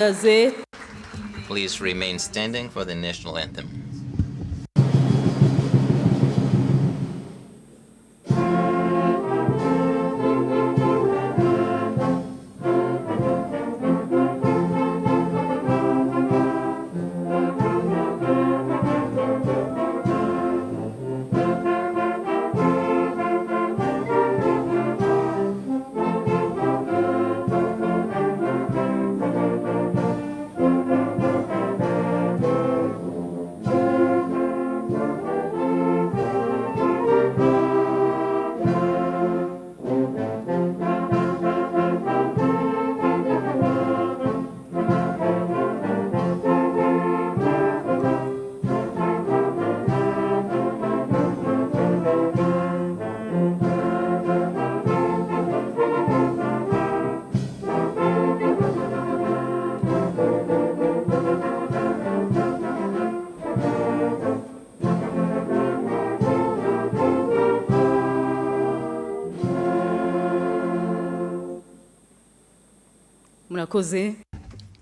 Please remain standing for the national anthem.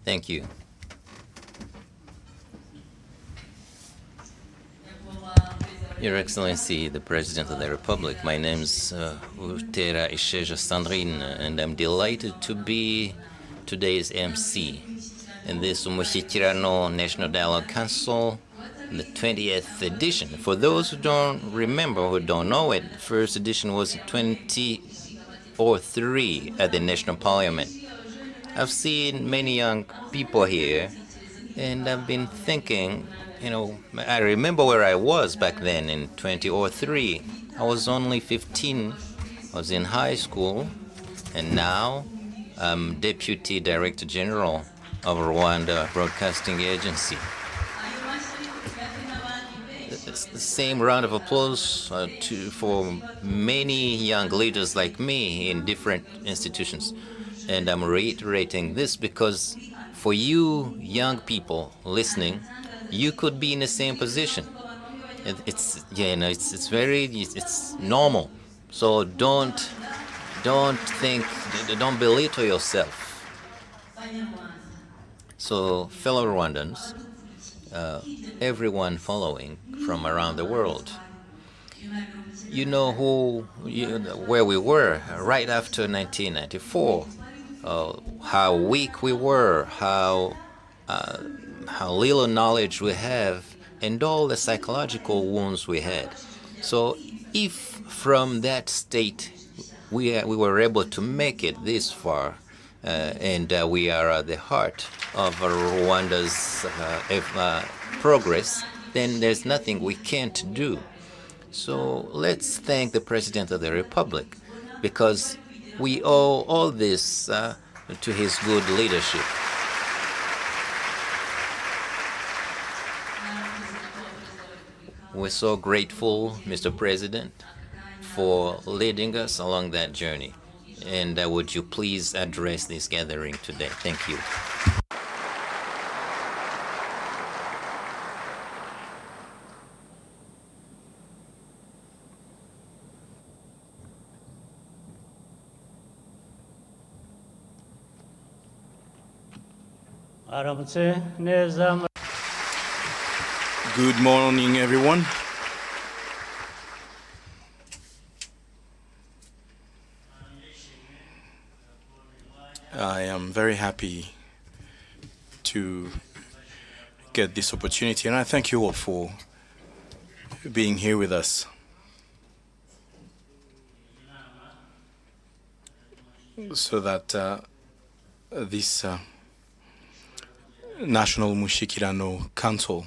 Thank you. Your Excellency, the President of the Republic, my name's Utera Isheja Sandrine, and I'm delighted to be today's MC in this Umushyikirano National Dialogue Council, the 20th edition. For those who don't remember, who don't know it, the first edition was 2003 at the National Parliament. I've seen many young people here, and I've been thinking, I remember where I was back then in 2003. I was only 15. I was in high school, and now I'm Deputy Director General of Rwanda Broadcasting Agency. It's the same round of applause for many young leaders like me in different institutions. And I'm reiterating this because for you young people listening, you could be in the same position. It's normal. So don't belittle yourself. So fellow Rwandans, everyone following from around the world, you know where we were right after 1994. How weak we were, how little knowledge we have, and all the psychological wounds we had. So if from that state we were able to make it this far, and we are at the heart of Rwanda's progress, then there's nothing we can't do. So let's thank the President of the Republic, because we owe all this to his good leadership. We're so grateful, Mr. President, for leading us along that journey. And would you please address this gathering today? Thank you. Good morning, everyone. I am very happy to get this opportunity, and I thank you all for being here with us. So that this National Umushyikirano Council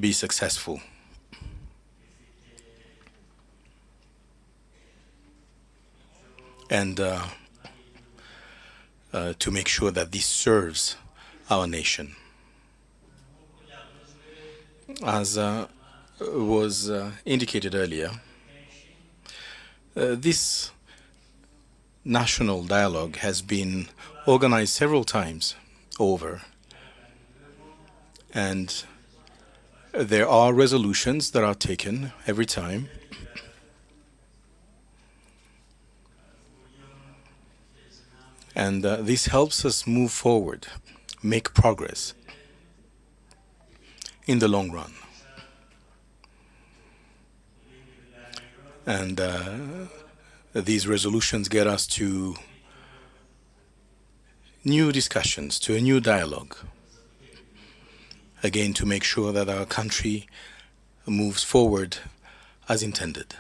be successful. And to make sure that this serves our nation. As was indicated earlier, this national dialogue has been organized several times over, and there are resolutions that are taken every time. And this helps us move forward, make progress in the long run. And these resolutions get us to new discussions, to a new dialogue, again to make sure that our country moves forward as intended.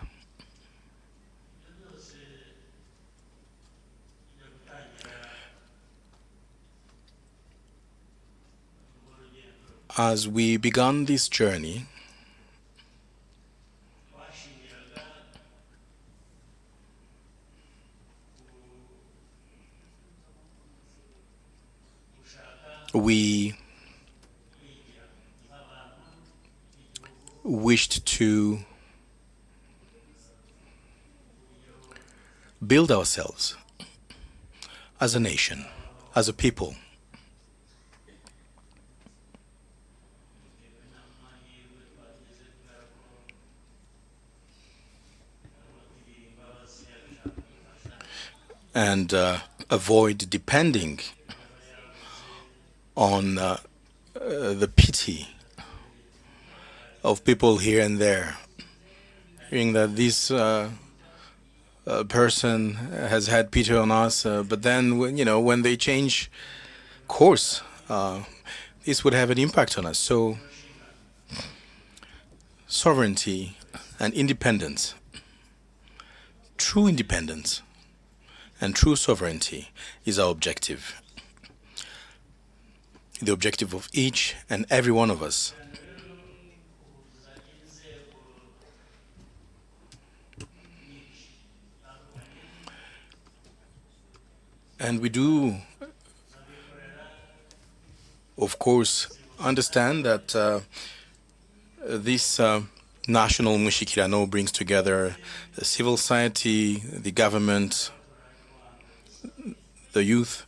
As we began this journey, we wished to build ourselves as a nation, as a people. And avoid depending on the pity of people here and there, hearing that this person has had pity on us, but then when they change course, this would have an impact on us. So sovereignty and independence, true independence and true sovereignty is our objective. The objective of each and every one of us. And we do, of course, understand that this national Umushyikirano brings together the civil society, the government, the youth,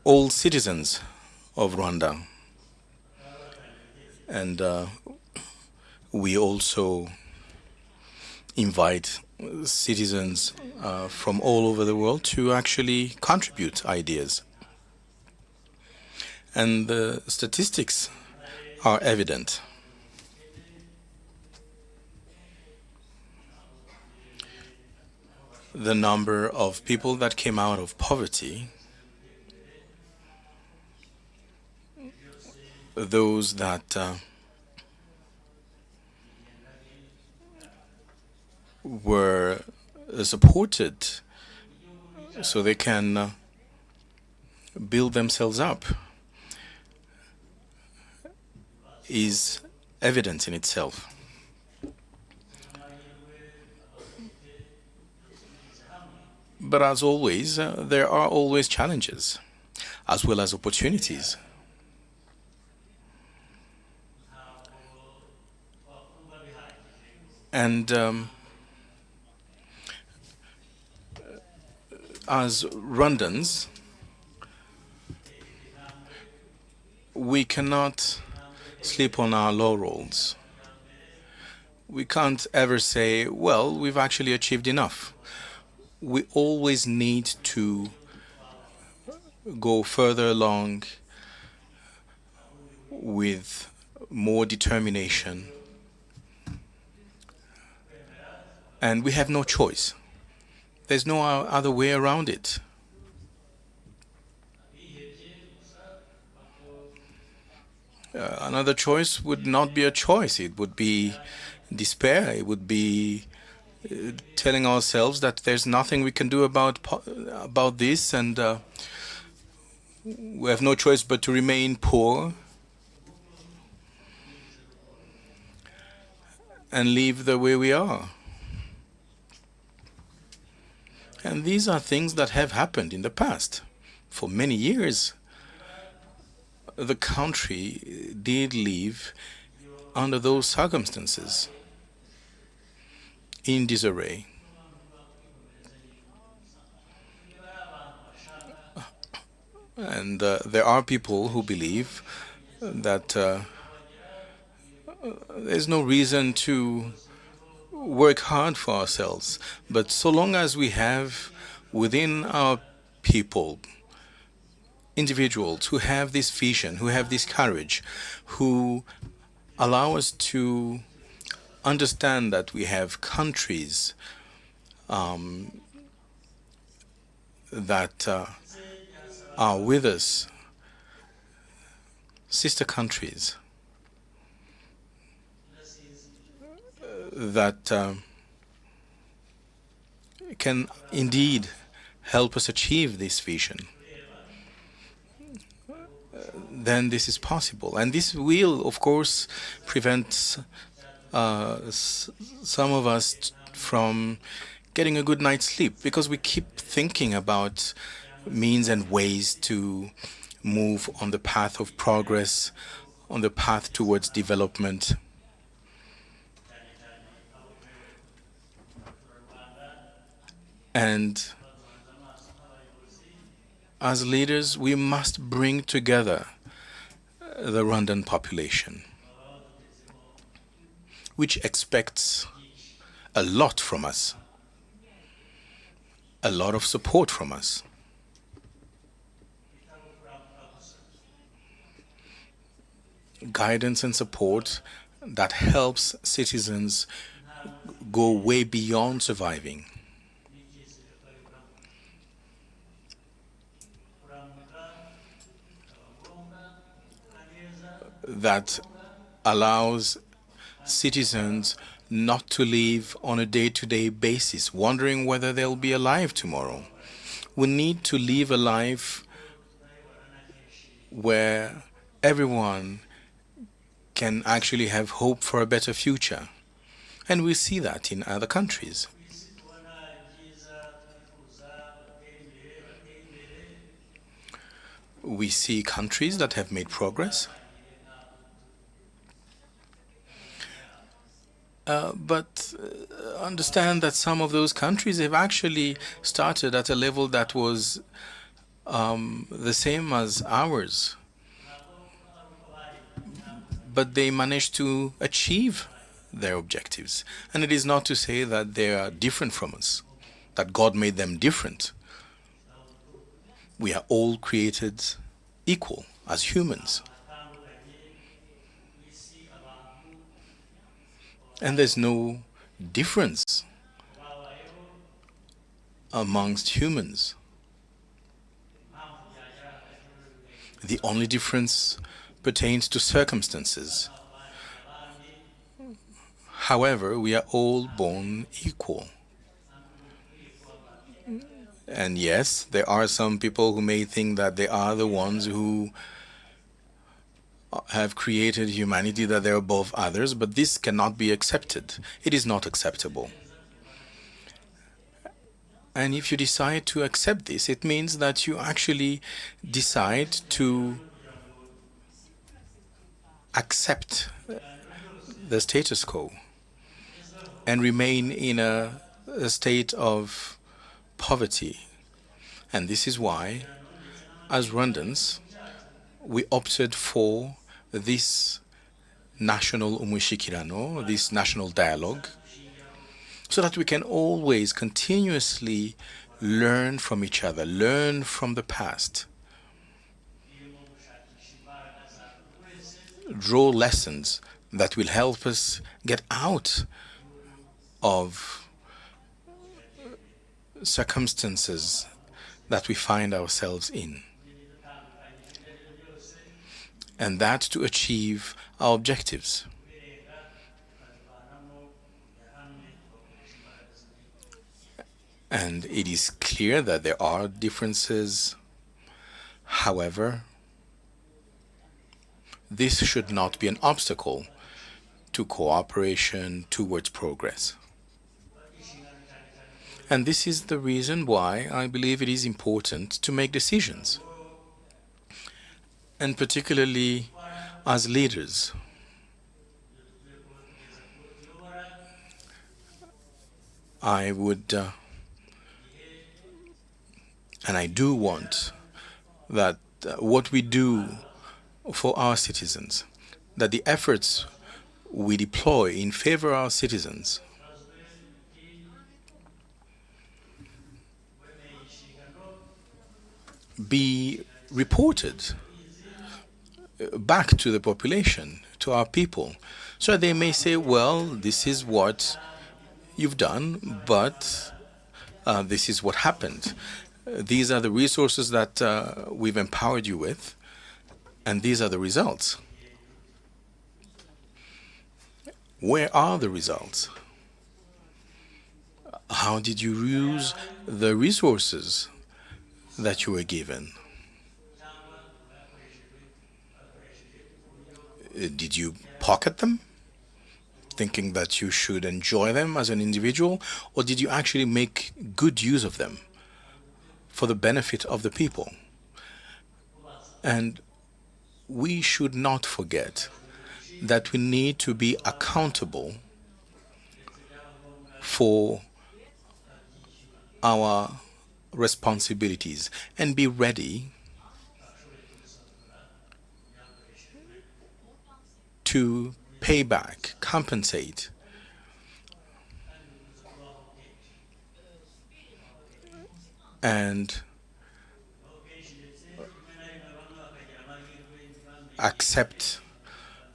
all citizens of Rwanda. And we also invite citizens from all over the world to actually contribute ideas. And the statistics are evident. The number of people that came out of poverty, those that were supported so they can build themselves up, is evident in itself. But as always, there are always challenges as well as opportunities. And as Rwandans, we cannot sleep on our laurels. We can't ever say, well, we've actually achieved enough. We always need to go further along with more determination. And we have no choice. There's no other way around it. Another choice would not be a choice. It would be despair. It would be telling ourselves that there's nothing we can do about this, and we have no choice but to remain poor and live the way we are. And these are things that have happened in the past. For many years, the country did live under those circumstances, in disarray. And there are people who believe that there's no reason to work hard for ourselves. But so long as we have within our people, individuals who have this vision, who have this courage, who allow us to understand that we have countries that are with us, sister countries that can indeed help us achieve this vision, then this is possible. And this will, of course, prevent some of us from getting a good night's sleep, because we keep thinking about means and ways to move on the path of progress, on the path towards development. And as leaders, we must bring together the Rwandan population, which expects a lot from us, a lot of support from us. Guidance and support that helps citizens go way beyond surviving. That allows citizens not to live on a day-to-day basis, wondering whether they'll be alive tomorrow. We need to live a life where everyone can actually have hope for a better future. And we see that in other countries. We see countries that have made progress, but understand that some of those countries have actually started at a level that was the same as ours, but they managed to achieve their objectives. And it is not to say that they are different from us, that God made them different. We are all created equal as humans. And there's no difference amongst humans. The only difference pertains to circumstances. However, we are all born equal. And yes, there are some people who may think that they are the ones who have created humanity, that they're above others, but this cannot be accepted. It is not acceptable. And if you decide to accept this, it means that you actually decide to accept the status quo and remain in a state of poverty. And this is why, as Rwandans, we opted for this national Umushyikirano, this national dialogue, so that we can always continuously learn from each other, learn from the past, draw lessons that will help us get out of circumstances that we find ourselves in, and that to achieve our objectives. And it is clear that there are differences. However, this should not be an obstacle to cooperation towards progress. And this is the reason why I believe it is important to make decisions. And particularly as leaders, I would and I do want that what we do for our citizens, that the efforts we deploy in favor of our citizens be reported back to the population, to our people, so they may say, well, this is what you've done, but this is what happened. These are the resources that we've empowered you with, and these are the results. Where are the results? How did you use the resources that you were given? Did you pocket them, thinking that you should enjoy them as an individual, or did you actually make good use of them for the benefit of the people? And we should not forget that we need to be accountable for our responsibilities and be ready to pay back, compensate, and accept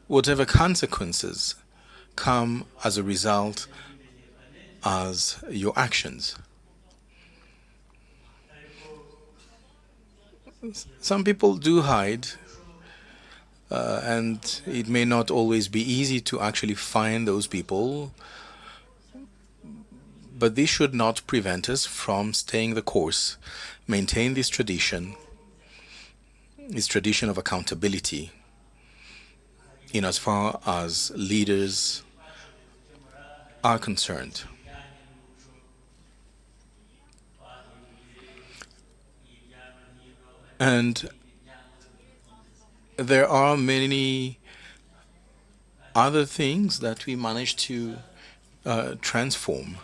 whatever consequences come as a result as your actions. Some people do hide, and it may not always be easy to actually find those people, but this should not prevent us from staying the course, maintain this tradition of accountability in as far as leaders are concerned. And there are many other things that we managed to transform.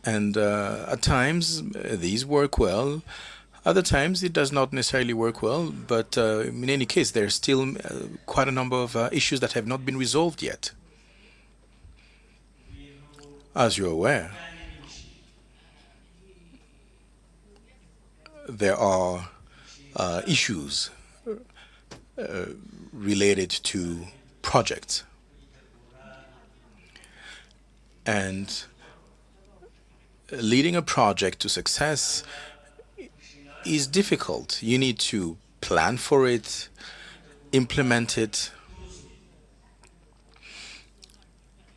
And at times these work well, other times it does not necessarily work well, but in any case there are still quite a number of issues that have not been resolved yet. As you're aware, there are issues related to projects. And leading a project to success is difficult. You need to plan for it, implement it,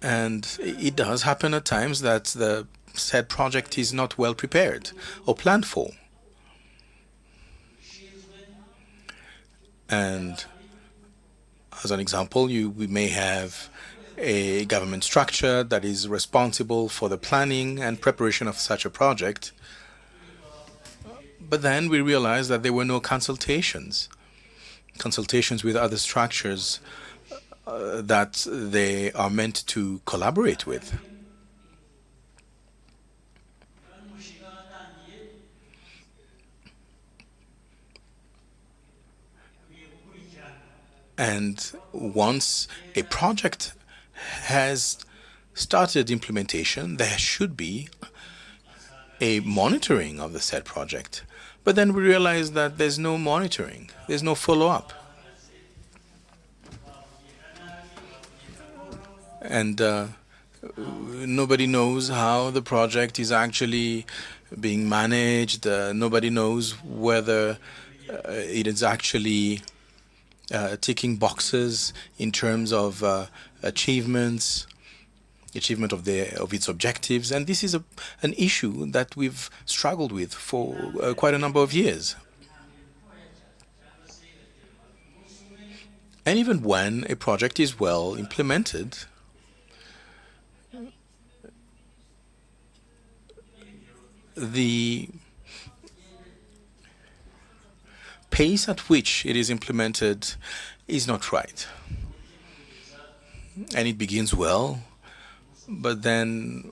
and it does happen at times that the said project is not well prepared or planned for. And as an example, we may have a government structure that is responsible for the planning and preparation of such a project. But then we realized that there were no consultations with other structures that they are meant to collaborate with. And once a project has started implementation, there should be a monitoring of the said project. But then we realize that there's no monitoring, there's no follow-up. And nobody knows how the project is actually being managed. Nobody knows whether it is actually ticking boxes in terms of achievement of its objectives, and this is an issue that we've struggled with for quite a number of years. And even when a project is well implemented, the pace at which it is implemented is not right. And it begins well, but then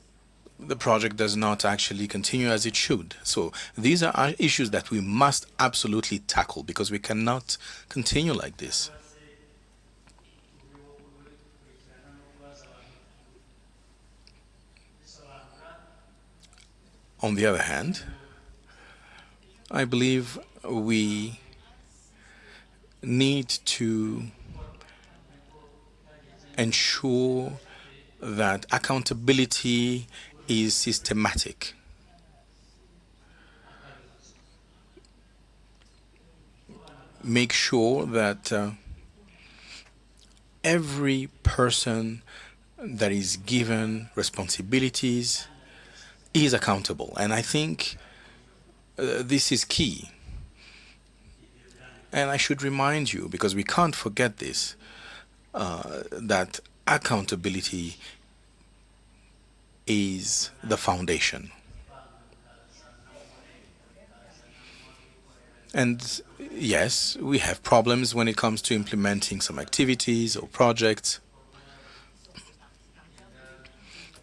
the project does not actually continue as it should. So these are issues that we must absolutely tackle, because we cannot continue like this. On the other hand, I believe we need to ensure that accountability is systematic. Make sure that every person that is given responsibilities is accountable. And I think this is key. And I should remind you, because we can't forget this, that accountability is the foundation. And yes, we have problems when it comes to implementing some activities or projects.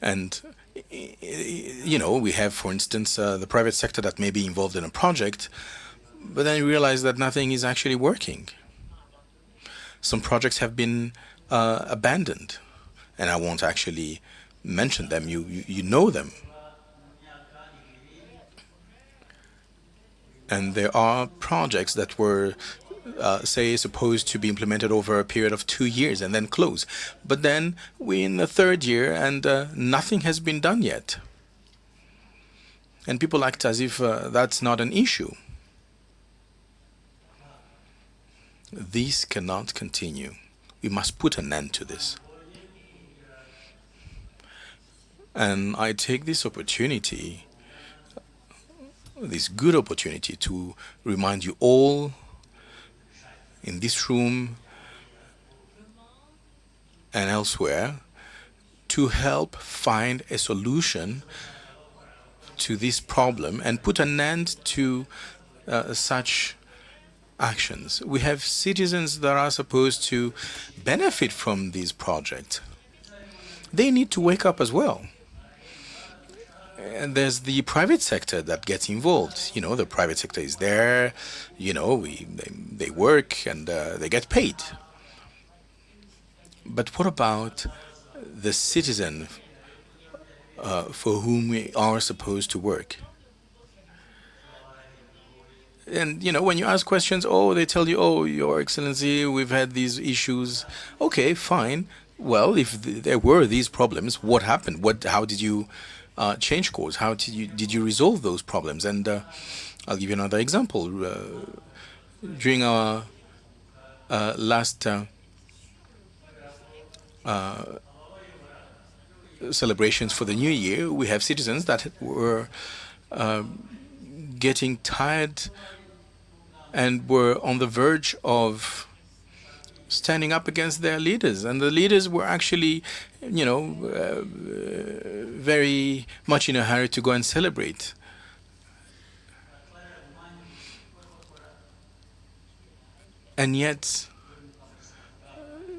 And, you know, we have, for instance, the private sector that may be involved in a project, but then you realize that nothing is actually working. Some projects have been abandoned, and I won't actually mention them. You know them. And there are projects that were, say, supposed to be implemented over a period of 2 years and then close. But then we're in the third year and nothing has been done yet. And people act as if that's not an issue. This cannot continue. We must put an end to this. And I take this opportunity, this good opportunity, to remind you all in this room and elsewhere to help find a solution to this problem and put an end to such actions. We have citizens that are supposed to benefit from these projects. They need to wake up as well. And there's the private sector that gets involved. You know, the private sector is there, you know, they work and they get paid. But what about the citizen for whom we are supposed to work? And, you know, when you ask questions, oh, they tell you, oh, Your Excellency, we've had these issues. Okay, fine. Well, if there were these problems, what happened? How did you change course? How did you resolve those problems? And I'll give you another example. During our last celebrations for the New Year, we have citizens that were getting tired and were on the verge of standing up against their leaders. And the leaders were actually, you know, very much in a hurry to go and celebrate. And yet,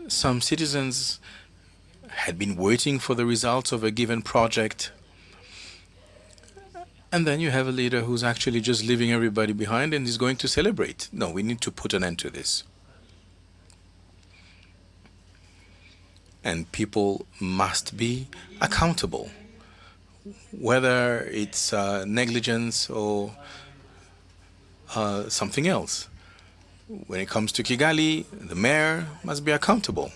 some citizens had been waiting for the results of a given project. And then you have a leader who's actually just leaving everybody behind and is going to celebrate. No, we need to put an end to this. And people must be accountable, whether it's negligence or something else. When it comes to Kigali, the mayor must be accountable.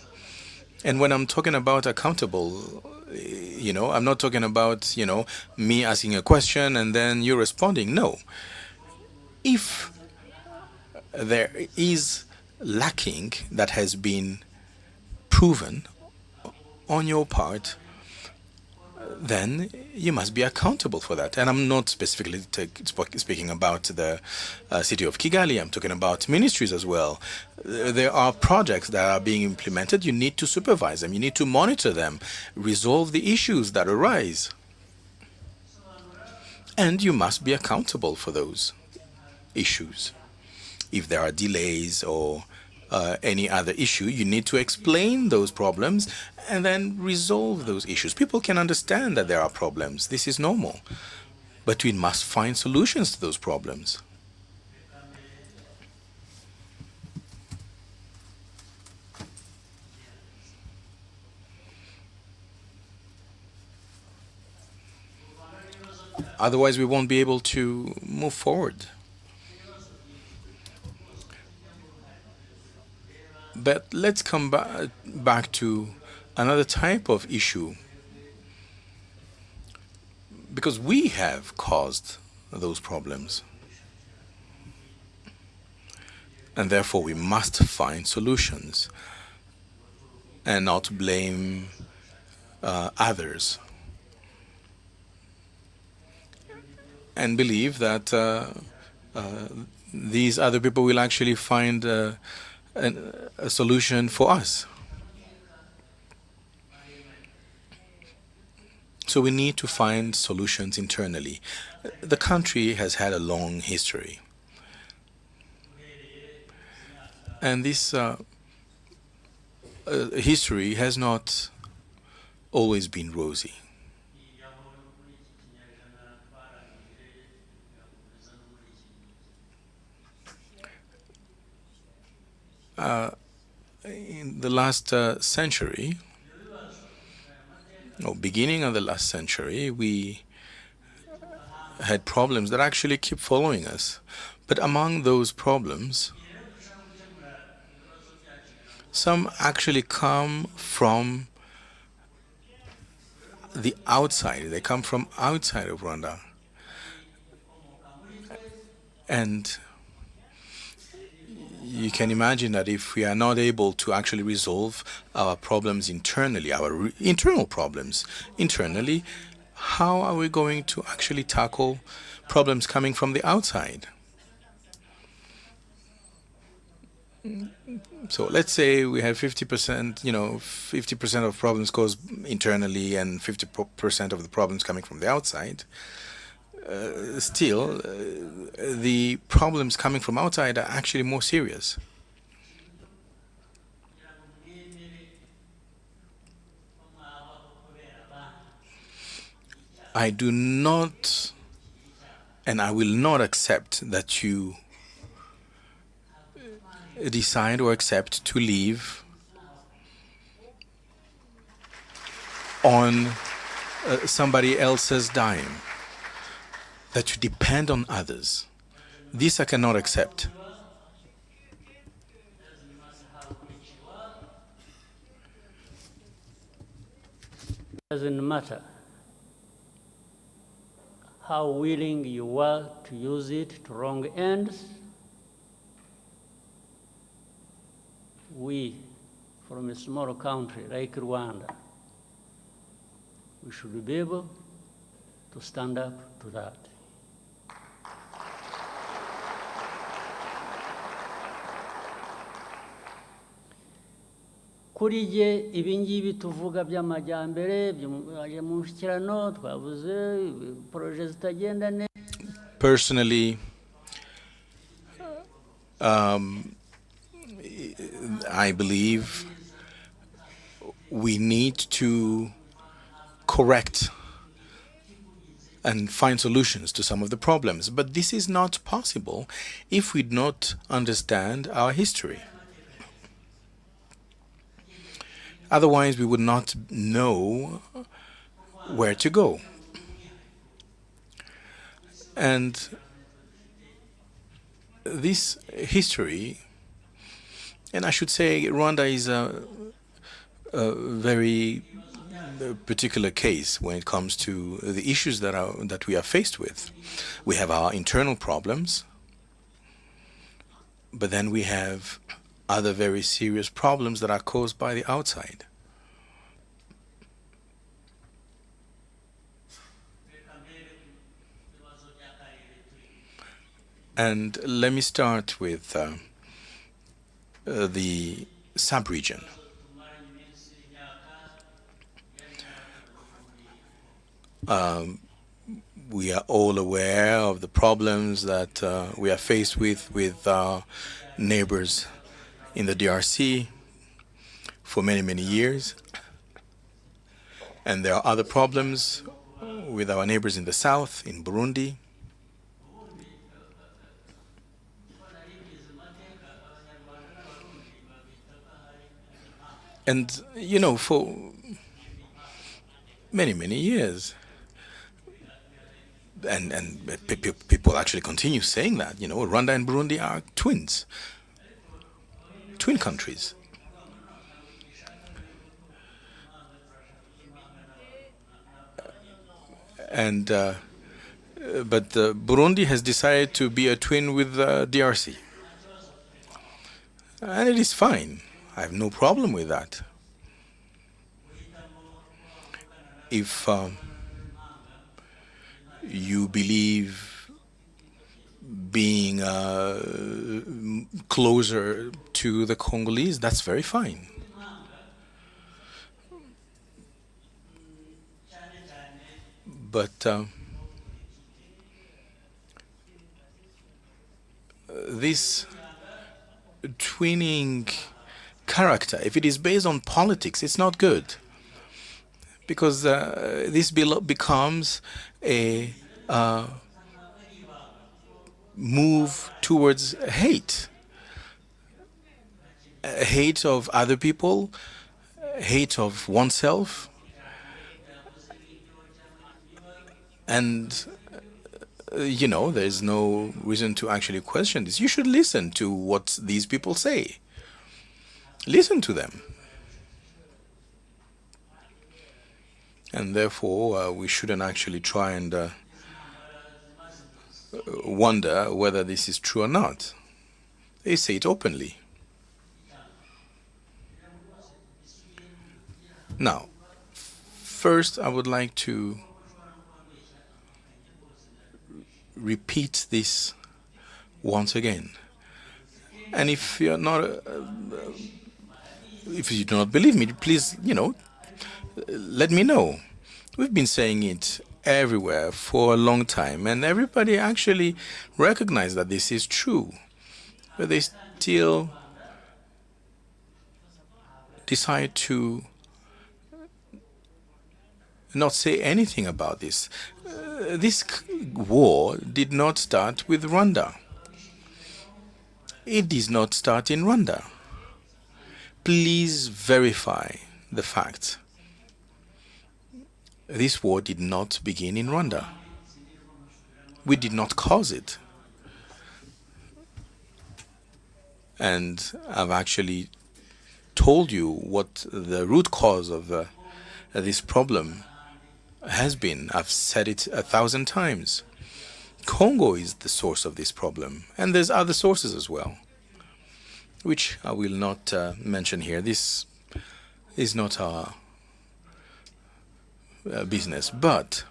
And when I'm talking about accountable, you know, I'm not talking about, you know, me asking a question and then you responding. No. If there is lacking that has been proven on your part, then you must be accountable for that. And I'm not specifically speaking about the city of Kigali. I'm talking about ministries as well. There are projects that are being implemented. You need to supervise them. You need to monitor them, resolve the issues that arise. And you must be accountable for those issues. If there are delays or any other issue, you need to explain those problems and then resolve those issues. People can understand that there are problems. This is normal. But we must find solutions to those problems. Otherwise, we won't be able to move forward. But let's come back to another type of issue, because we have caused those problems. And therefore, we must find solutions and not blame others. And believe that these other people will actually find a solution for us. So we need to find solutions internally. The country has had a long history. And this history has not always been rosy. In the last century, or beginning of the last century, we had problems that actually keep following us. But among those problems, some actually come from the outside. They come from outside of Rwanda. And you can imagine that if we are not able to actually resolve our problems internally, our internal problems internally, how are we going to actually tackle problems coming from the outside? So let's say we have 50%, 50% of problems caused internally and 50% of the problems coming from the outside. Still, the problems coming from outside are actually more serious. I do not, and I will not accept that you decide or accept to live on somebody else's dime, that you depend on others. This I cannot accept. Doesn't matter how willing you are to use it to wrong ends. We, from a small country like Rwanda, we should be able to stand up to that. Kuri jye ibingibi tuvuga by'amajyambere umushyikirano twavuze proje zitagenda neza. Personally, I believe we need to correct and find solutions to some of the problems. But this is not possible if we do not understand our history. Otherwise, we would not know where to go. And this history, and I should say Rwanda is a very particular case when it comes to the issues that we are faced with. We have our internal problems, but then we have other very serious problems that are caused by the outside. And let me start with the sub-region. We are all aware of the problems that we are faced with our neighbors in the DRC for many, many years. And there are other problems with our neighbors in the south, in Burundi. And, for many, many years, people actually continue saying that, Rwanda and Burundi are twins, twin countries. And but Burundi has decided to be a twin with DRC, and it is fine. I have no problem with that. If you believe being closer to the Congolese, that's very fine. But this twinning character, if it is based on politics, it's not good. Because this becomes a move towards hate. Hate of other people, hate of oneself. And, there's no reason to actually question this. You should listen to what these people say. Listen to them. And therefore, we shouldn't actually try and wonder whether this is true or not. They say it openly. Now, first I would like to repeat this once again. And if you're not, if you do not believe me, please, let me know. We've been saying it everywhere for a long time, and everybody actually recognizes that this is true. But they still decide to not say anything about this. This war did not start with Rwanda. It did not start in Rwanda. Please verify the facts. This war did not begin in Rwanda. We did not cause it. And I've actually told you what the root cause of this problem has been. I've said it 1,000 times. Congo is the source of this problem, and there's other sources as well, which I will not mention here. This is not our business, but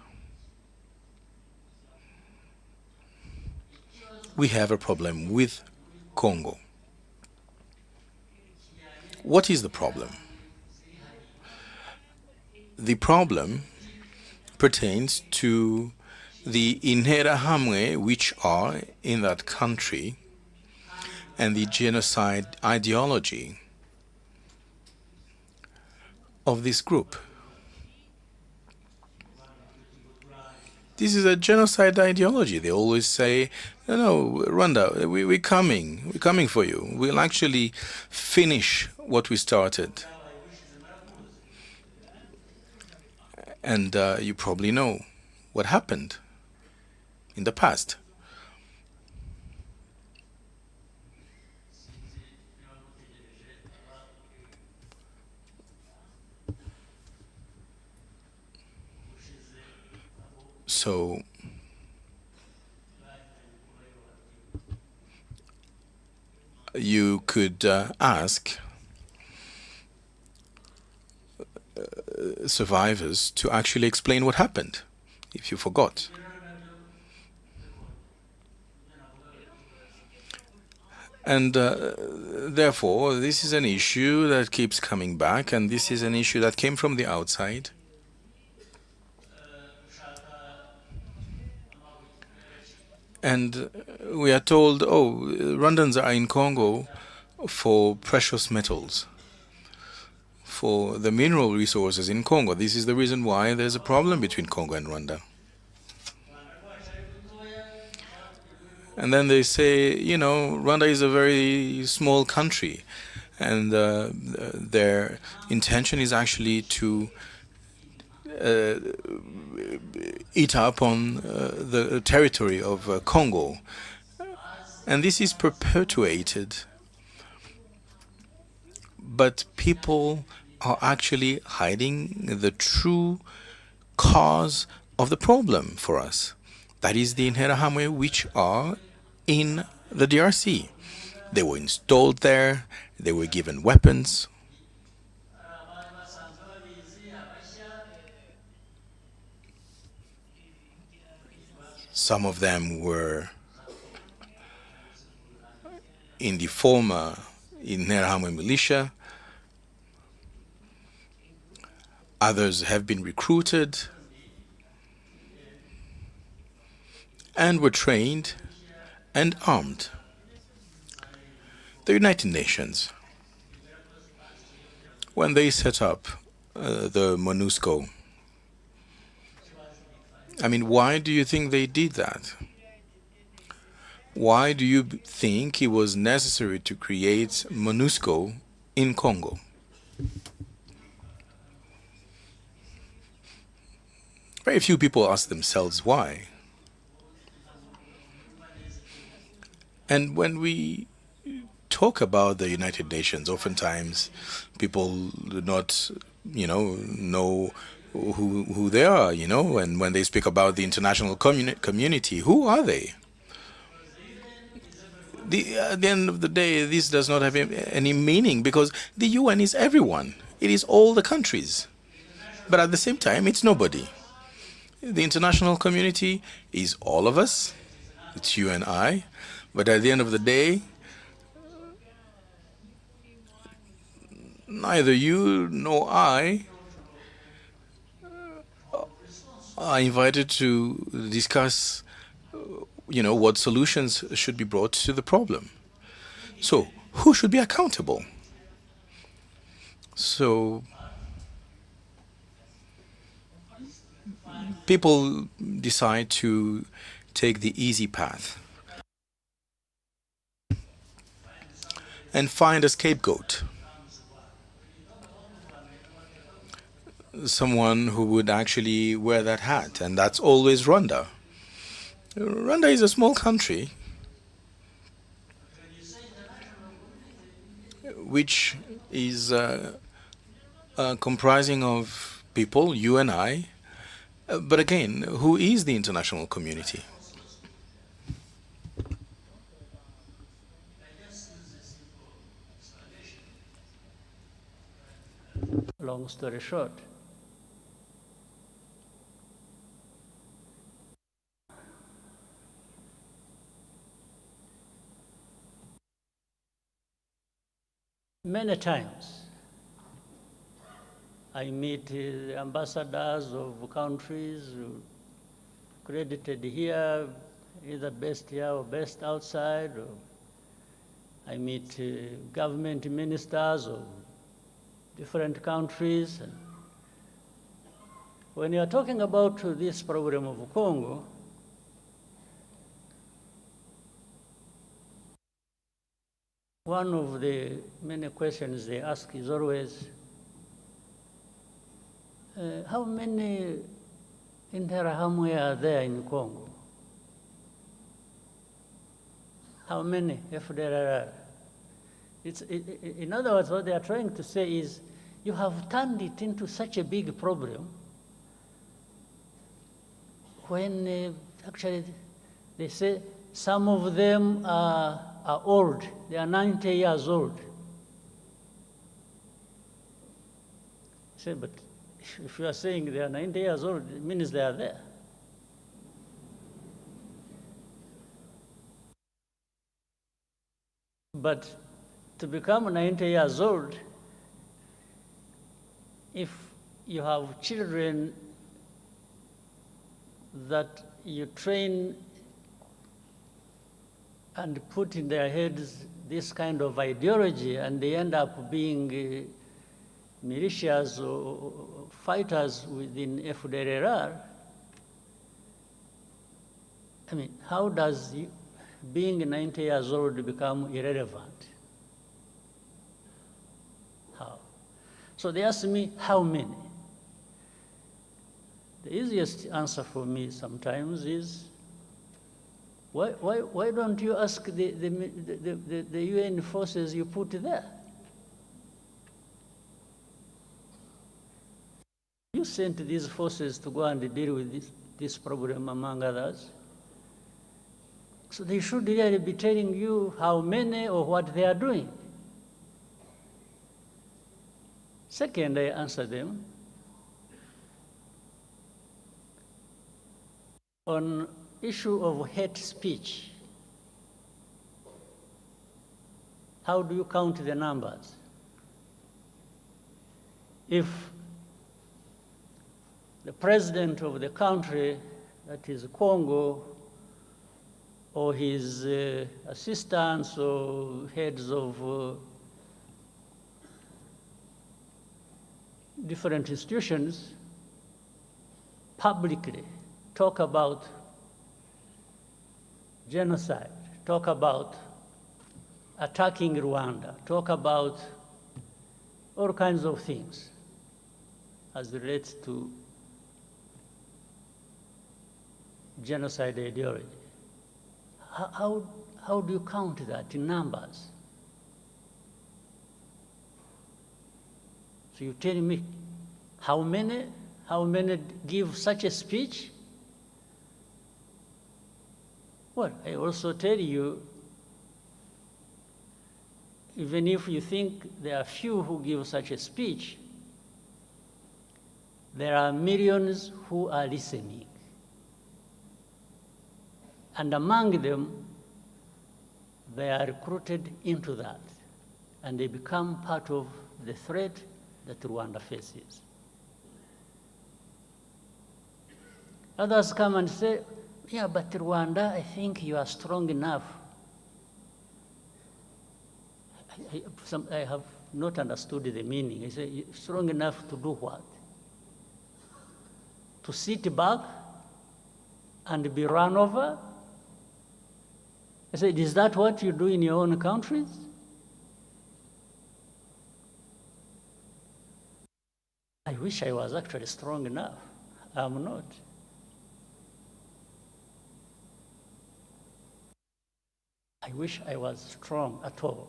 we have a problem with Congo. What is the problem? The problem pertains to the Interahamwe which are in that country and the genocide ideology of this group. This is a genocide ideology. They always say, no, Rwanda, we're coming for you. We'll actually finish what we started. And you probably know what happened in the past. So you could ask survivors to actually explain what happened, if you forgot. And therefore, this is an issue that keeps coming back, and this is an issue that came from the outside. And we are told, oh, Rwandans are in Congo for precious metals, for the mineral resources in Congo. This is the reason why there's a problem between Congo and Rwanda. And then they say, Rwanda is a very small country, and their intention is actually to eat up on the territory of Congo. And this is perpetuated, but people are actually hiding the true cause of the problem for us. That is the Interahamwe, which are in the DRC. They were installed there, they were given weapons. Some of them were in the former Interahamwe militia. Others have been recruited and were trained and armed. The United Nations, when they set up the MONUSCO, I mean, why do you think they did that? Why do you think it was necessary to create MONUSCO in Congo? Very few people ask themselves why. And when we talk about the United Nations, oftentimes people do not, know who they are, and when they speak about the international community, who are they? At the end of the day, this does not have any meaning, because the UN is everyone. It is all the countries. But at the same time, it's nobody. The international community is all of us. It's you and I. But at the end of the day, neither you nor I are invited to discuss, what solutions should be brought to the problem. So, who should be accountable? So, people decide to take the easy path and find a scapegoat. Someone who would actually wear that hat, and that's always Rwanda. Rwanda is a small country which is comprising of people, you and I, but again, who is the international community? Long story short, many times I meet ambassadors of countries credited here, either based here or based outside. Or I meet government ministers of different countries. When you are talking about this problem of Congo, one of the many questions they ask is always, how many Interahamwe are there in Congo? How many FDLR? In other words, what they are trying to say is, you have turned it into such a big problem when actually they say some of them are old. They are 90 years old. Say, but if you are saying they are 90 years old, it means they are there. But to become 90 years old, if you have children that you train and put in their heads this kind of ideology, and they end up being militias or fighters within FDLR, I mean, how does being 90 years old become irrelevant? How? So they asked me, how many? The easiest answer for me sometimes is, why don't you ask the UN forces you put there? You sent these forces to go and deal with this problem, among others. So they should really be telling you how many or what they are doing. Second, I answer them on issue of hate speech. How do you count the numbers? If the president of the country, that is Congo, or his assistants or heads of different institutions publicly talk about genocide, talk about attacking Rwanda, talk about all kinds of things as it relates to genocide ideology. How do you count that in numbers? So you tell me how many give such a speech? Well, I also tell you, even if you think there are few who give such a speech, there are millions who are listening. And among them, they are recruited into that, and they become part of the threat that Rwanda faces. Others come and say, yeah, but Rwanda, I think you are strong enough. I have not understood the meaning. I say, strong enough to do what? To sit back and be run over? I said, is that what you do in your own countries? I wish I was actually strong enough. I'm not. I wish I was strong at all.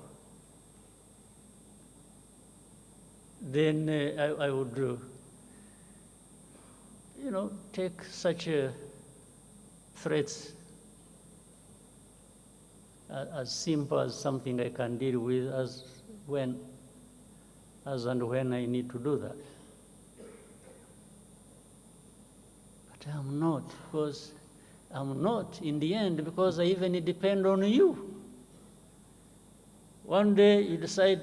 Then I would, take such threats as simple as something I can deal with as and when I need to do that. But I'm not, because I'm not in the end, because I even depend on you. One day you decide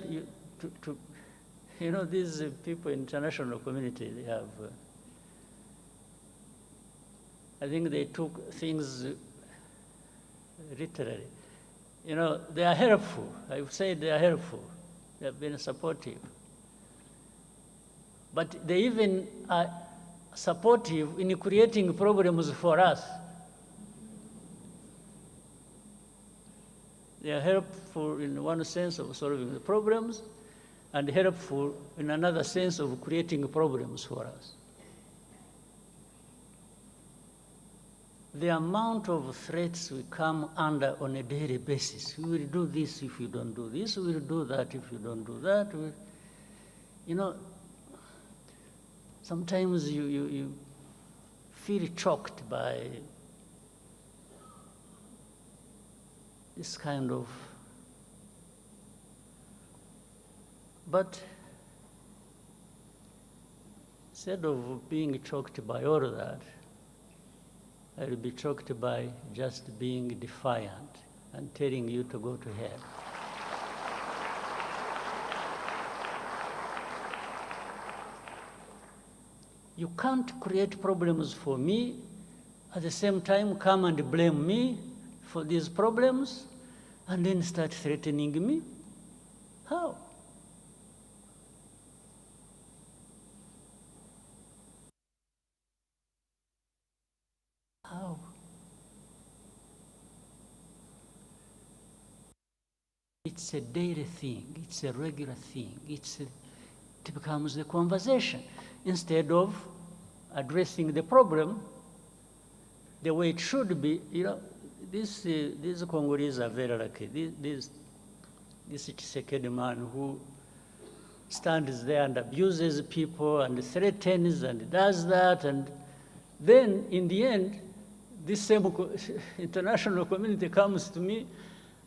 these people in international community, they have, I think they took things literally. They are helpful. I would say they are helpful. They have been supportive. But they even are supportive in creating problems for us. They are helpful in one sense of solving the problems, and helpful in another sense of creating problems for us. The amount of threats we come under on a daily basis. We will do this if you don't do this. We will do that if you don't do that. Sometimes you feel choked by this kind of, but instead of being choked by all of that, I will be choked by just being defiant and telling you to go to hell. You can't create problems for me, at the same time come and blame me for these problems, and then start threatening me. How? How? It's a daily thing. It's a regular thing. It becomes the conversation instead of addressing the problem the way it should be. You know, these Congolese are very lucky. This Tshisekedi man who stands there and abuses people and threatens and does that, and then in the end, this same international community comes to me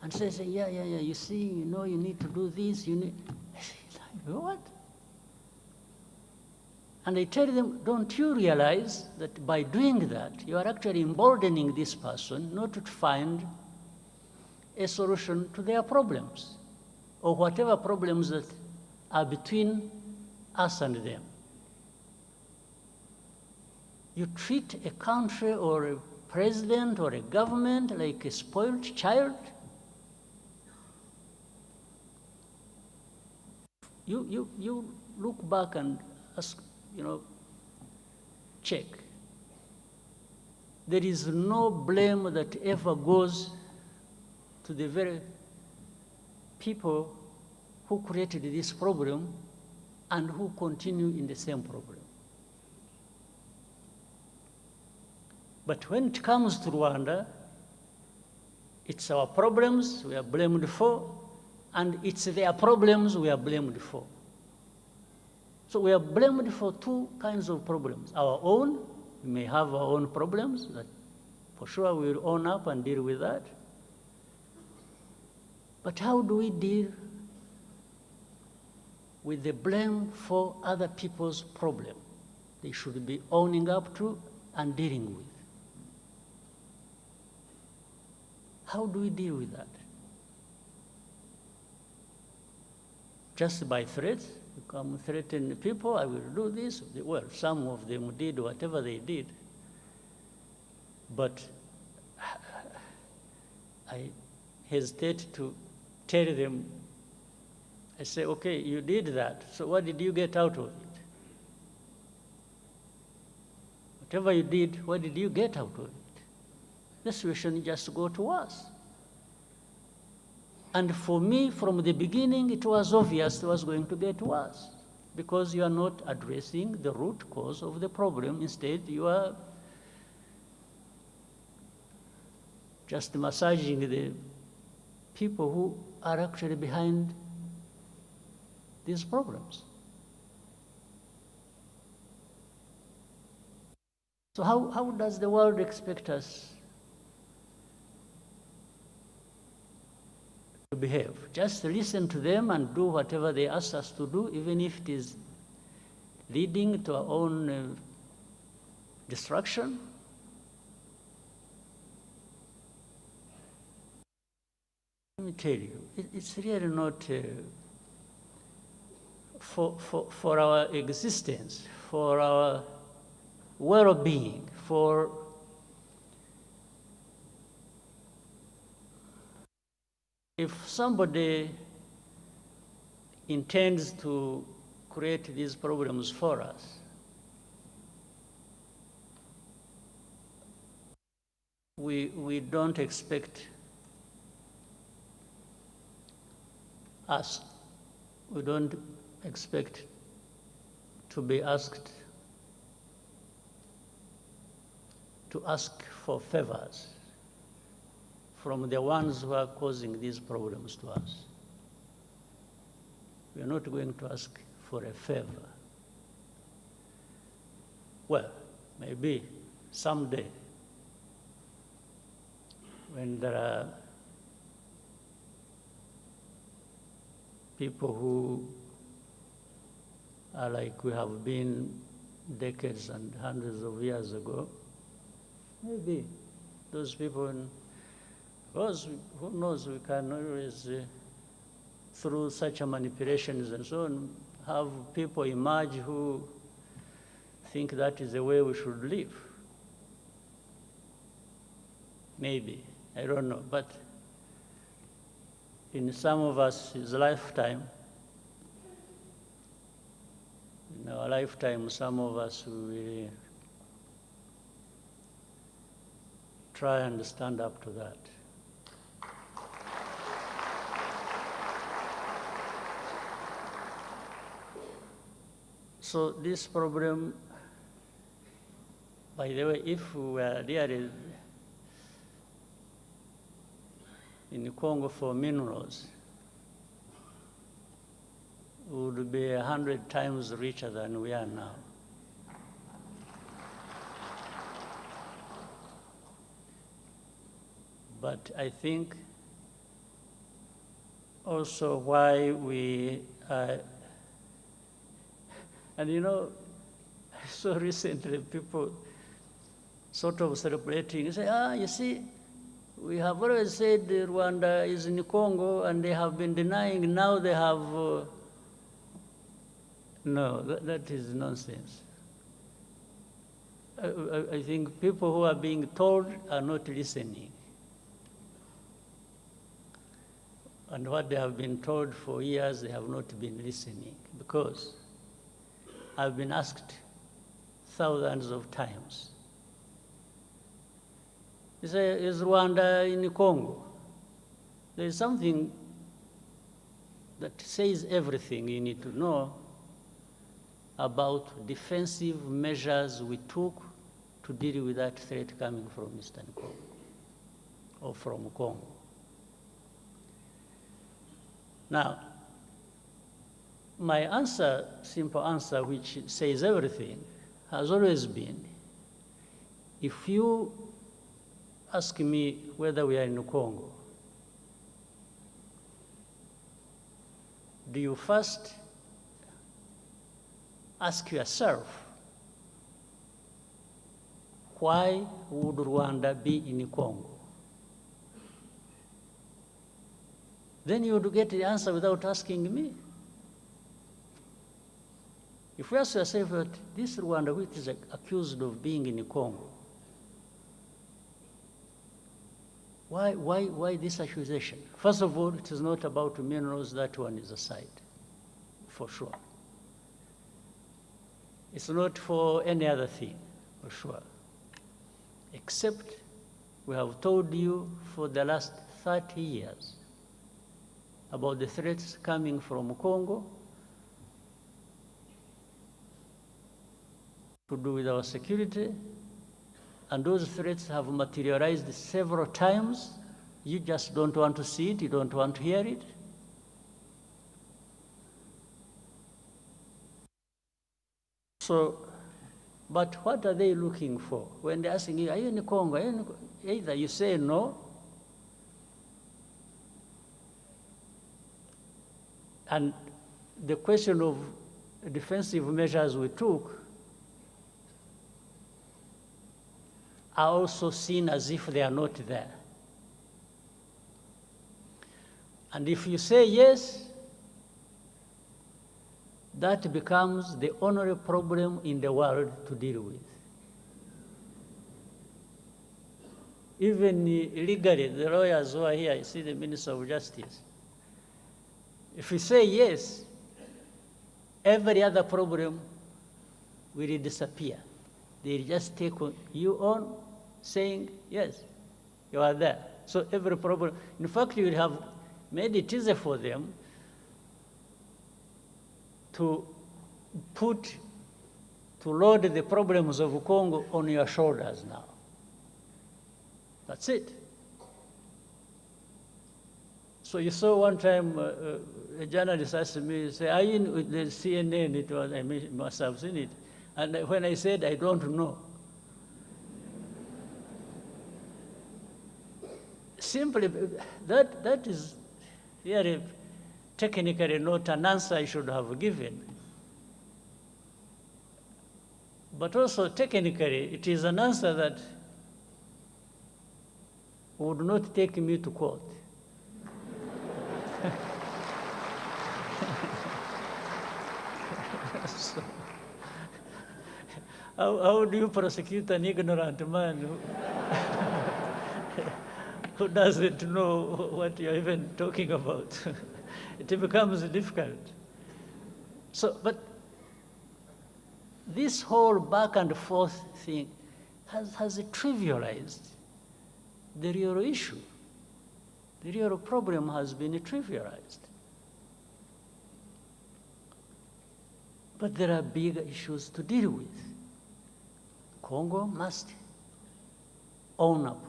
and says, yeah, you see, you know, you need to do this, you need, I say, what? And I tell them, don't you realize that by doing that, you are actually emboldening this person not to find a solution to their problems, or whatever problems that are between us and them. You treat a country or a president or a government like a spoiled child. You look back and ask, you know, check. There is no blame that ever goes to the very people who created this problem and who continue in the same problem. But when it comes to Rwanda, it's our problems we are blamed for, and it's their problems we are blamed for. So we are blamed for two kinds of problems. Our own, we may have our own problems that for sure we will own up and deal with that. But how do we deal with the blame for other people's problem? They should be owning up to and dealing with. How do we deal with that? Just by threats? You come threaten people, I will do this. Well, some of them did whatever they did. But I hesitate to tell them, I say, okay, you did that, so what did you get out of it? Whatever you did, what did you get out of it? The situation just go to us. And for me, from the beginning, it was obvious it was going to get worse because you are not addressing the root cause of the problem. Instead, you are just massaging the people who are actually behind these problems. So how does the world expect us to behave? Just listen to them and do whatever they ask us to do, even if it is leading to our own destruction? Let me tell you, it's really not for our existence, for our well-being, for if somebody intends to create these problems for us, we don't expect we don't expect to be asked to ask for favors from the ones who are causing these problems to us. We are not going to ask for a favor. Well, maybe someday when there are people who are like we have been decades and hundreds of years ago, maybe those people, because who knows, we can always, through such manipulations and so on, have people emerge who think that is the way we should live. Maybe, I don't know, but in some of us, his lifetime, in our lifetime, some of us will try and stand up to that. So this problem By the way, if we were really in Congo for minerals, we would be 100 times richer than we are now. But I think also why we and you know, I saw recently people sort of celebrating, say, you see, we have always said Rwanda is in Congo and they have been denying, now they have, no, that is nonsense. I think people who are being told are not listening. And what they have been told for years, they have not been listening, because I've been asked thousands of times. You say, is Rwanda in Congo? There is something that says everything you need to know about defensive measures we took to deal with that threat coming from Eastern Congo or from Congo. Now, my answer, simple answer, which says everything, has always been, if you ask me whether we are in Congo, do you first ask yourself, why would Rwanda be in Congo? Then you would get the answer without asking me. If we ask yourself that this Rwanda, which is accused of being in Congo, why this accusation? First of all, it is not about minerals, that one is aside, for sure. It's not for any other thing, for sure. Except we have told you for the last 30 years about the threats coming from Congo to do with our security, and those threats have materialized several times. You just don't want to see it, you don't want to hear it. So, but what are they looking for? When they're asking you, are you in Congo? Are you in Congo? Either you say no, and the question of defensive measures we took are also seen as if they are not there. And if you say yes, that becomes the only problem in the world to deal with. Even legally, the lawyers who are here, you see the Minister of Justice, if you say yes, every other problem will disappear. They just take you on saying, yes, you are there. So every problem, in fact, you will have made it easier for them to load the problems of Congo on your shoulders now. That's it. So you saw one time a journalist asked me, say, are you in with the CNN? It was, I must have seen it. And when I said, I don't know, simply, that is really technically not an answer I should have given. But also technically, it is an answer that would not take me to court. So, how do you prosecute an ignorant man who doesn't know what you're even talking about? It becomes difficult. So, but this whole back and forth thing has trivialized the real issue. The real problem has been trivialized. But there are big issues to deal with. Congo must own up.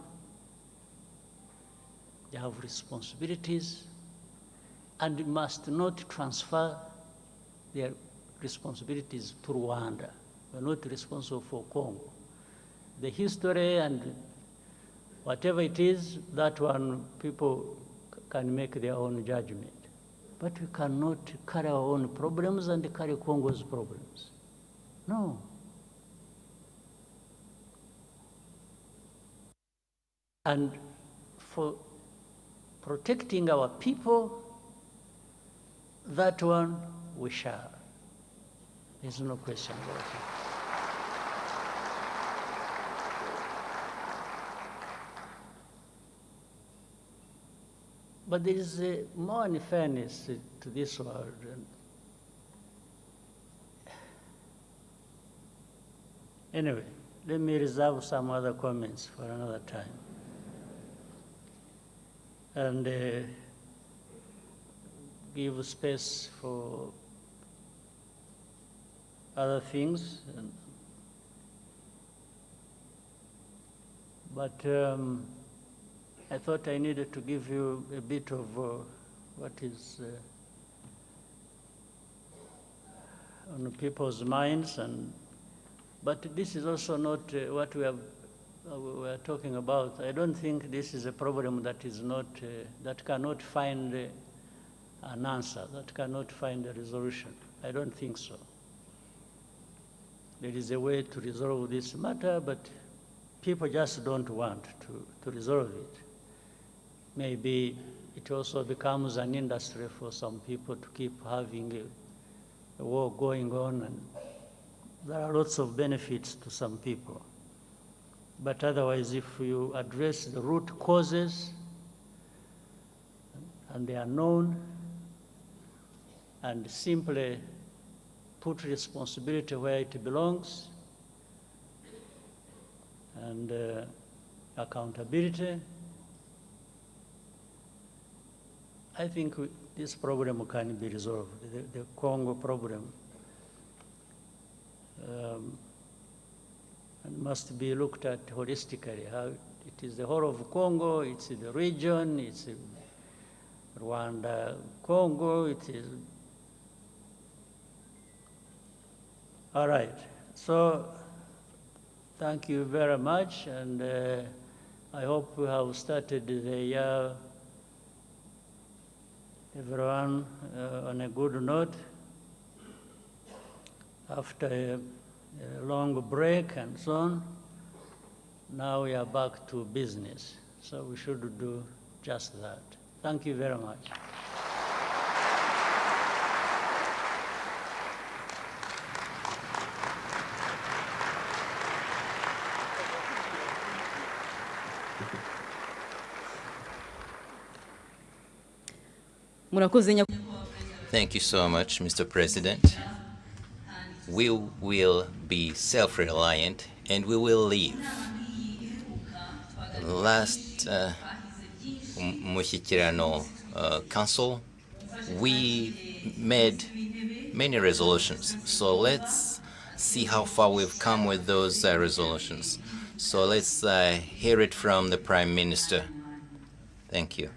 They have responsibilities and must not transfer their responsibilities to Rwanda. We're not responsible for Congo. The history and whatever it is, that one people can make their own judgment. But we cannot carry our own problems and carry Congo's problems. No. And for protecting our people, that one we shall. There's no question about it. But there is more unfairness to this world. Anyway, let me reserve some other comments for another time. And give space for other things. But I thought I needed to give you a bit of what is on people's minds, but this is also not what we are talking about. I don't think this is a problem that is not that cannot find an answer, that cannot find a resolution. I don't think so. There is a way to resolve this matter, but people just don't want to resolve it. Maybe it also becomes an industry for some people to keep having a war going on, and there are lots of benefits to some people. But otherwise, if you address the root causes, and they are known, and simply put responsibility where it belongs, and accountability, I think this problem can be resolved, the Congo problem. And must be looked at holistically. How it is the whole of Congo, it's the region, it's Rwanda, Congo, it is. All right, so thank you very much, and I hope we have started the year, everyone, on a good note. After a long break and so on, now we are back to business. So we should do just that. Thank you very much. Thank you so much, Mr. President. We will be self-reliant and we will leave. Last Umushyikirano Council, we made many resolutions. So let's see how far we've come with those resolutions. So let's hear it from the Prime Minister. Thank you.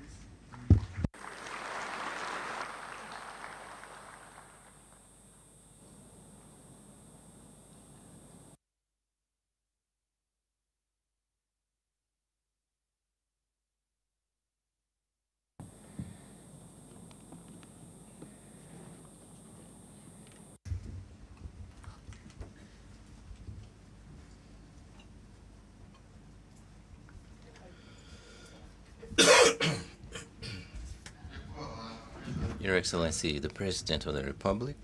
Your Excellency, the President of the Republic,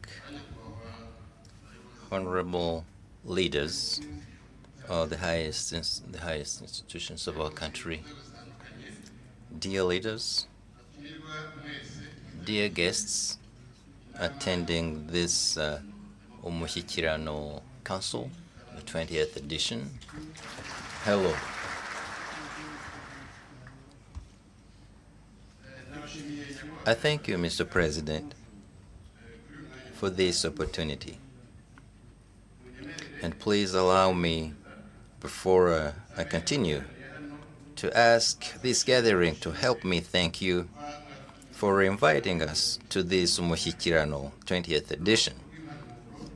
honorable leaders of the highest institutions of our country, dear leaders, dear guests attending this Umushyikirano Council, the 20th edition, hello. I thank you, Mr. President, for this opportunity. And please allow me before I continue, to ask this gathering to help me thank you for inviting us to this Umushyikirano 20th edition,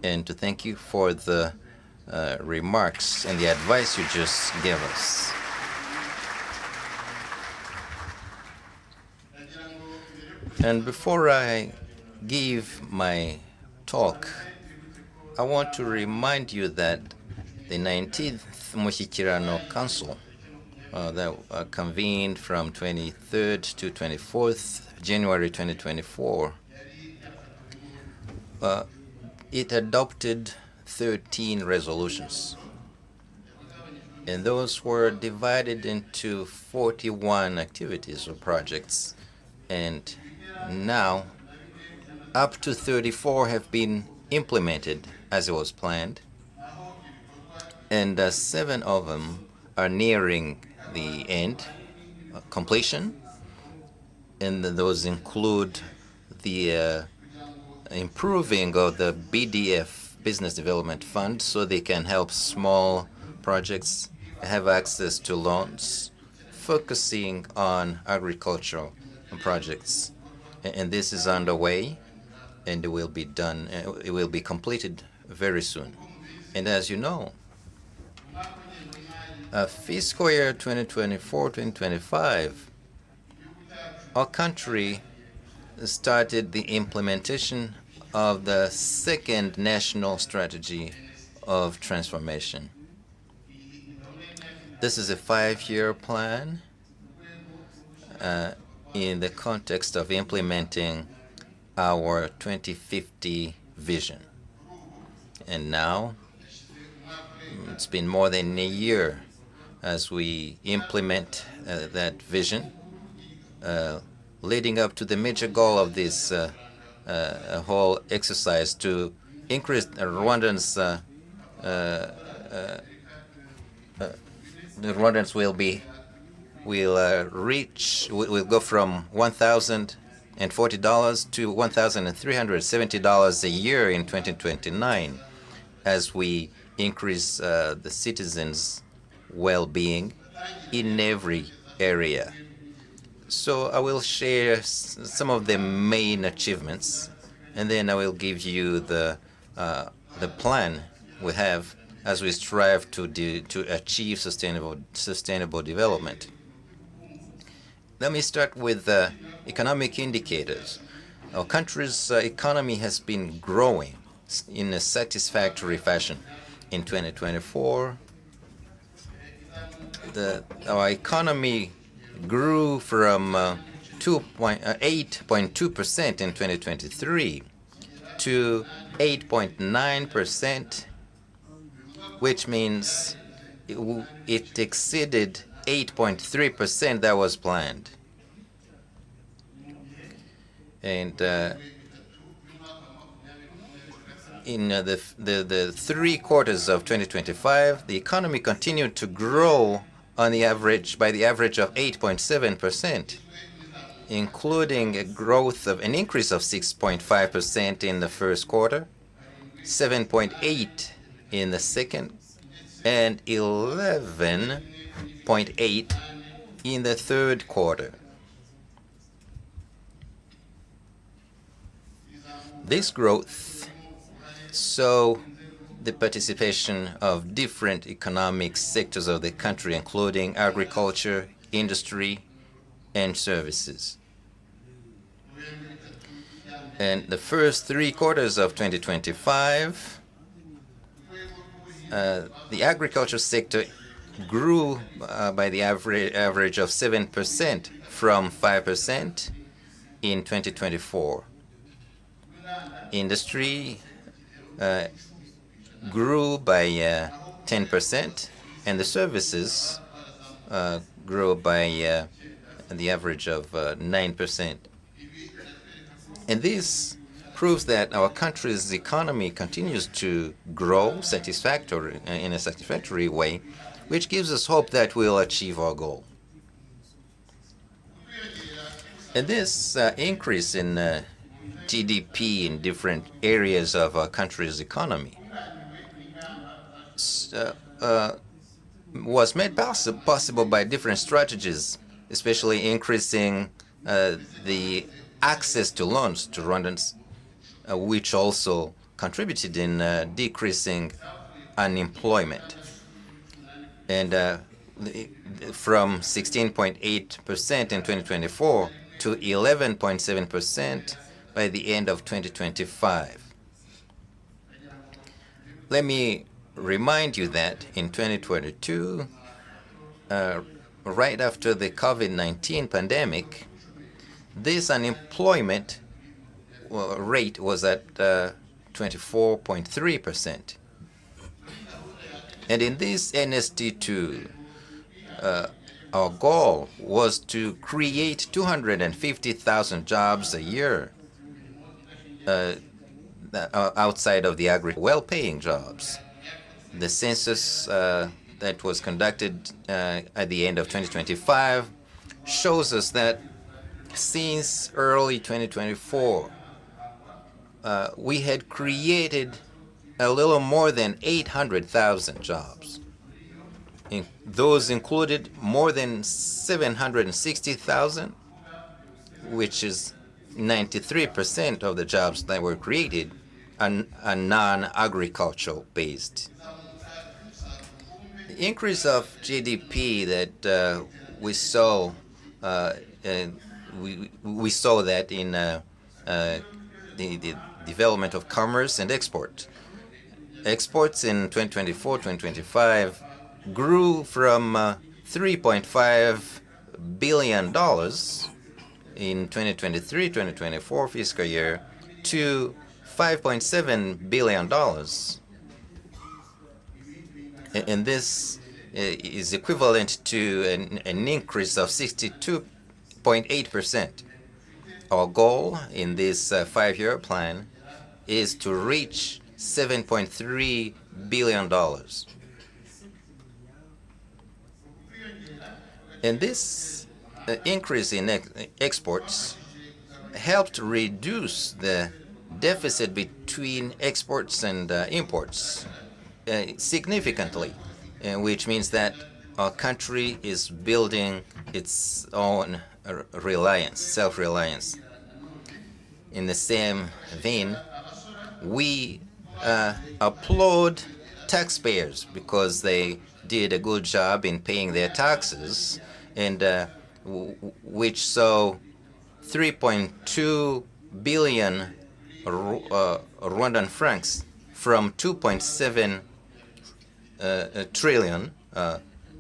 and to thank you for the remarks and the advice you just gave us. And before I give my talk, I want to remind you that the 19th Umushyikirano Council that convened from 23rd to 24th January 2024, it adopted 13 resolutions, and those were divided into 41 activities or projects, and now up to 34 have been implemented as it was planned, and 7 of them are nearing the end, completion, and those include the improving of the BDF, Business Development Fund, so they can help small projects have access to loans, focusing on agricultural projects. And this is underway, and it will be done, it will be completed very soon. And as you know, fiscal year 2024-2025, our country started the implementation of the second national strategy of transformation. This is a 5-year plan in the context of implementing our 2050 vision. And now, it's been more than a year as we implement that vision, leading up to the major goal of this whole exercise to increase Rwandans. The Rwandans will go from $1,040 to $1,370 a year in 2029, as we increase the citizens' well-being in every area. So I will share some of the main achievements, and then I will give you the plan we have as we strive to achieve sustainable development. Let me start with economic indicators. Our country's economy has been growing in a satisfactory fashion. In 2024, our economy grew from 8.2% in 2023 to 8.9%, which means it exceeded 8.3% that was planned. And in the 3 quarters of 2025, the economy continued to grow on the average, by the average of 8.7%, including an increase of 6.5% in the first quarter, 7.8% in the second, and 11.8% in the third quarter. This growth saw the participation of different economic sectors of the country, including agriculture, industry, and services. And the first 3 quarters of 2025, the agriculture sector grew by the average of 7% from 5% in 2024. Industry grew by 10%, and the services grew by the average of 9%. And this proves that our country's economy continues to grow in a satisfactory way, which gives us hope that we'll achieve our goal. And this increase in GDP in different areas of our country's economy was made possible by different strategies, especially increasing the access to loans to Rwandans, which also contributed in decreasing unemployment. And from 16.8% in 2024 to 11.7% by the end of 2025. Let me remind you that in 2022, right after the COVID-19 pandemic, this unemployment rate was at 24.3%. And in this NST2, our goal was to create 250,000 jobs a year outside of the well-paying jobs. The census that was conducted at the end of 2025 shows us that since early 2024, we had created a little more than 800,000 jobs. Those included more than 760,000, which is 93% of the jobs that were created are non-agricultural based. The increase of GDP that we saw we saw that in the development of commerce and export. Exports in 2024-2025 grew from $3.5 billion in 2023-2024 fiscal year to $5.7 billion. And this is equivalent to an increase of 62.8%. Our goal in this 5-year plan is to reach $7.3 billion. And this increase in exports helped reduce the deficit between exports and imports significantly, which means that our country is building its own reliance, self-reliance. In the same vein, we applaud taxpayers because they did a good job in paying their taxes, and which saw 3.2 billion Rwandan francs from 2.7 trillion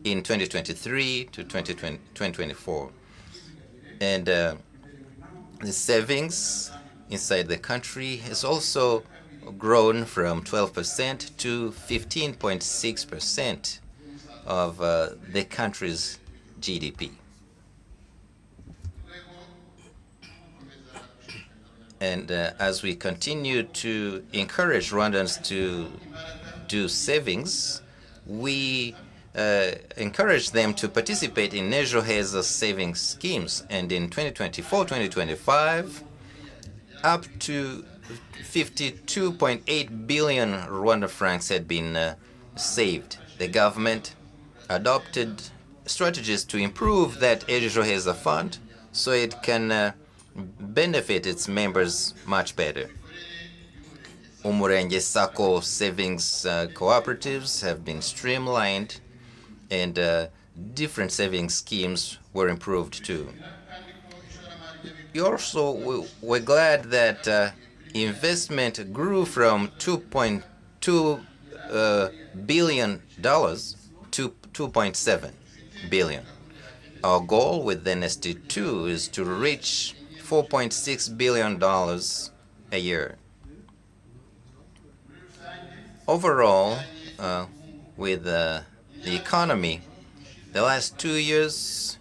in 2023 to 2024. And the savings inside the country has also grown from 12% to 15.6% of the country's GDP. And as we continue to encourage Rwandans to do savings, we encourage them to participate in Ejo Heza savings schemes. And in 2024-2025, up to 52.8 billion Rwanda francs had been saved. The government adopted strategies to improve that Ejo Heza fund so it can benefit its members much better. Umurenge Sacco savings cooperatives have been streamlined, and different savings schemes were improved too. We're glad that investment grew from $2.2 billion to $2.7 billion. Our goal with NST2 is to reach $4.6 billion a year. Overall, with the economy, the last 2 years,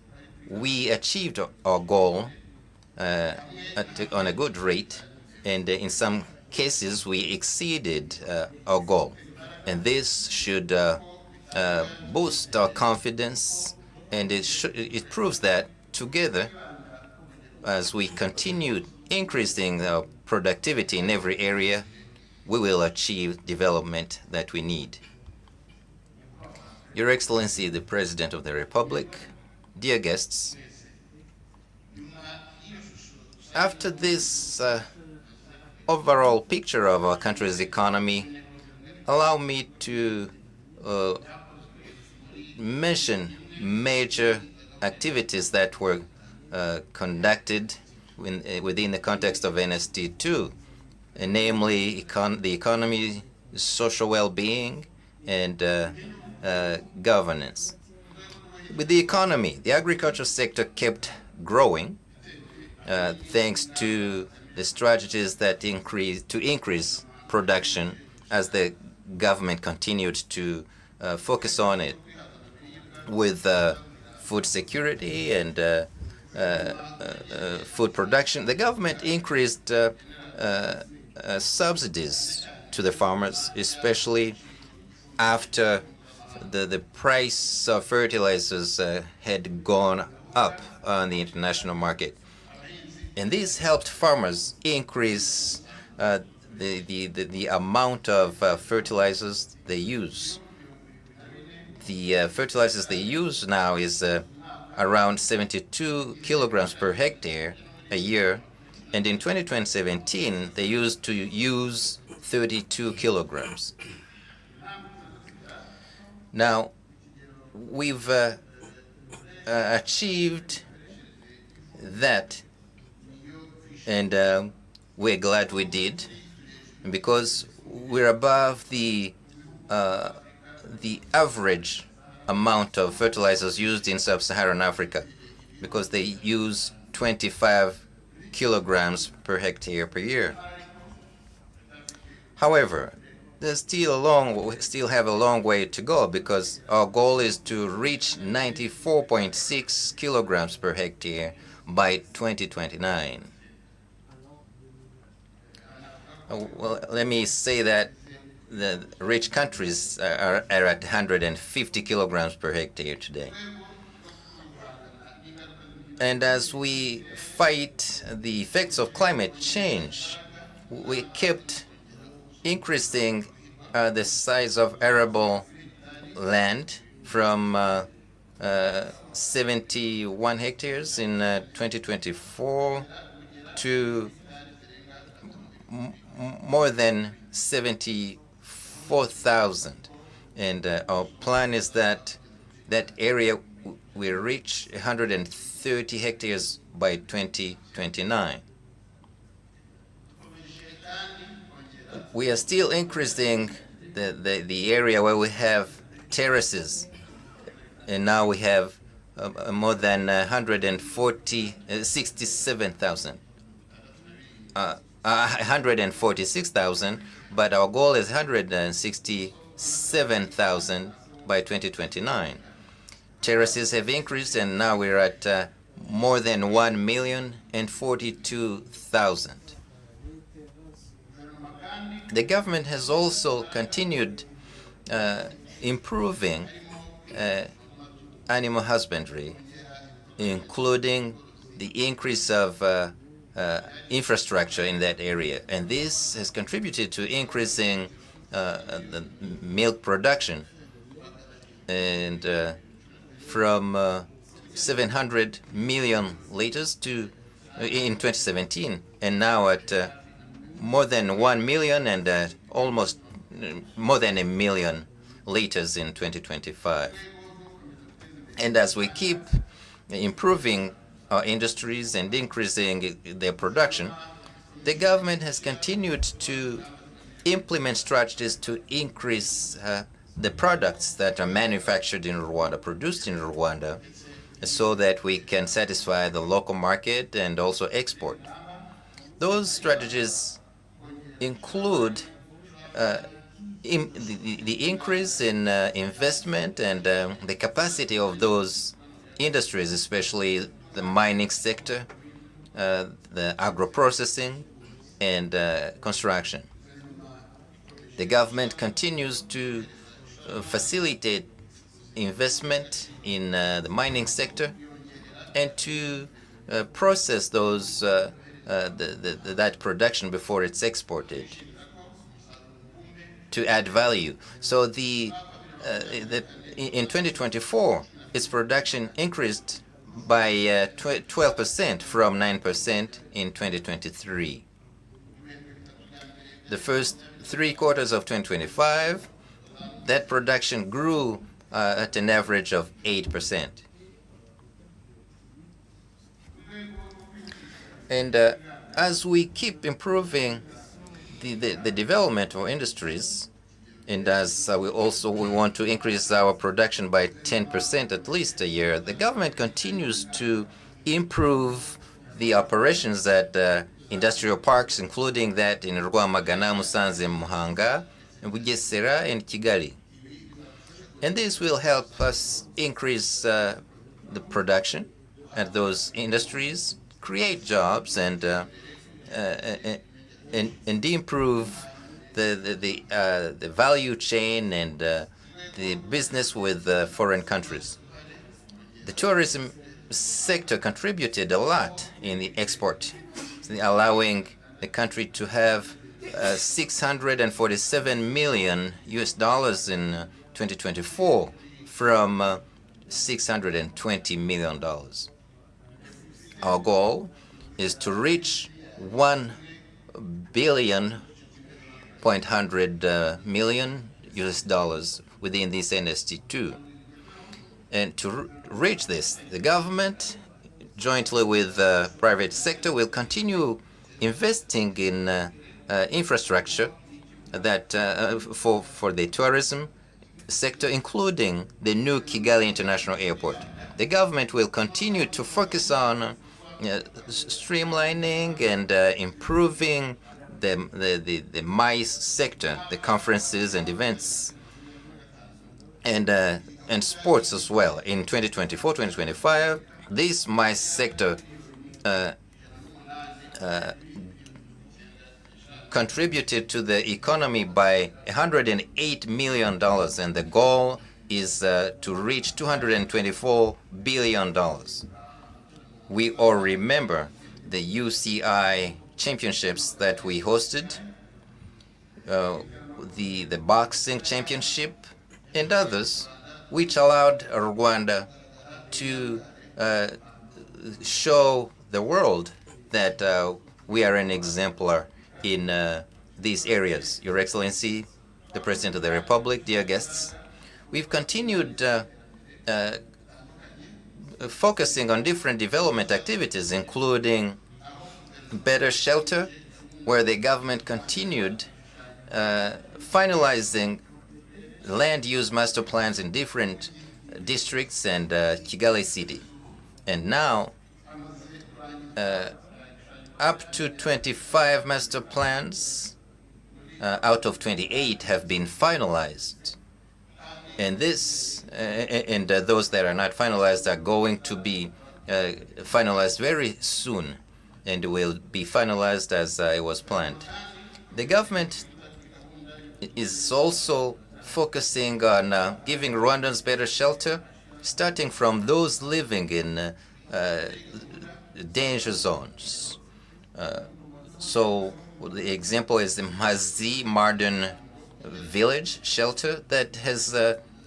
we achieved our goal on a good rate, and in some cases, we exceeded our goal. And this should boost our confidence, and it proves that together, as we continue increasing our productivity in every area, we will achieve development that we need. Your Excellency, the President of the Republic, dear guests, after this overall picture of our country's economy, allow me to mention major activities that were conducted within the context of NST2, namely the economy, social well-being, and governance. With the economy, the agriculture sector kept growing thanks to the strategies that increase production as the government continued to focus on it with food security and food production. The government increased subsidies to the farmers, especially after the price of fertilizers had gone up on the international market. And this helped farmers increase the amount of fertilizers they use. The fertilizers they use now is around 72 kilograms per hectare a year, and in 2017 they used to use 32 kilograms. Now, we've achieved that, and we're glad we did, because we're above the average amount of fertilizers used in sub-Saharan Africa, because they use 25 kilograms per hectare per year. However, we still have a long way to go, because our goal is to reach 94.6 kilograms per hectare by 2029. Well, let me say that the rich countries are at 150 kilograms per hectare today. And as we fight the effects of climate change, we kept increasing the size of arable land from 71 hectares in 2024 to more than 74,000. And our plan is that that area will reach 130 hectares by 2029. We are still increasing the area where we have terraces, and now we have more than 167,000. 146,000, but our goal is 167,000 by 2029. Terraces have increased, and now we're at more than 1,042,000. The government has also continued improving animal husbandry, including the increase of infrastructure in that area, and this has contributed to increasing the milk production, and from 700 million liters in 2017, and now at more than 1 million and almost more than 1 million liters in 2025. And as we keep improving our industries and increasing their production, the government has continued to implement strategies to increase the products that are manufactured in Rwanda, produced in Rwanda, so that we can satisfy the local market and also export. Those strategies include the increase in investment and the capacity of those industries, especially the mining sector, the agro-processing, and construction. The government continues to facilitate investment in the mining sector and to process those that production before it's exported to add value. So the in 2024, its production increased by 12% from 9% in 2023. The first 3 quarters of 2025, that production grew at an average of 8%. And as we keep improving the development of industries, and as we want to increase our production by 10% at least a year, the government continues to improve the operations at industrial parks, including that in Rwamagana, Musanze, Muhanga, Bugesera, and Kigali. And this will help us increase the production at those industries, create jobs, and improve the value chain and the business with foreign countries. The tourism sector contributed a lot in the export, allowing the country to have $647 million in 2024 from $620 million. Our goal is to reach $1 billion million within this NST2. And to reach this, the government, jointly with the private sector, will continue investing in infrastructure that for the tourism sector, including the new Kigali International Airport. The government will continue to focus on streamlining and improving the MICE sector, the conferences and events, and sports as well. In 2024-2025, this MICE sector contributed to the economy by $108 million, and the goal is to reach $224 billion. We all remember the UCI championships that we hosted, the boxing championship, and others, which allowed Rwanda to show the world that we are an exemplar in these areas. Your Excellency, the President of the Republic, dear guests, we've continued focusing on different development activities, including better shelter, where the government continued finalizing land use master plans in different districts and Kigali City. And now, up to 25 master plans out of 28 have been finalized. And those that are not finalized are going to be finalized very soon and will be finalized as it was planned. The government is also focusing on giving Rwandans better shelter, starting from those living in danger zones. So the example is the Mazi Modern Village shelter that has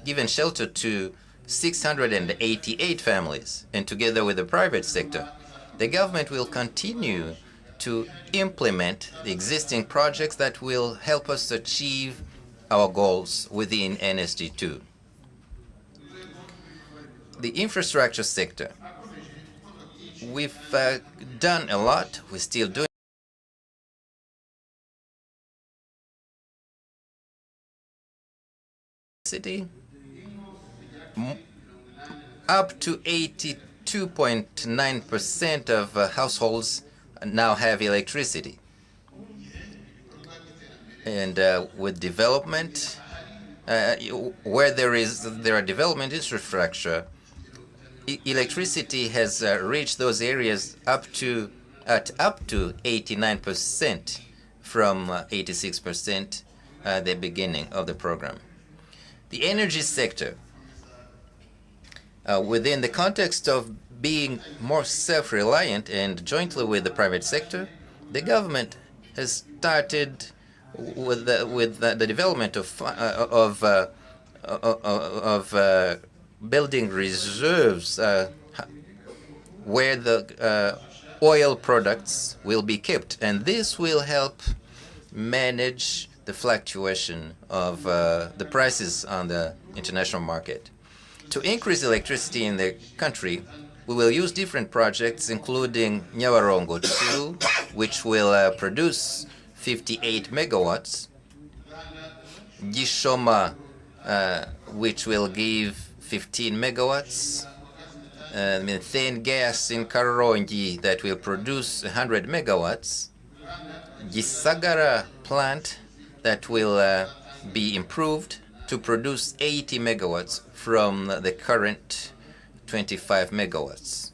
given shelter to 688 families, and together with the private sector, the government will continue to implement the existing projects that will help us achieve our goals within NSG2. The infrastructure sector, we've done a lot, we're still doing city. Up to 82.9% of households now have electricity. And with development, where there are development infrastructure, electricity has reached those areas up to 89% from 86% at the beginning of the program. The energy sector, within the context of being more self-reliant and jointly with the private sector, the government has started with the development of building reserves where the oil products will be kept, and this will help manage the fluctuation of the prices on the international market. To increase electricity in the country, we will use different projects, including Nyabarongo 2, which will produce 58 megawatts, Gishoma, which will give 15 megawatts, methane gas in Karongi that will produce 100 megawatts, Gisagara plant that will be improved to produce 80 megawatts from the current 25 megawatts.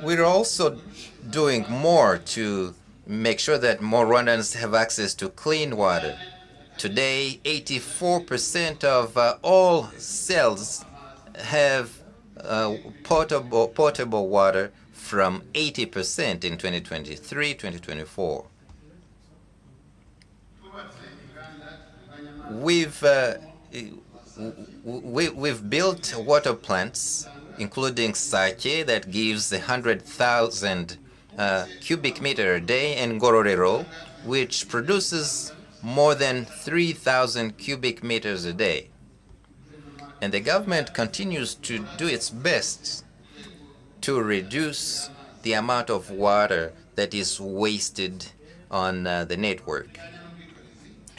We're also doing more to make sure that more Rwandans have access to clean water. Today, 84% of all cells have potable water, from 80% in 2023-2024. We've built water plants, including Sake, that gives 100,000 cubic meter a day, and Ngororero, which produces more than 3,000 cubic meters a day. And the government continues to do its best to reduce the amount of water that is wasted on the network.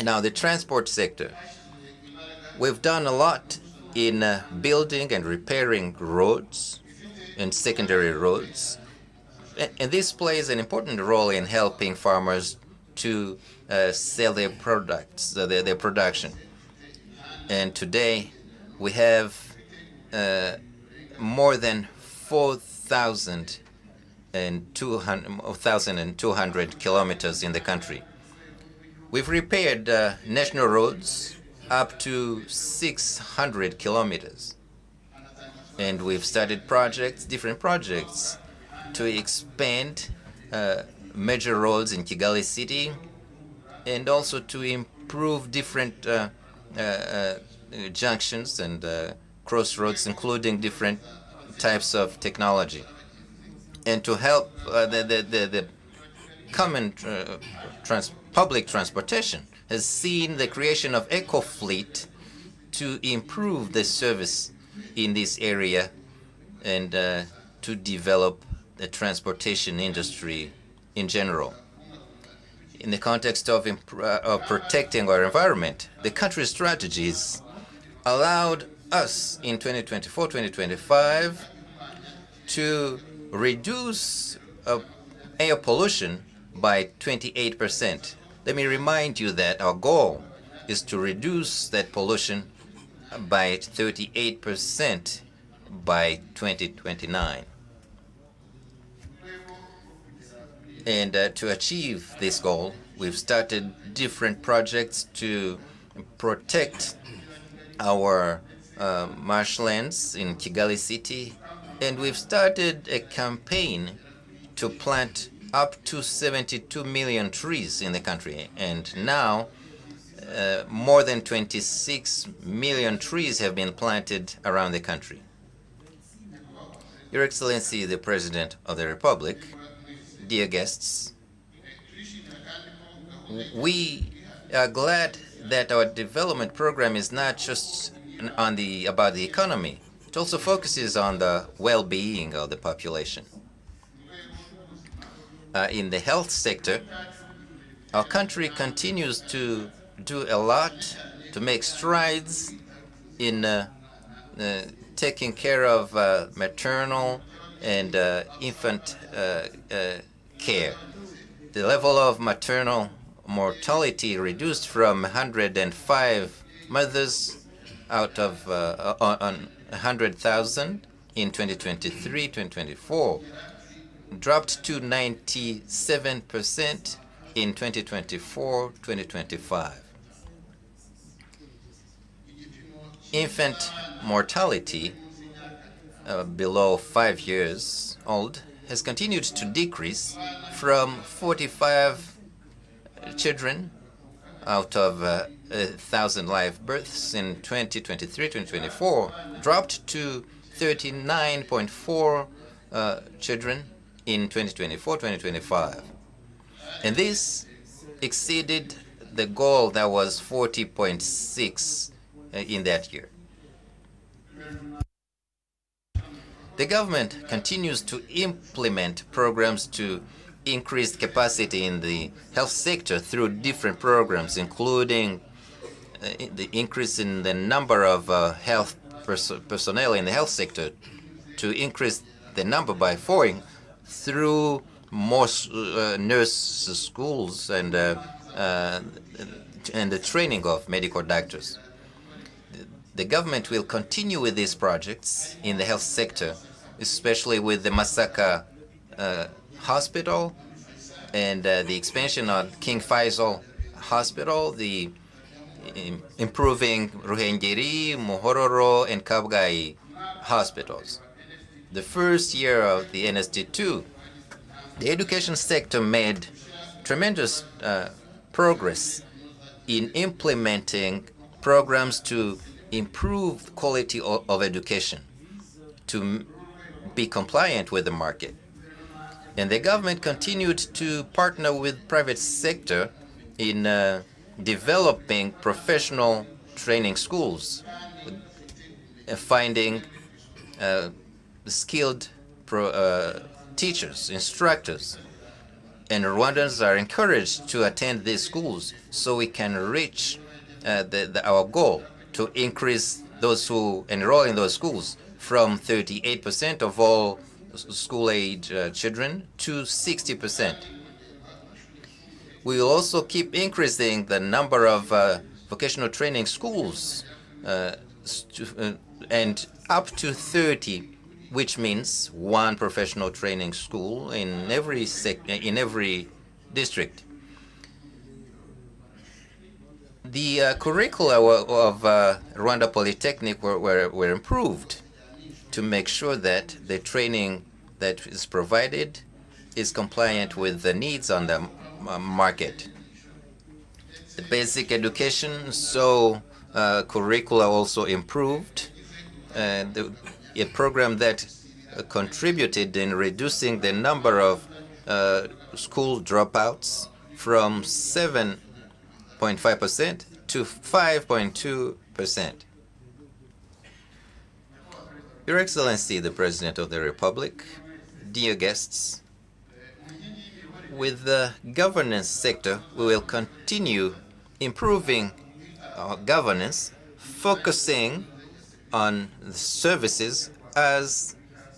Now, the transport sector. We've done a lot in building and repairing roads and secondary roads. And this plays an important role in helping farmers to sell their products, their production. And today, we have more than 4,200 kilometers in the country. We've repaired national roads up to 600 kilometers. And we've started different projects, to expand major roads in Kigali City, and also to improve different junctions and crossroads, including different types of technology, and to help the common public transportation has seen the creation of EcoFleet to improve the service in this area and to develop the transportation industry in general. In the context of protecting our environment, the country's strategies allowed us in 2024-2025 to reduce air pollution by 28%. Let me remind you that our goal is to reduce that pollution by 38% by 2029. And to achieve this goal, we've started different projects to protect our marshlands in Kigali City, and we've started a campaign to plant up to 72 million trees in the country. And now, more than 26 million trees have been planted around the country. Your Excellency, the President of the Republic, dear guests, we are glad that our development program is not just about the economy. It also focuses on the well-being of the population. In the health sector, our country continues to do a lot to make strides in taking care of maternal and infant care. The level of maternal mortality reduced from 105 mothers out of on 100,000 in 2023-2024 dropped to 97% in 2024-2025. Infant mortality below 5 years old has continued to decrease from 45 children out of 1,000 live births in 2023-2024 dropped to 39.4 children in 2024-2025. And this exceeded the goal that was 40.6 in that year. The government continues to implement programs to increase capacity in the health sector through different programs, including the increase in the number of health personnel in the health sector, to increase the number by 4 through more nurse schools and the training of medical doctors. The government will continue with these projects in the health sector, especially with the Masaka Hospital and the expansion of King Faisal Hospital, the improving Ruhengeri, Muhororo, and Kabgai hospitals. The first year of the NST2, the education sector made tremendous progress in implementing programs to improve the quality of education, to be compliant with the market. And the government continued to partner with private sector in developing professional training schools, finding skilled teachers, instructors. And Rwandans are encouraged to attend these schools so we can reach our goal to increase those who enroll in those schools from 38% of all school-age children to 60%. We will also keep increasing the number of vocational training schools and up to 30, which means one professional training school in every district. The curricula of Rwanda Polytechnic were improved to make sure that the training that is provided is compliant with the needs on the market. The basic education, so curricula also improved. A program that contributed in reducing the number of school dropouts from 7.5% to 5.2%. Your Excellency, the President of the Republic, dear guests, with the governance sector, we will continue improving our governance, focusing on the services as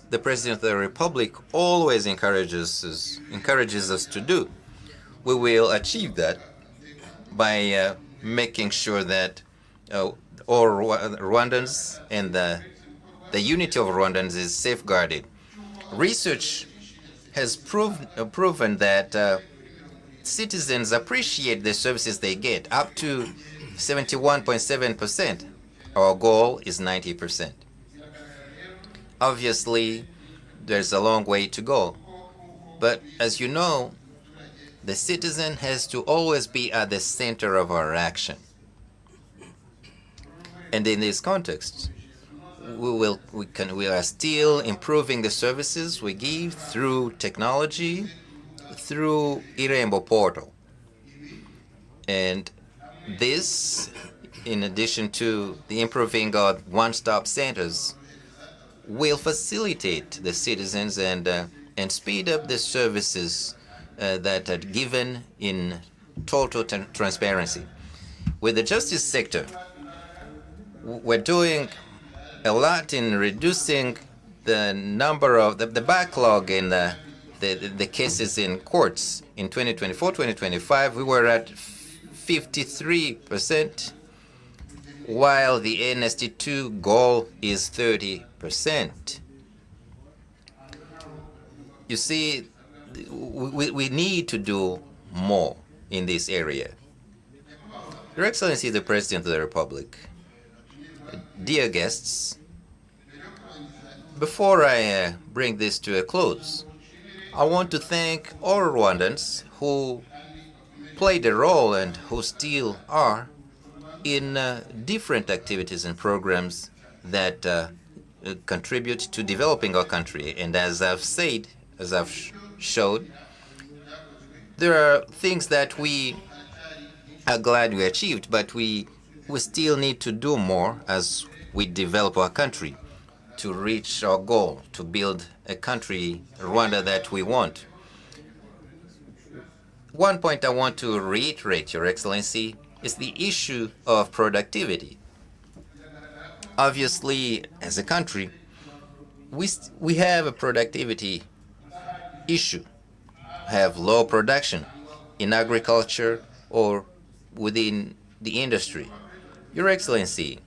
the President of the Republic always encourages us to do. We will achieve that by making sure that all Rwandans and the unity of Rwandans is safeguarded. Research has proven that citizens appreciate the services they get, up to 71.7%. Our goal is 90%. Obviously, there's a long way to go. But as you know, the citizen has to always be at the center of our action. And in this context, we are still improving the services we give through technology, through Irembo portal. And this, in addition to the improving of one-stop centers, will facilitate the citizens and speed up the services that are given in total transparency. With the justice sector, we're doing a lot in reducing the number of the backlog in the cases in courts. In 2024-2025, we were at 53%, while the NST2 goal is 30%. You see, we need to do more in this area. Your Excellency, the President of the Republic, dear guests, before I bring this to a close, I want to thank all Rwandans who played a role and who still are in different activities and programs that contribute to developing our country. And as I've said, as I've showed, there are things that we are glad we achieved, but we still need to do more as we develop our country to reach our goal, to build a country, Rwanda, that we want. One point I want to reiterate, Your Excellency, is the issue of productivity. Obviously, as a country, we have a productivity issue, have low production in agriculture or within the industry. Your Excellency,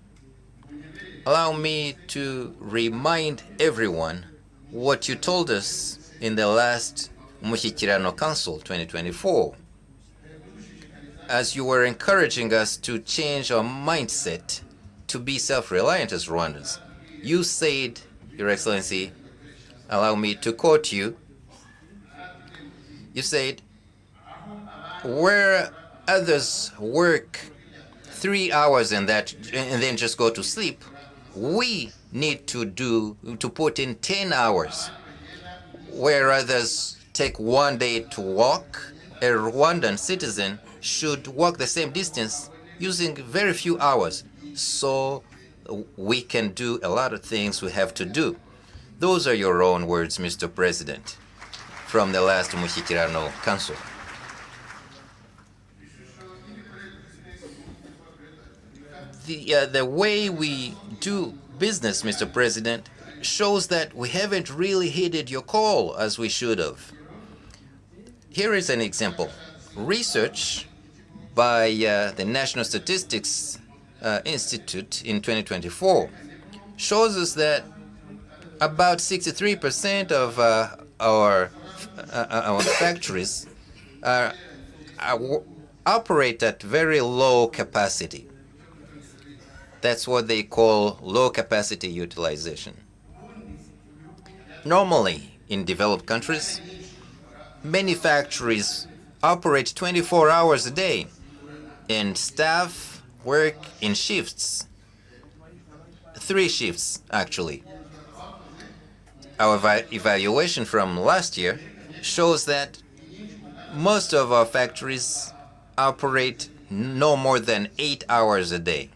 allow me to remind everyone what you told us in the last Umushyikirano Council 2024, as you were encouraging us to change our mindset to be self-reliant as Rwandans. You said, Your Excellency, allow me to quote you, you said, where others work 3 hours and then just go to sleep, we need to put in 10 hours. Where others take 1 day to walk, a Rwandan citizen should walk the same distance using very few hours. So we can do a lot of things we have to do. Those are your own words, Mr. President, from the last Umushyikirano Council. The way we do business, Mr. President, shows that we haven't really heeded your call as we should have. Here is an example. Research by the National Statistics Institute in 2024 shows us that about 63% of our factories operate at very low capacity. That's what they call low capacity utilization. Normally, in developed countries, many factories operate 24 hours a day, and staff work in shifts, 3 shifts actually. Our evaluation from last year shows that most of our factories operate no more than 8 hours a day.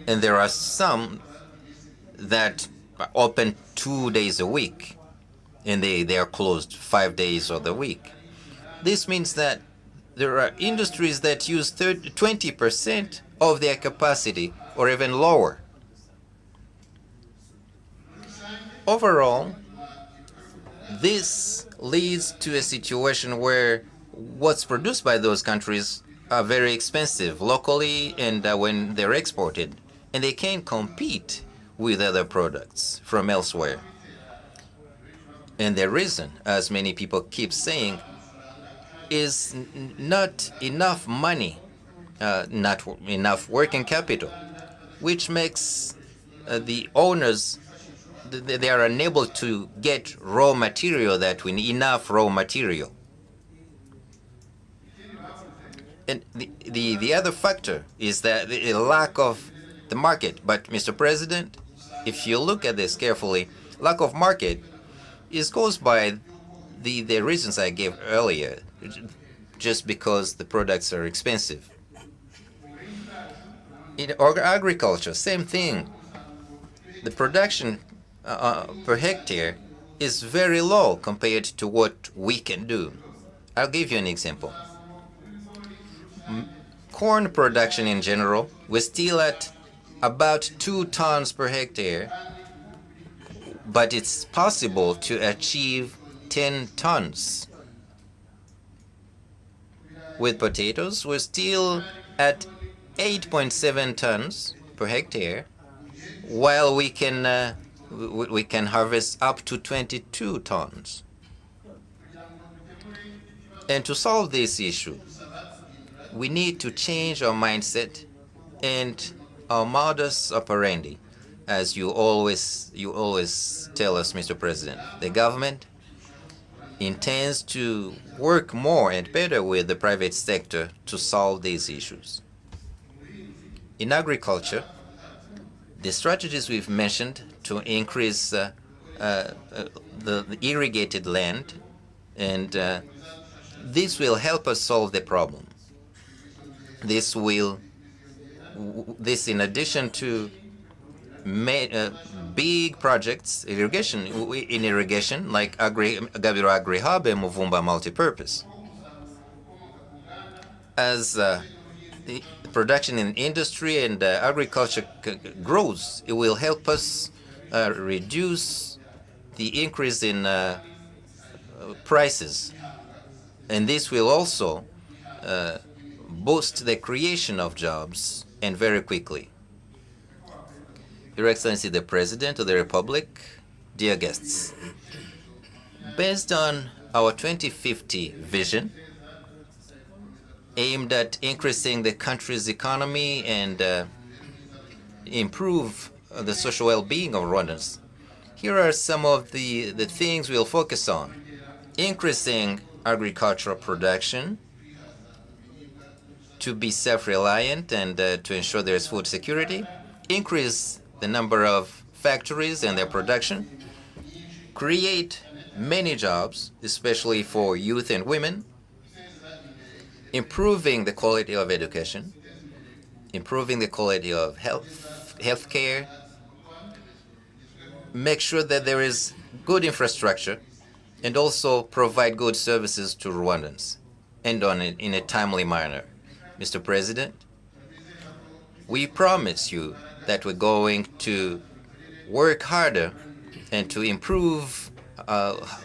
And there are some that are open 2 days a week, and they are closed 5 days of the week. This means that there are industries that use 20% of their capacity or even lower. Overall, this leads to a situation where what's produced by those countries are very expensive locally and when they're exported, and they can't compete with other products from elsewhere. And the reason, as many people keep saying, is not enough money, not enough working capital, which makes the owners, they are unable to get raw material that we need, enough raw material. And the other factor is that the lack of the market. But, Mr. President, if you look at this carefully, lack of market is caused by the reasons I gave earlier, just because the products are expensive. In agriculture, same thing. The production per hectare is very low compared to what we can do. I'll give you an example. Corn production in general, we're still at about 2 tons per hectare, but it's possible to achieve 10 tons. With potatoes, we're still at 8.7 tons per hectare, while we can harvest up to 22 tons. And to solve this issue, we need to change our mindset and our modus operandi, as you always tell us, Mr. President. The government intends to work more and better with the private sector to solve these issues. In agriculture, the strategies we've mentioned to increase the irrigated land, and this will help us solve the problem. This in addition to big projects in irrigation like Gabiro Agri Hub and Muvumba Multipurpose. As the production in industry and agriculture grows, it will help us reduce the increase in prices. And this will also boost the creation of jobs, and very quickly. Your Excellency the President of the Republic, dear guests, based on our 2050 vision, aimed at increasing the country's economy and improve the social well-being of Rwandans, here are some of the things we'll focus on. Increasing agricultural production to be self-reliant and to ensure there is food security. Increase the number of factories and their production. Create many jobs, especially for youth and women. Improving the quality of education. Improving the quality of health care. Make sure that there is good infrastructure, and also provide good services to Rwandans, and in a timely manner. Mr. President, we promise you that we're going to work harder and to improve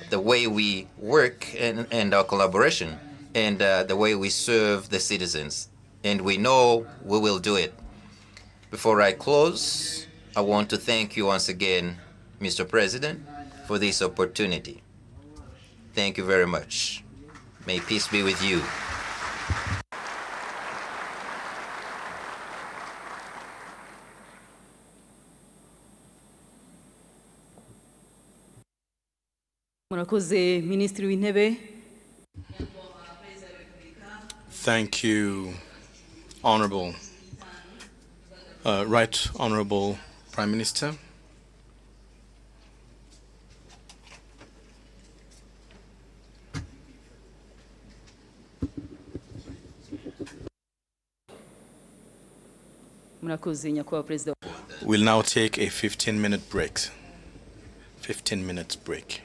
the way we work and our collaboration and the way we serve the citizens. And we know we will do it. Before I close, I want to thank you once again, Mr. President, for this opportunity. Thank you very much. May peace be with you. murakoze Minisitiri w'Intebe. Thank you, Honorable, Right Honorable Prime Minister. Murakoze Nyakubahwa Perezida. We'll now take a 15-minute break. 15 minutes break.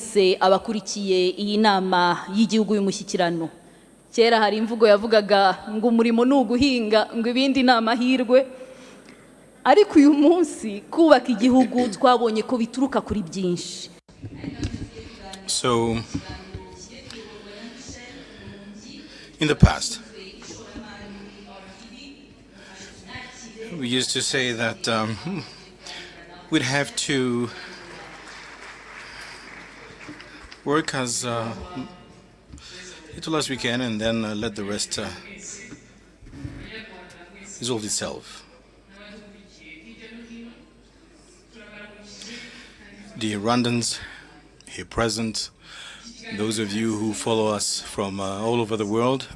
mwese abakurikiye iyi nama y'igihugu y'umushyikirano. Kera hari imvugo yavugaga ngo umurimo ni uguhinga ngo ibindi ni amahirwe, ariko uyu munsi kubaka igihugu twabonye ko bituruka kuri byinshi. So, in the past, we used to say that we'd have to work as little as we can and then let the rest resolve itself. Dear Rwandans here present, those of you who follow us from all over the world,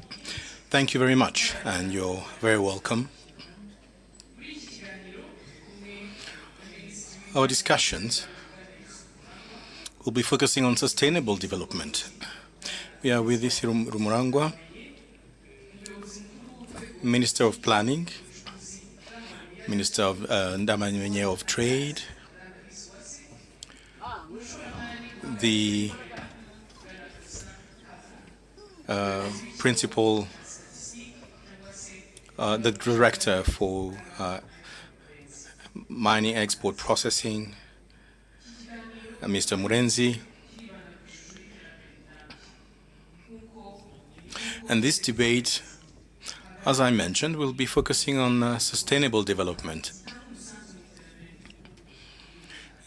thank you very much and you're very welcome. Our discussions will be focusing on sustainable development. We are with this Rumurangwa, Minister of Planning, Minister of Ndamanywenye of Trade, the principal, the director for mining export processing, Mr. Murenzi. And this debate, as I mentioned, will be focusing on sustainable development.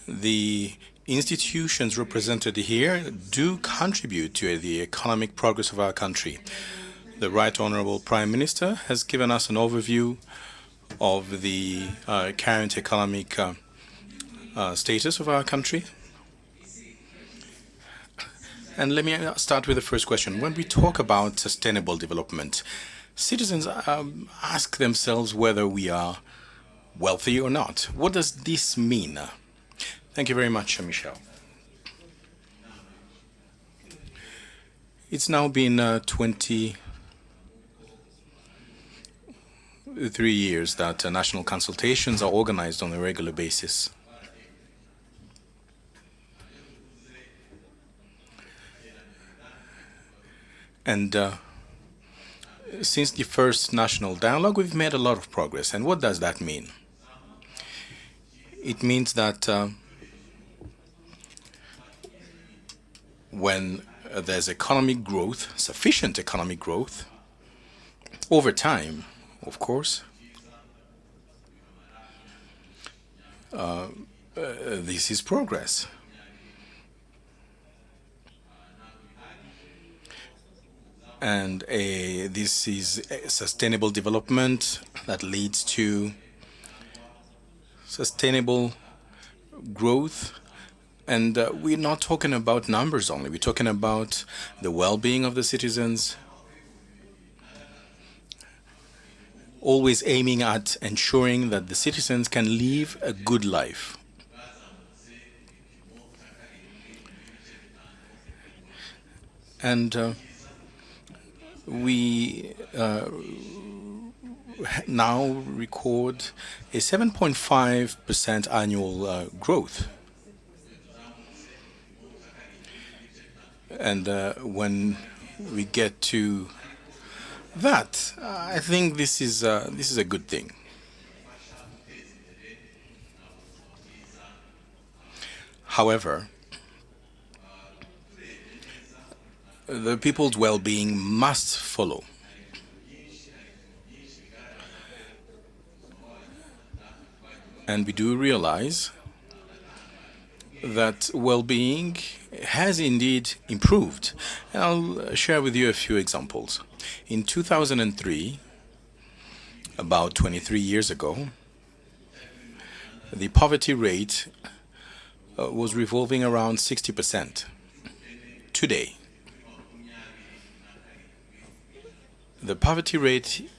The institutions represented here do contribute to the economic progress of our country. The Right Honorable Prime Minister has given us an overview of the current economic status of our country. And let me start with the first question. When we talk about sustainable development, citizens ask themselves whether we are wealthy or not. What does this mean? Thank you very much, Michel. It's now been 23 years that national consultations are organized on a regular basis. And since the first national dialogue, we've made a lot of progress. And what does that mean? It means that when there's economic growth, sufficient economic growth, over time, of course, this is progress. And this is a sustainable development that leads to sustainable growth. And we're not talking about numbers only. We're talking about the well-being of the citizens, always aiming at ensuring that the citizens can live a good life. And we now record a 7.5% annual growth. And when we get to that, I think this is a good thing. However, the people's well-being must follow. And we do realize that well-being has indeed improved. And I'll share with you a few examples. In 2003, about 23 years ago, the poverty rate was revolving around 60%. Today, the poverty rate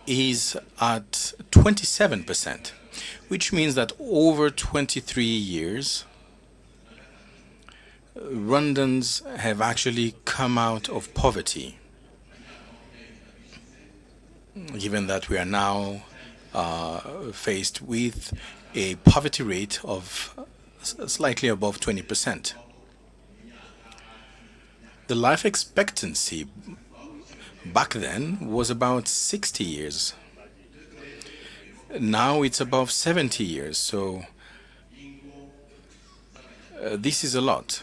is at 27%, which means that over 23 years, Rwandans have actually come out of poverty, given that we are now faced with a poverty rate of slightly above 20%. The life expectancy back then was about 60 years. Now it's above 70 years, so this is a lot.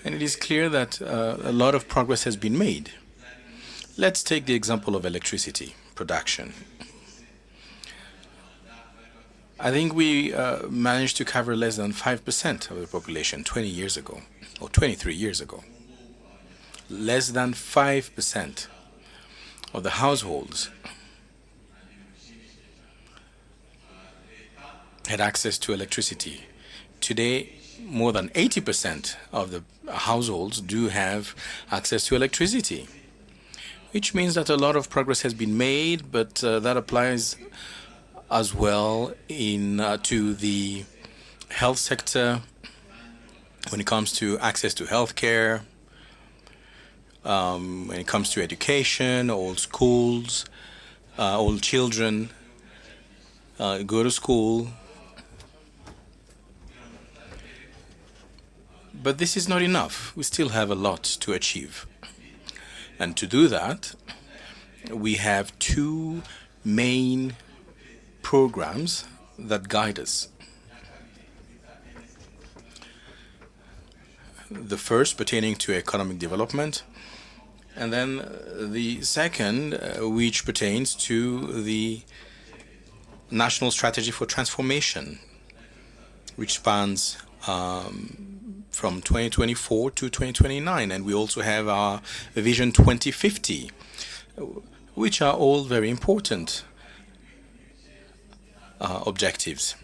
And it is clear that a lot of progress has been made. Let's take the example of electricity production. I think we managed to cover less than 5% of the population 20 years ago, or 23 years ago. Less than 5% of the households had access to electricity. Today, more than 80% of the households do have access to electricity, which means that a lot of progress has been made, but that applies as well to the health sector when it comes to access to healthcare, when it comes to education, all schools, all children go to school. But this is not enough. We still have a lot to achieve. And to do that, we have two main programs that guide us. The first pertaining to economic development, and then the second which pertains to the National Strategy for Transformation, which spans from 2024 to 2029, and we also have our Vision 2050, which are all very important objectives.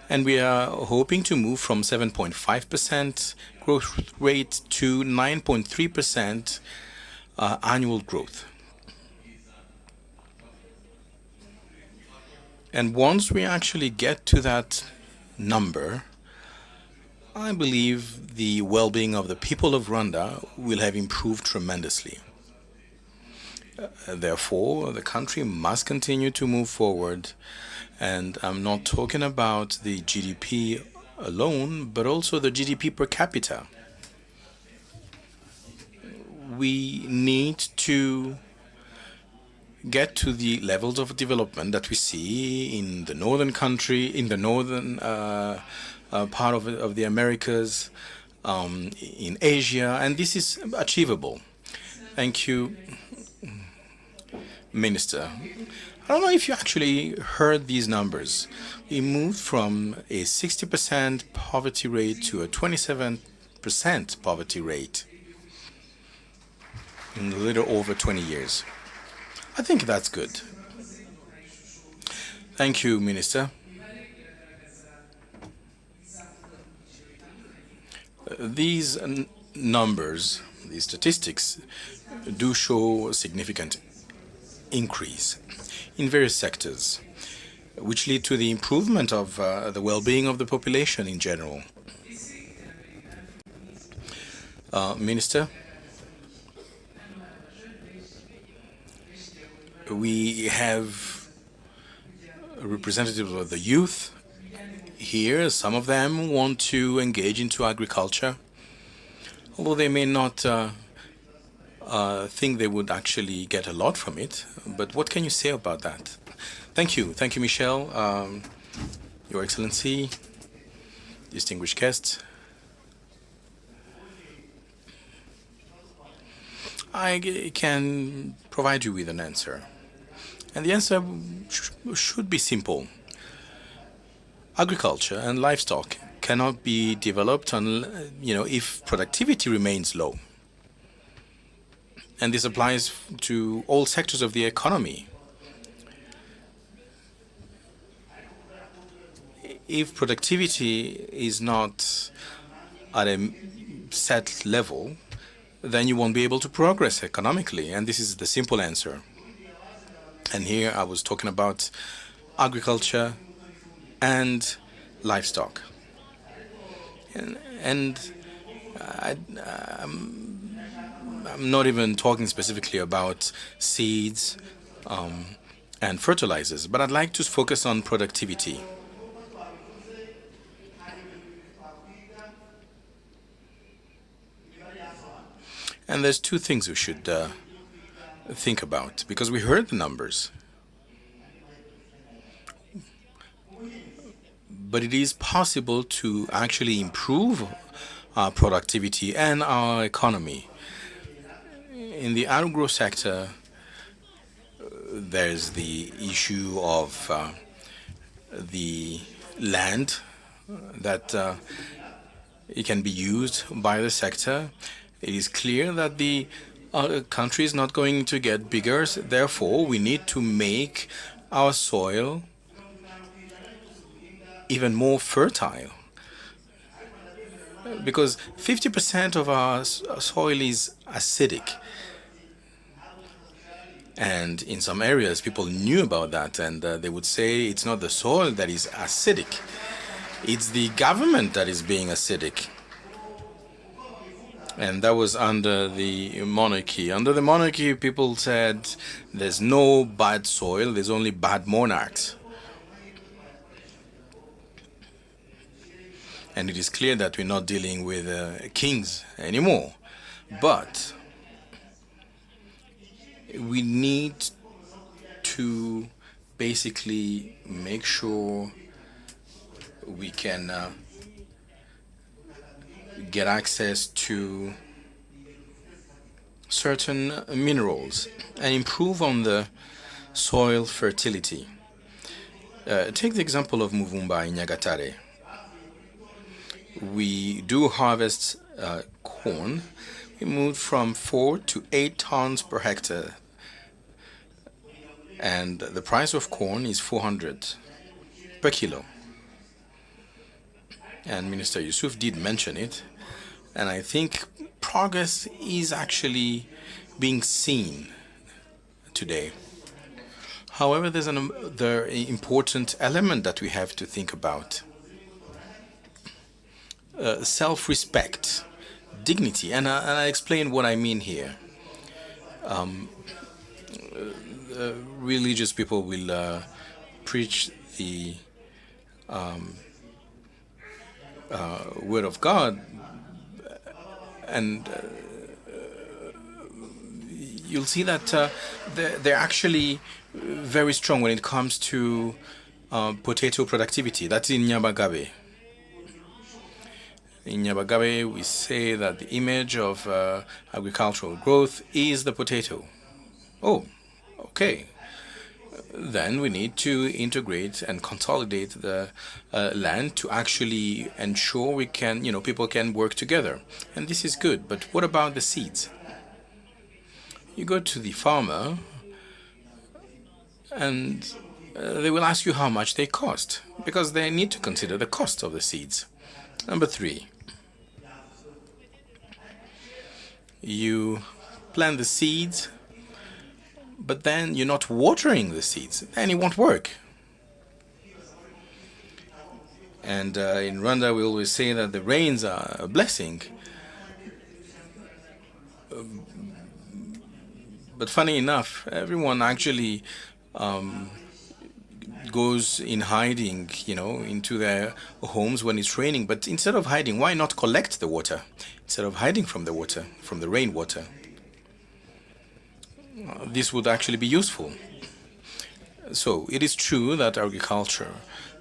And we are hoping to move from 7.5% growth rate to 9.3% annual growth. And once we actually get to that number, I believe the well-being of the people of Rwanda will have improved tremendously. Therefore, the country must continue to move forward. And I'm not talking about the GDP alone, but also the GDP per capita. We need to get to the levels of development that we see in the northern part of the Americas, in Asia, and this is achievable. Thank you, Minister. I don't know if you actually heard these numbers. We moved from a 60% poverty rate to a 27% poverty rate in a little over 20 years. I think that's good. Thank you, Minister. These numbers, these statistics, do show a significant increase in various sectors, which lead to the improvement of the well-being of the population in general. Minister, we have representatives of the youth here. Some of them want to engage into agriculture, although they may not think they would actually get a lot from it. But what can you say about that? Thank you. Thank you, Michel, Your Excellency, distinguished guests. I can provide you with an answer. And the answer should be simple. Agriculture and livestock cannot be developed if productivity remains low. And this applies to all sectors of the economy. If productivity is not at a set level, then you won't be able to progress economically. And this is the simple answer. And here I was talking about agriculture and livestock. And I'm not even talking specifically about seeds and fertilizers, but I'd like to focus on productivity. And there's two things we should think about, because we heard the numbers. But it is possible to actually improve our productivity and our economy. In the agro sector, there's the issue of the land that it can be used by the sector. It is clear that the country is not going to get bigger, therefore we need to make our soil even more fertile, because 50% of our soil is acidic. And in some areas, people knew about that, and they would say it's not the soil that is acidic, it's the government that is being acidic. And that was under the monarchy. Under the monarchy, people said there's no bad soil, there's only bad monarchs. And it is clear that we're not dealing with kings anymore. But we need to basically make sure we can get access to certain minerals and improve on the soil fertility. Take the example of Muvumba in Nyagatare. We do harvest corn. We moved from 4 to 8 tons per hectare. And the price of corn is 400 per kilo. And Minister Yusuf did mention it. And I think progress is actually being seen today. However, there's another important element that we have to think about. Self-respect, dignity, and I explain what I mean here. Religious people will preach the word of God, and you'll see that they're actually very strong when it comes to potato productivity. That's in Nyamagabe. In Nyamagabe, we say that the image of agricultural growth is the potato. Oh, okay. Then we need to integrate and consolidate the land to actually ensure we can, people can work together. And this is good, but what about the seeds? You go to the farmer and they will ask you how much they cost, because they need to consider the cost of the seeds. Number 3, you plant the seeds, but then you're not watering the seeds, and it won't work. And in Rwanda, we always say that the rains are a blessing. But funny enough, everyone actually goes in hiding, into their homes when it's raining. But instead of hiding, why not collect the water? Instead of hiding from the water, from the rainwater. This would actually be useful. So it is true that agriculture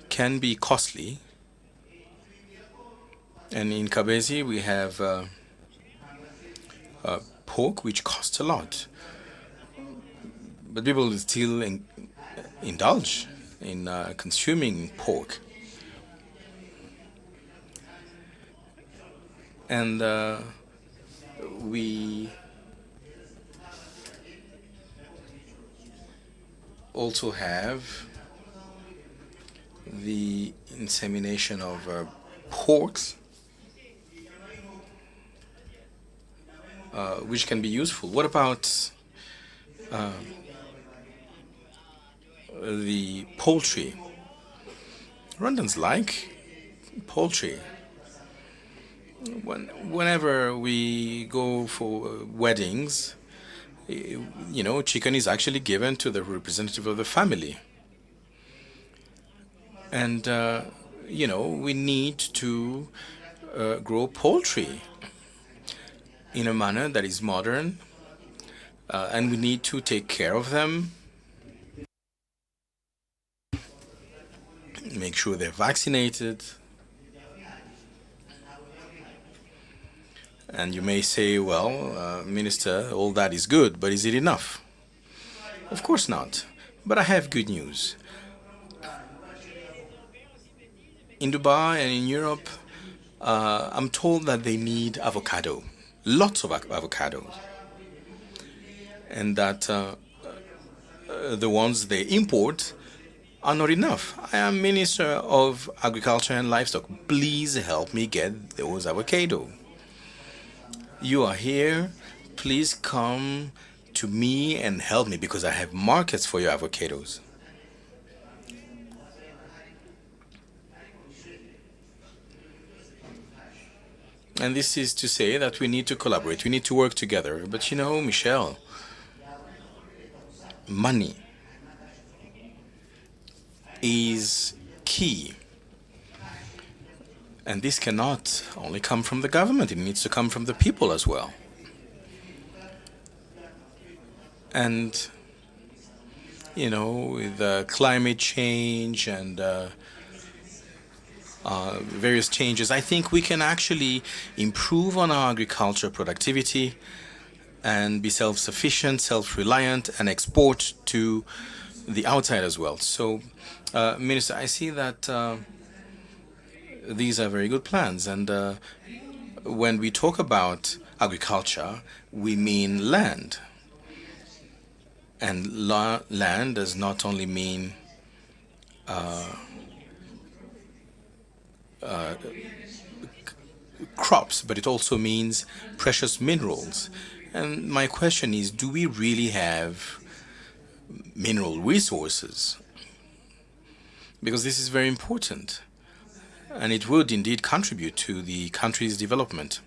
can be costly. And in Kabezi, we have pork, which costs a lot. But people still indulge in consuming pork. And we also have the insemination of porks, which can be useful. What about the poultry? Rwandans like poultry. Whenever we go for weddings, chicken is actually given to the representative of the family. And, we need to grow poultry. in a manner that is modern, and we need to take care of them, make sure they're vaccinated. And you may say, well, Minister, all that is good, but is it enough? Of course not. But I have good news. In Dubai and in Europe, I'm told that they need avocado, lots of avocados, and that the ones they import are not enough. I am Minister of Agriculture and Livestock. Please help me get those avocado. You are here. Please come to me and help me, because I have markets for your avocados. And this is to say that we need to collaborate, we need to work together. But you know, Michel, money is key. And this cannot only come from the government, it needs to come from the people as well. And, you know, with climate change and various changes, I think we can actually improve on our agriculture productivity and be self-sufficient, self-reliant, and export to the outside as well. So, Minister, I see that these are very good plans. And when we talk about agriculture, we mean land. And land does not only mean crops, but it also means precious minerals. And my question is, do we really have mineral resources? Because this is very important, and it would indeed contribute to the country's development.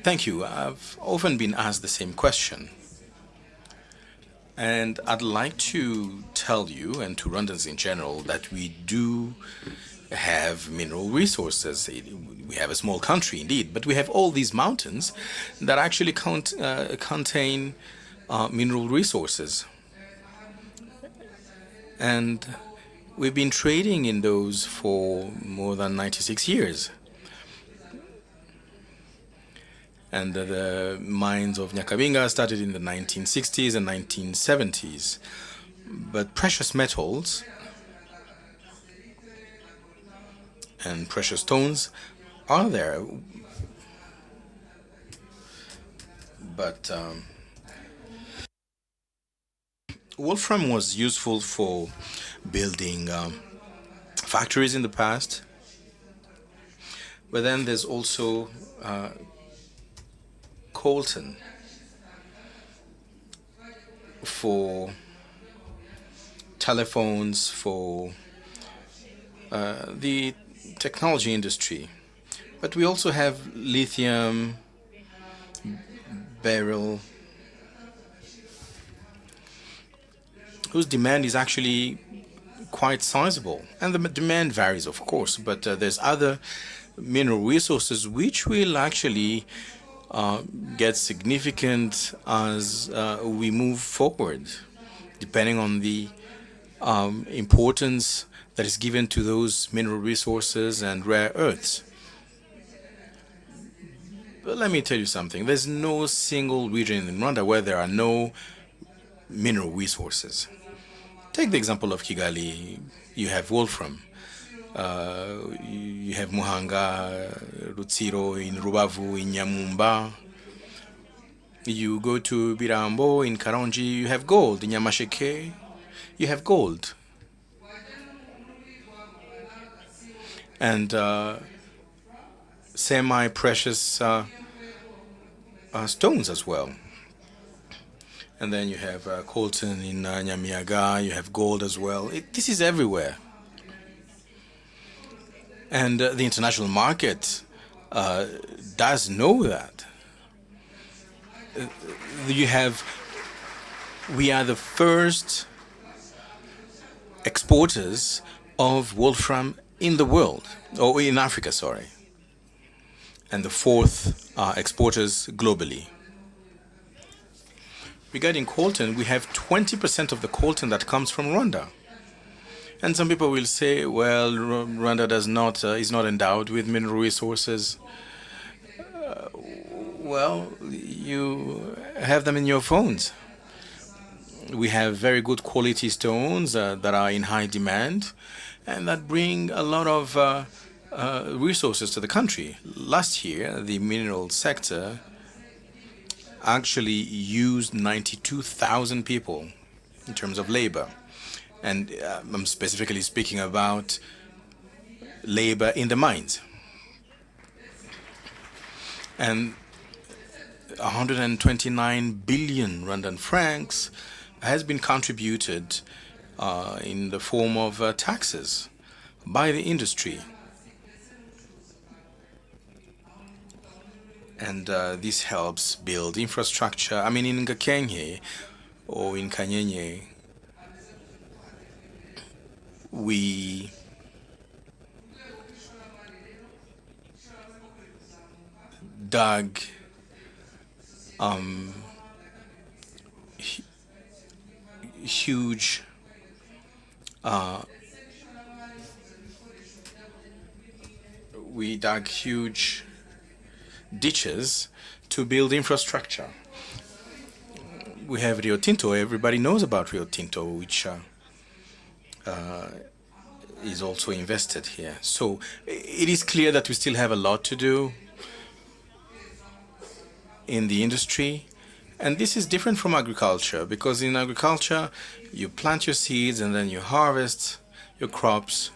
Thank you. I've often been asked the same question. And I'd like to tell you, and to Rwandans in general, that we do have mineral resources. We have a small country indeed, but we have all these mountains that actually contain mineral resources. And we've been trading in those for more than 96 years. And the mines of Nyakabinga started in the 1960s and 1970s. But precious metals and precious stones are there. But wolfram was useful for building factories in the past. But then there's also coltan for telephones, for the technology industry. But we also have lithium, beryl, whose demand is actually quite sizable. And the demand varies, of course, but there's other mineral resources which will actually get significant as we move forward, depending on the importance that is given to those mineral resources and rare earths. But let me tell you something. There's no single region in Rwanda where there are no mineral resources. Take the example of Kigali. You have wolfram. You have Muhanga, Rutsiro, in Rubavu, in Nyamumba. You go to Birambo, in Karongi, you have gold. In Nyamasheke, you have gold. And semi-precious stones as well. And then you have coltan in Nyamiyaga, you have gold as well. This is everywhere. And the international market does know that. We are the first exporters of wolfram in the world, or in Africa, sorry. and the 4th exporters globally. Regarding coltan, we have 20% of the coltan that comes from Rwanda. And some people will say, well, Rwanda is not endowed with mineral resources. Well, you have them in your phones. We have very good quality stones that are in high demand and that bring a lot of resources to the country. Last year, the mineral sector actually used 92,000 people in terms of labor. And I'm specifically speaking about labor in the mines. And 129 billion Rwandan francs has been contributed in the form of taxes by the industry. And this helps build infrastructure. I mean, in Gakenke or in Kanyenye, we dug huge ditches to build infrastructure. We have Rio Tinto. Everybody knows about Rio Tinto, which is also invested here. So it is clear that we still have a lot to do in the industry. And this is different from agriculture, because in agriculture, you plant your seeds and then you harvest your crops.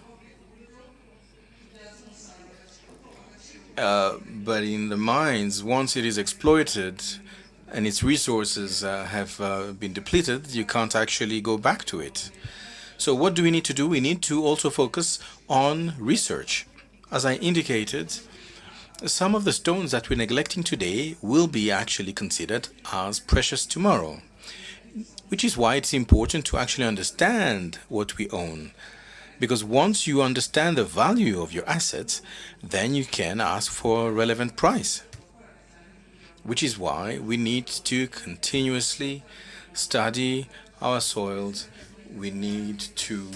But in the mines, once it is exploited and its resources have been depleted, you can't actually go back to it. So what do we need to do? We need to also focus on research. As I indicated, some of the stones that we're neglecting today will be actually considered as precious tomorrow, which is why it's important to actually understand what we own. Because once you understand the value of your assets, then you can ask for a relevant price. Which is why we need to continuously study our soils. We need to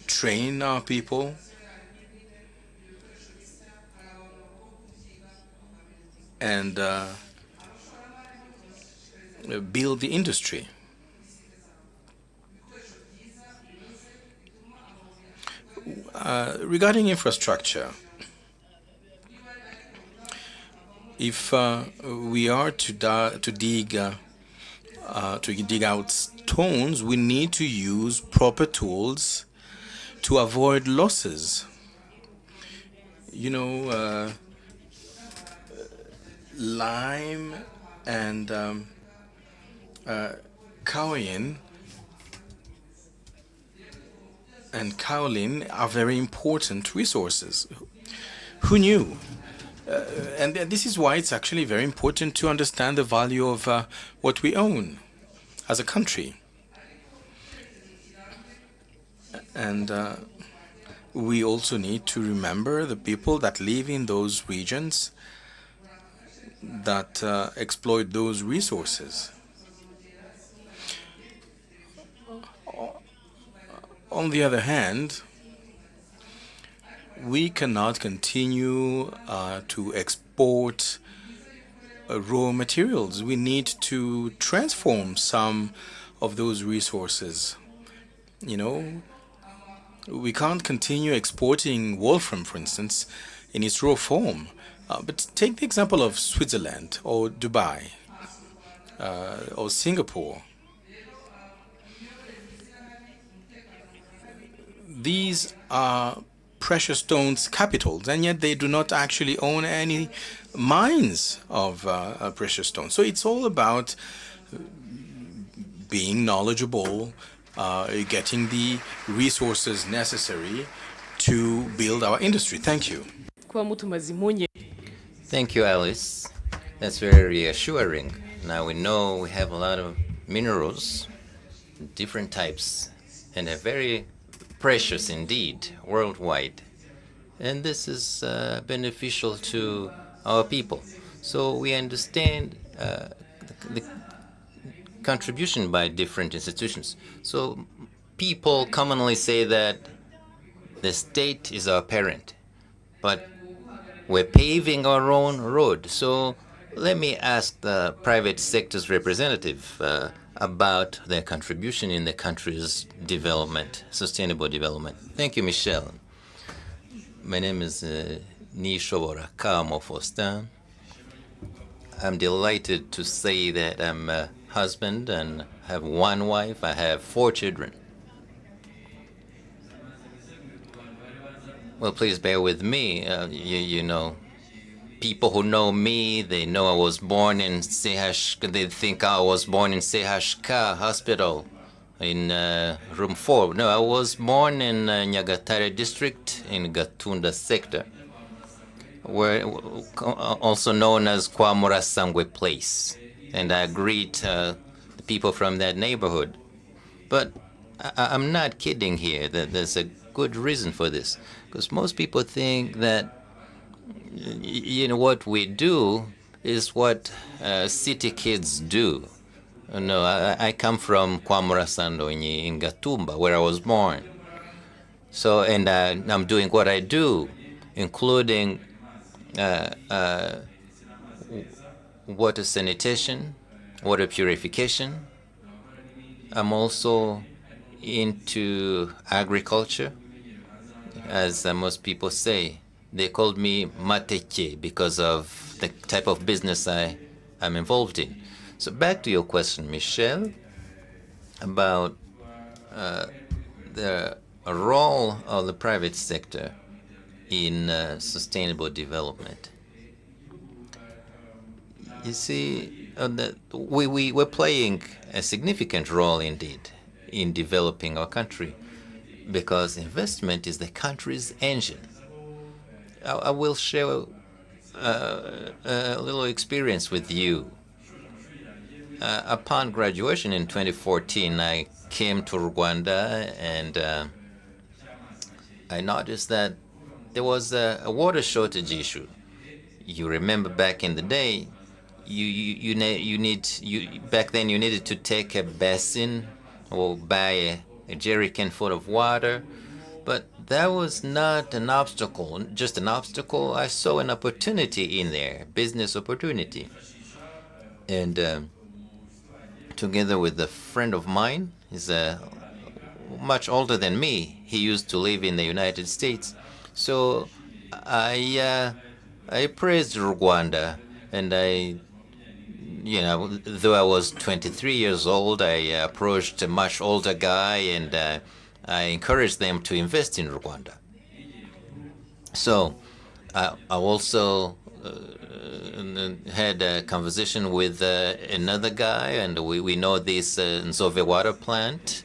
train our people. And build the industry. Regarding infrastructure, if we are to dig out stones, we need to use proper tools to avoid losses. You know, lime and kaolin are very important resources. Who knew? And this is why it's actually very important to understand the value of what we own as a country. And we also need to remember the people that live in those regions that exploit those resources. On the other hand, we cannot continue to export raw materials. We need to transform some of those resources. You know, we can't continue exporting wolfram, for instance, in its raw form. But take the example of Switzerland or Dubai or Singapore. These are precious stones capitals, and yet they do not actually own any mines of precious stones. So it's all about being knowledgeable, getting the resources necessary to build our industry. Thank you. Thank you, Alice. That's very reassuring. Now we know we have a lot of minerals, different types, and they're very precious indeed, worldwide. and this is beneficial to our people. So we understand the contribution by different institutions. So people commonly say that the state is our parent, but we're paving our own road. So let me ask the private sector's representative about their contribution in the country's development, sustainable development. Thank you, Michelle. My name is Nishobora Kamo Faustin. I'm delighted to say that I'm a husband and have one wife. I have 4 children. Well, please bear with me. You know, people who know me, they know I was born in CHK. They think I was born in CHK Hospital in room 4. No, I was born in Nyagatare district in Gatunda sector, where also known as Kwamura Sangwe Place. And I greet the people from that neighborhood. But I'm not kidding here. There's a good reason for this, because most people think that what we do is what city kids do. No, I come from Kwamura Sandonyi in Gatumba, where I was born. So, and I'm doing what I do, including water sanitation, water purification. I'm also into agriculture, as most people say. They called me Mateche because of the type of business I'm involved in. So back to your question, Michelle, about the role of the private sector in sustainable development. You see, we're playing a significant role indeed in developing our country, because investment is the country's engine. I will share a little experience with you. Upon graduation in 2014, I came to Rwanda, and I noticed that there was a water shortage issue. You remember back in the day, back then you needed to take a basin or buy a jerry can full of water, but that was not an obstacle, just an obstacle. I saw an opportunity in there, business opportunity. And together with a friend of mine, he's much older than me. He used to live in the United States. So I praised Rwanda, and though I was 23 years old, I approached a much older guy, and I encouraged them to invest in Rwanda. So I also had a conversation with another guy, and we know this Nzove water plant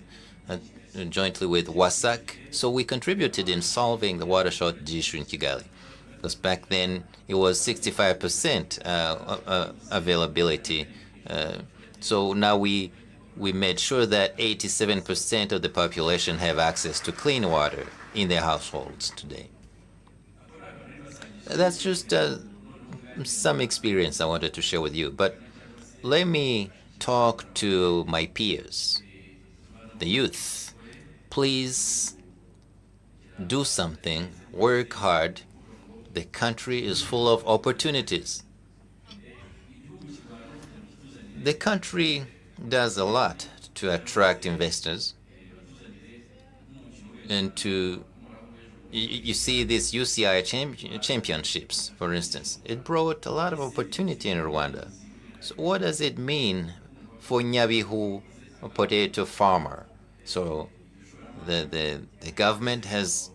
jointly with WASAC. So we contributed in solving the water shortage issue in Kigali, because back then it was 65% availability. So now we made sure that 87% of the population have access to clean water in their households today. That's just some experience I wanted to share with you. But let me talk to my peers, the youth. Please do something, work hard. The country is full of opportunities. The country does a lot to attract investors and to, you see these UCI championships, for instance. It brought a lot of opportunity in Rwanda. So what does it mean for Nyabihu, a potato farmer? So the government has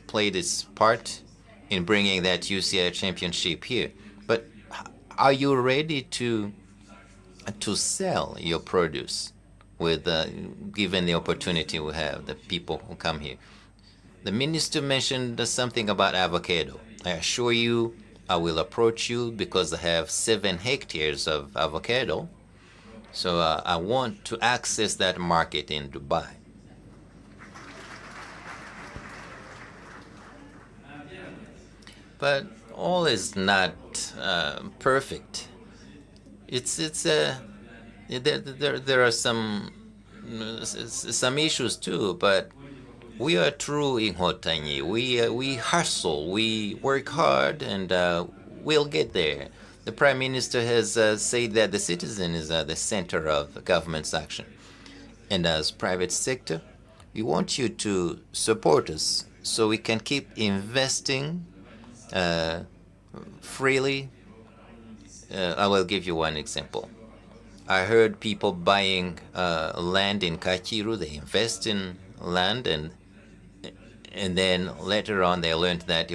played its part in bringing that UCI championship here. But are you ready to sell your produce with given the opportunity we have, the people who come here? The minister mentioned something about avocado. I assure you, I will approach you because I have 7 hectares of avocado. So I want to access that market in Dubai. but all is not perfect. There are some issues too, but we are true in Hotanyi. We hustle, we work hard, and we'll get there. The Prime Minister has said that the citizen is at the center of government's action. And as private sector, we want you to support us so we can keep investing freely. I will give you one example. I heard people buying land in Kachiru. They invest in land, and then later on they learned that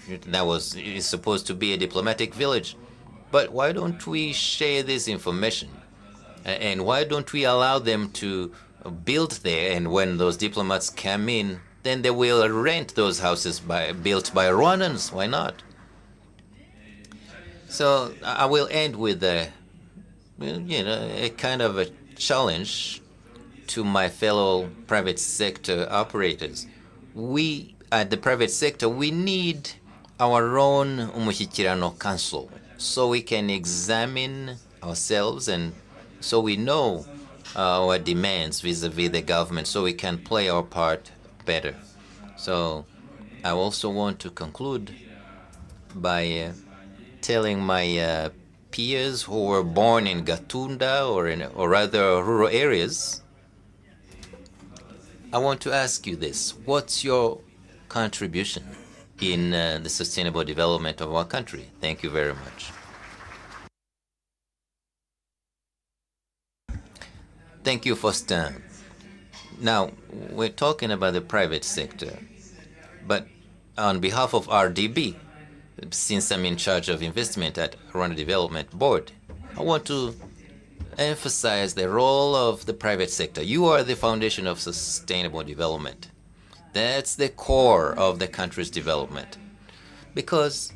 it's supposed to be a diplomatic village. But why don't we share this information? And why don't we allow them to build there? And when those diplomats come in, then they will rent those houses built by Rwandans. Why not? So I will end with a kind of a challenge to my fellow private sector operators. We at the private sector, we need our own Umushyikirano council so we can examine ourselves and so we know our demands vis-a-vis the government so we can play our part better. So I also want to conclude by telling my peers who were born in Gatunda or rather rural areas, I want to ask you this. What's your contribution in the sustainable development of our country? Thank you very much. Thank you, Faustin. Now, we're talking about the private sector, but on behalf of RDB, since I'm in charge of investment at Rwanda Development Board, I want to emphasize the role of the private sector. You are the foundation of sustainable development. That's the core of the country's development. Because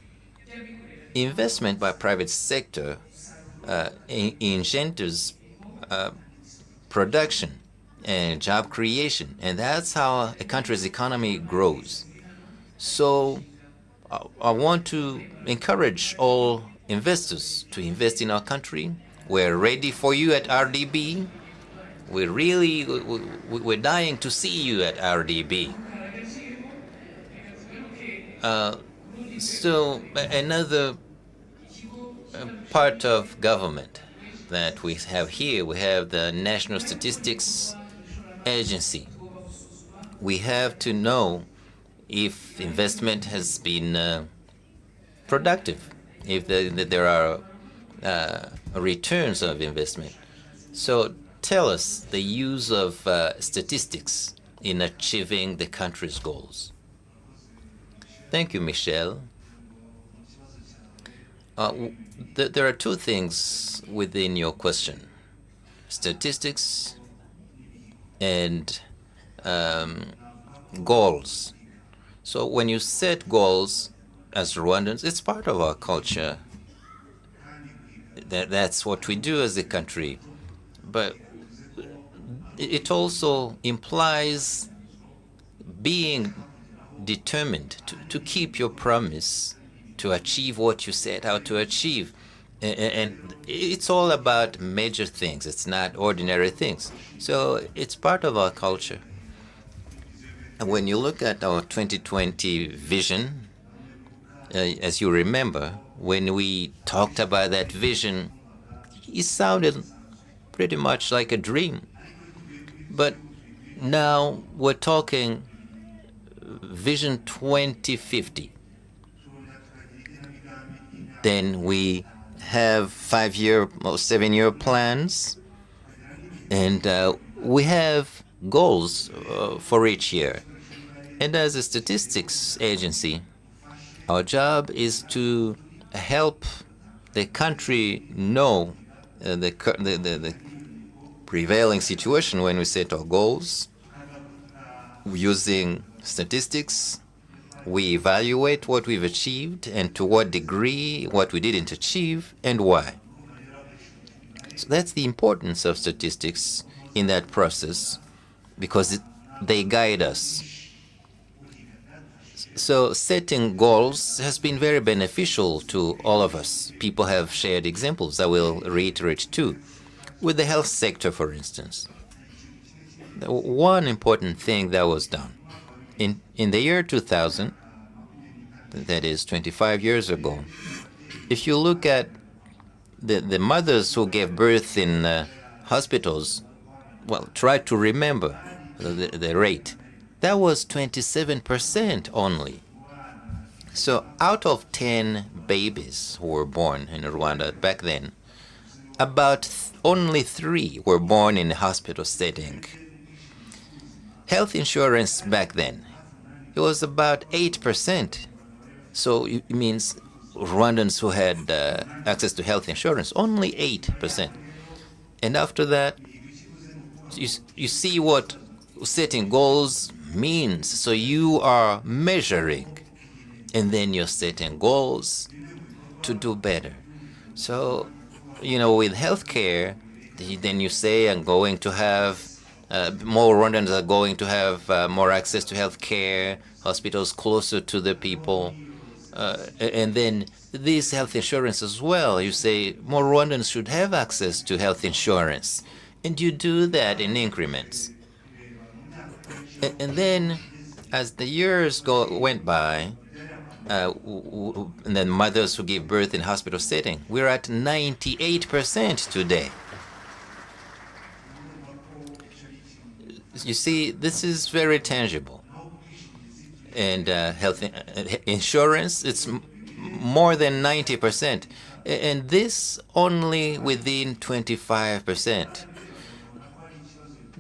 investment by private sector engenders production and job creation, and that's how a country's economy grows. So I want to encourage all investors to invest in our country. We're ready for you at RDB. We're dying to see you at RDB. So another part of government that we have here, we have the National Statistics Agency. We have to know if investment has been productive, if there are returns of investment. So tell us the use of statistics in achieving the country's goals. Thank you, Michelle. There are two things within your question: statistics and goals. So when you set goals as Rwandans, it's part of our culture. That's what we do as a country. But it also implies being determined to keep your promise, to achieve what you set out to achieve. And it's all about major things. It's not ordinary things. So it's part of our culture. And when you look at our 2020 vision, as you remember, when we talked about that vision, it sounded pretty much like a dream. But now we're talking Vision 2050. Then we have 5-year or 7-year plans, and we have goals for each year. And as a statistics agency, our job is to help the country know the prevailing situation when we set our goals. Using statistics, we evaluate what we've achieved and to what degree what we didn't achieve and why. So that's the importance of statistics in that process, because they guide us. So setting goals has been very beneficial to all of us. People have shared examples. I will reiterate two. With the health sector, for instance, one important thing that was done in the year 2000, that is 25 years ago, if you look at the mothers who gave birth in hospitals, well, try to remember the rate. That was 27% only. So out of 10 babies who were born in Rwanda back then, about only 3 were born in a hospital setting. Health insurance back then, it was about 8%. So it means Rwandans who had access to health insurance, only 8%. And after that, you see what setting goals means. So you are measuring, and then you're setting goals to do better. So, with healthcare, then you say, I'm going to have more Rwandans are going to have more access to healthcare, hospitals closer to the people. And then this health insurance as well. You say more Rwandans should have access to health insurance. And you do that in increments. And then as the years went by, and then mothers who give birth in hospital setting, we're at 98% today. You see, this is very tangible. And health insurance, it's more than 90%. And this only within 25%.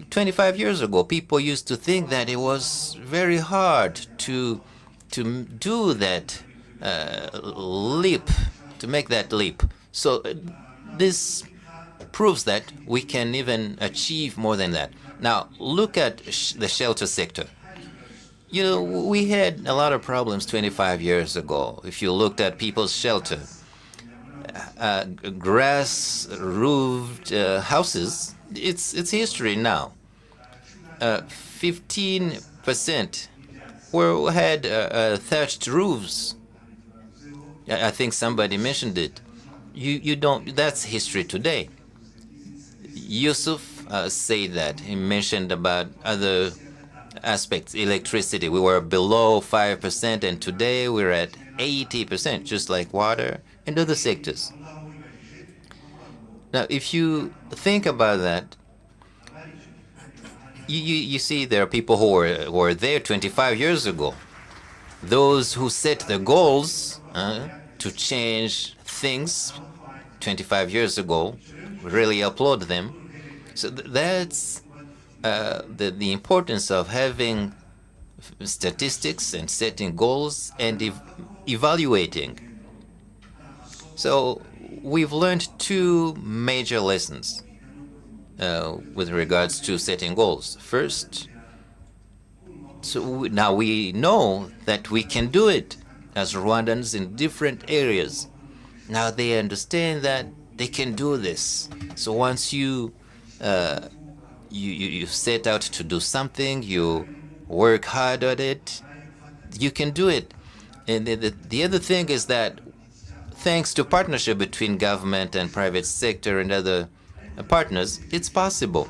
25 years ago, people used to think that it was very hard to do that leap, to make that leap. So this proves that we can even achieve more than that. Now, look at the shelter sector. We had a lot of problems 25 years ago. If you looked at people's shelter, grass-roofed houses, it's history now. 15% had thatched roofs. I think somebody mentioned it. You don't. That's history today. Yusuf said that. He mentioned about other aspects. Electricity. We were below 5%, and today we're at 80%, just like water and other sectors. Now, if you think about that, you see there are people who were there 25 years ago. Those who set the goals to change things 25 years ago, really applaud them. So that's the importance of having statistics and setting goals and evaluating. So we've learned 2 major lessons with regards to setting goals. First, so now we know that we can do it as Rwandans in different areas. Now they understand that they can do this. So once you set out to do something, you work hard at it, you can do it. And the other thing is that thanks to partnership between government and private sector and other partners, it's possible.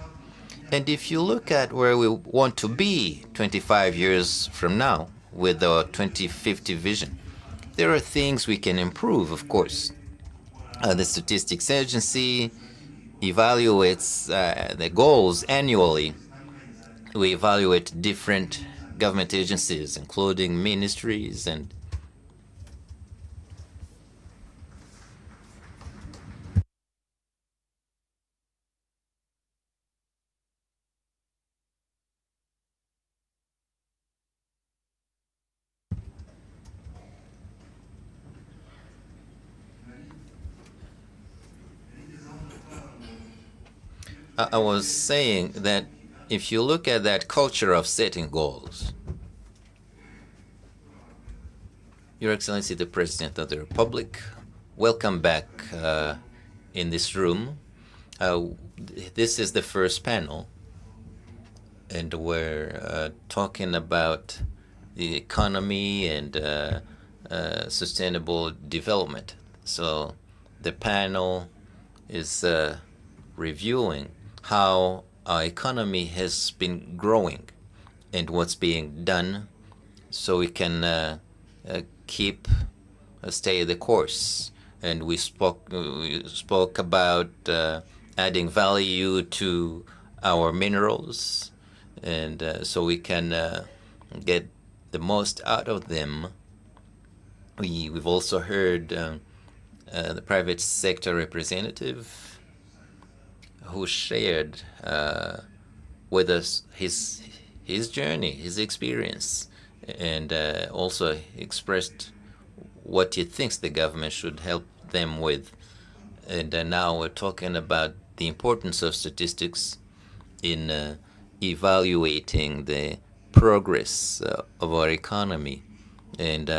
And if you look at where we want to be 25 years from now with the 2050 vision, there are things we can improve, of course. The Statistics Agency evaluates the goals annually. We evaluate different government agencies, including ministries and I was saying that if you look at that culture of setting goals, Your Excellency the President of the Republic, welcome back in this room. This is the first panel, and we're talking about the economy and sustainable development. So the panel is reviewing how our economy has been growing and what's being done so we can keep stay the course. And we spoke about adding value to our minerals, and so we can get the most out of them. We've also heard the private sector representative who shared with us his journey, his experience, and also expressed what he thinks the government should help them with. And now we're talking about the importance of statistics in evaluating the progress of our economy. And,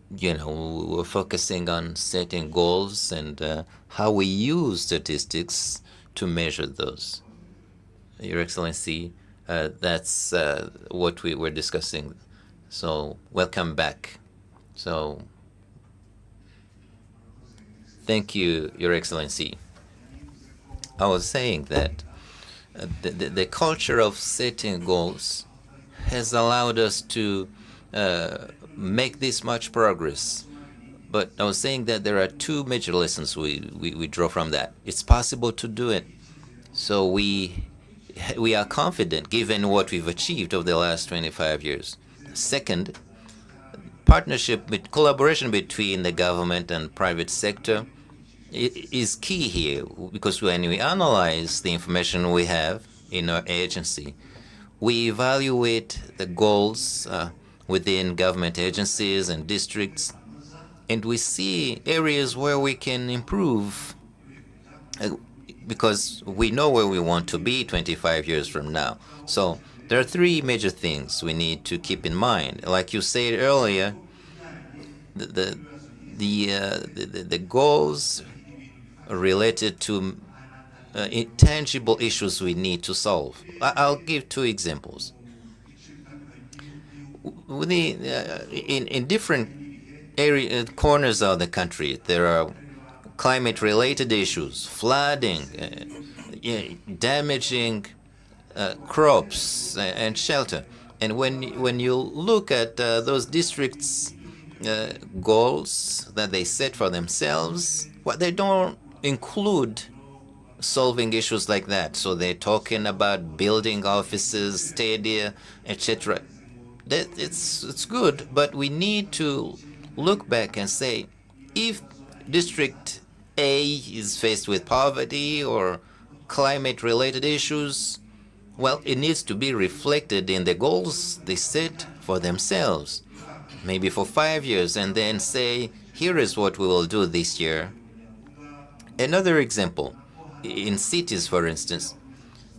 we're focusing on setting goals and how we use statistics to measure those. Your Excellency, that's what we were discussing. So welcome back. So thank you, Your Excellency. I was saying that the culture of setting goals has allowed us to make this much progress. But I was saying that there are two major lessons we draw from that. It's possible to do it. So we are confident given what we've achieved over the last 25 years. Second, collaboration between the government and private sector is key here, because when we analyze the information we have in our agency, we evaluate the goals within government agencies and districts, and we see areas where we can improve because we know where we want to be 25 years from now. So there are three major things we need to keep in mind. Like you said earlier, the goals related to intangible issues we need to solve. I'll give two examples. In different corners of the country, there are climate-related issues, flooding, damaging crops and shelter. And when you look at those districts' goals that they set for themselves, they don't include solving issues like that. So they're talking about building offices, stadia, etc. It's good, but we need to look back and say, if District A is faced with poverty or climate-related issues, well, it needs to be reflected in the goals they set for themselves, maybe for 5 years, and then say, here is what we will do this year. Another example, in cities, for instance,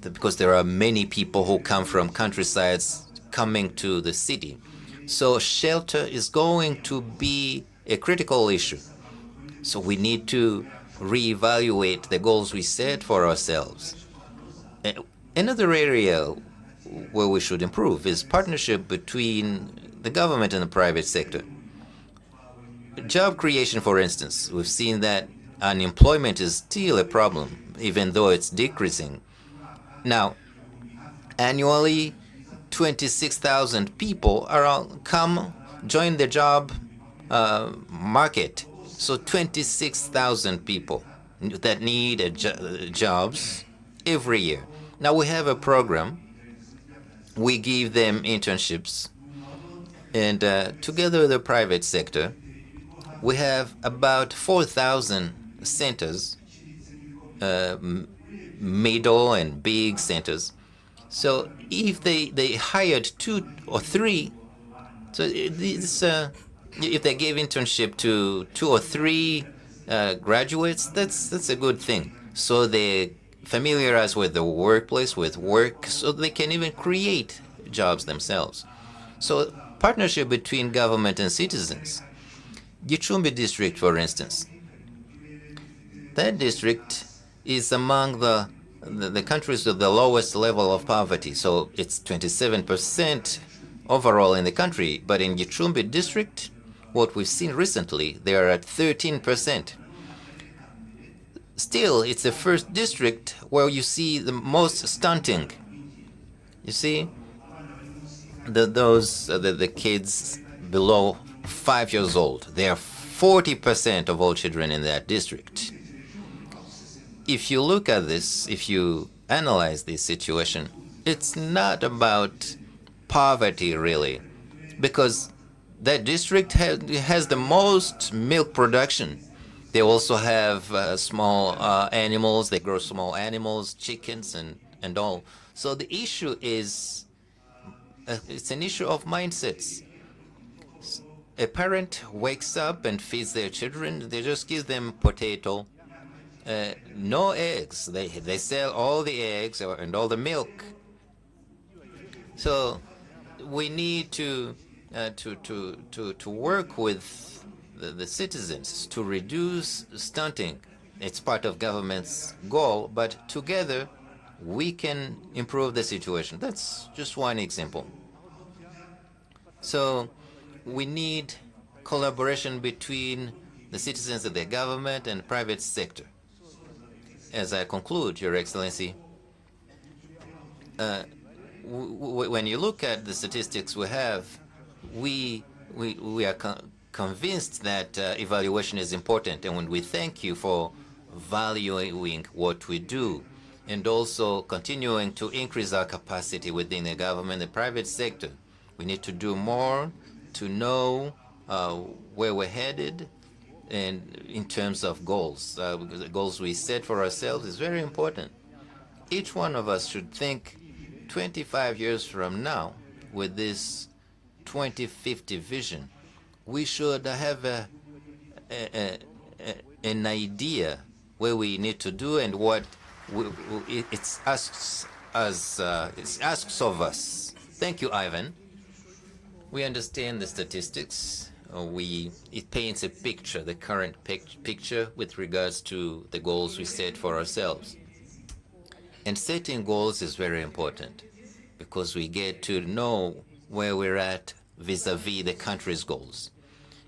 because there are many people who come from countrysides coming to the city. So shelter is going to be a critical issue. So we need to reevaluate the goals we set for ourselves. Another area where we should improve is partnership between the government and the private sector. Job creation, for instance, we've seen that unemployment is still a problem, even though it's decreasing. Now, annually, 26,000 people join the job market. So 26,000 people that need jobs every year. Now we have a program. We give them internships, and together with the private sector, we have about 4,000 centers, middle and big centers. So if they hired 2 or 3, so if they gave internship to 2 or 3 graduates, that's a good thing. So they familiarize with the workplace, with work, so they can even create jobs themselves. So partnership between government and citizens. Gicumbi district, for instance, that district is among the countries with the lowest level of poverty. So it's 27% overall in the country. But in Gicumbi district, what we've seen recently, they are at 13%. Still, it's the first district where you see the most stunting. You see, the kids below 5 years old, they are 40% of all children in that district. If you look at this, if you analyze this situation, it's not about poverty really, because that district has the most milk production. They also have small animals. They grow small animals, chickens, and all. So the issue is, it's an issue of mindsets. A parent wakes up and feeds their children. They just give them potato, no eggs. They sell all the eggs and all the milk. So we need to work with the citizens to reduce stunting. It's part of government's goal, but together we can improve the situation. That's just one example. So we need collaboration between the citizens of the government and private sector. As I conclude, Your Excellency, when you look at the statistics we have, we are convinced that evaluation is important, and when we thank you for valuing what we do and also continuing to increase our capacity within the government and the private sector. We need to do more to know where we're headed and in terms of goals. Because the goals we set for ourselves is very important. Each one of us should think 25 years from now with this 2050 vision. We should have an idea where we need to do and what it asks of us. Thank you, Ivan. We understand the statistics. It paints a picture, the current picture with regards to the goals we set for ourselves. And setting goals is very important because we get to know where we're at vis-a-vis the country's goals.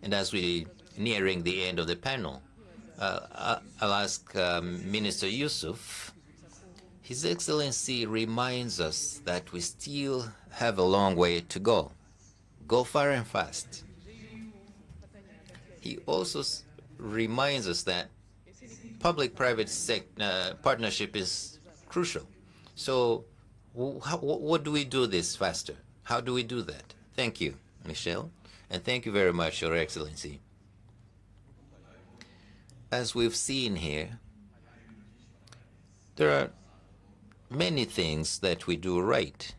And as we're nearing the end of the panel, I'll ask Minister Yusuf. His Excellency reminds us that we still have a long way to go. Go far and fast. He also reminds us that public-private partnership is crucial. So what do we do this faster? How do we do that? Thank you, Michelle, and thank you very much, Your Excellency. As we've seen here, there are many things that we do right,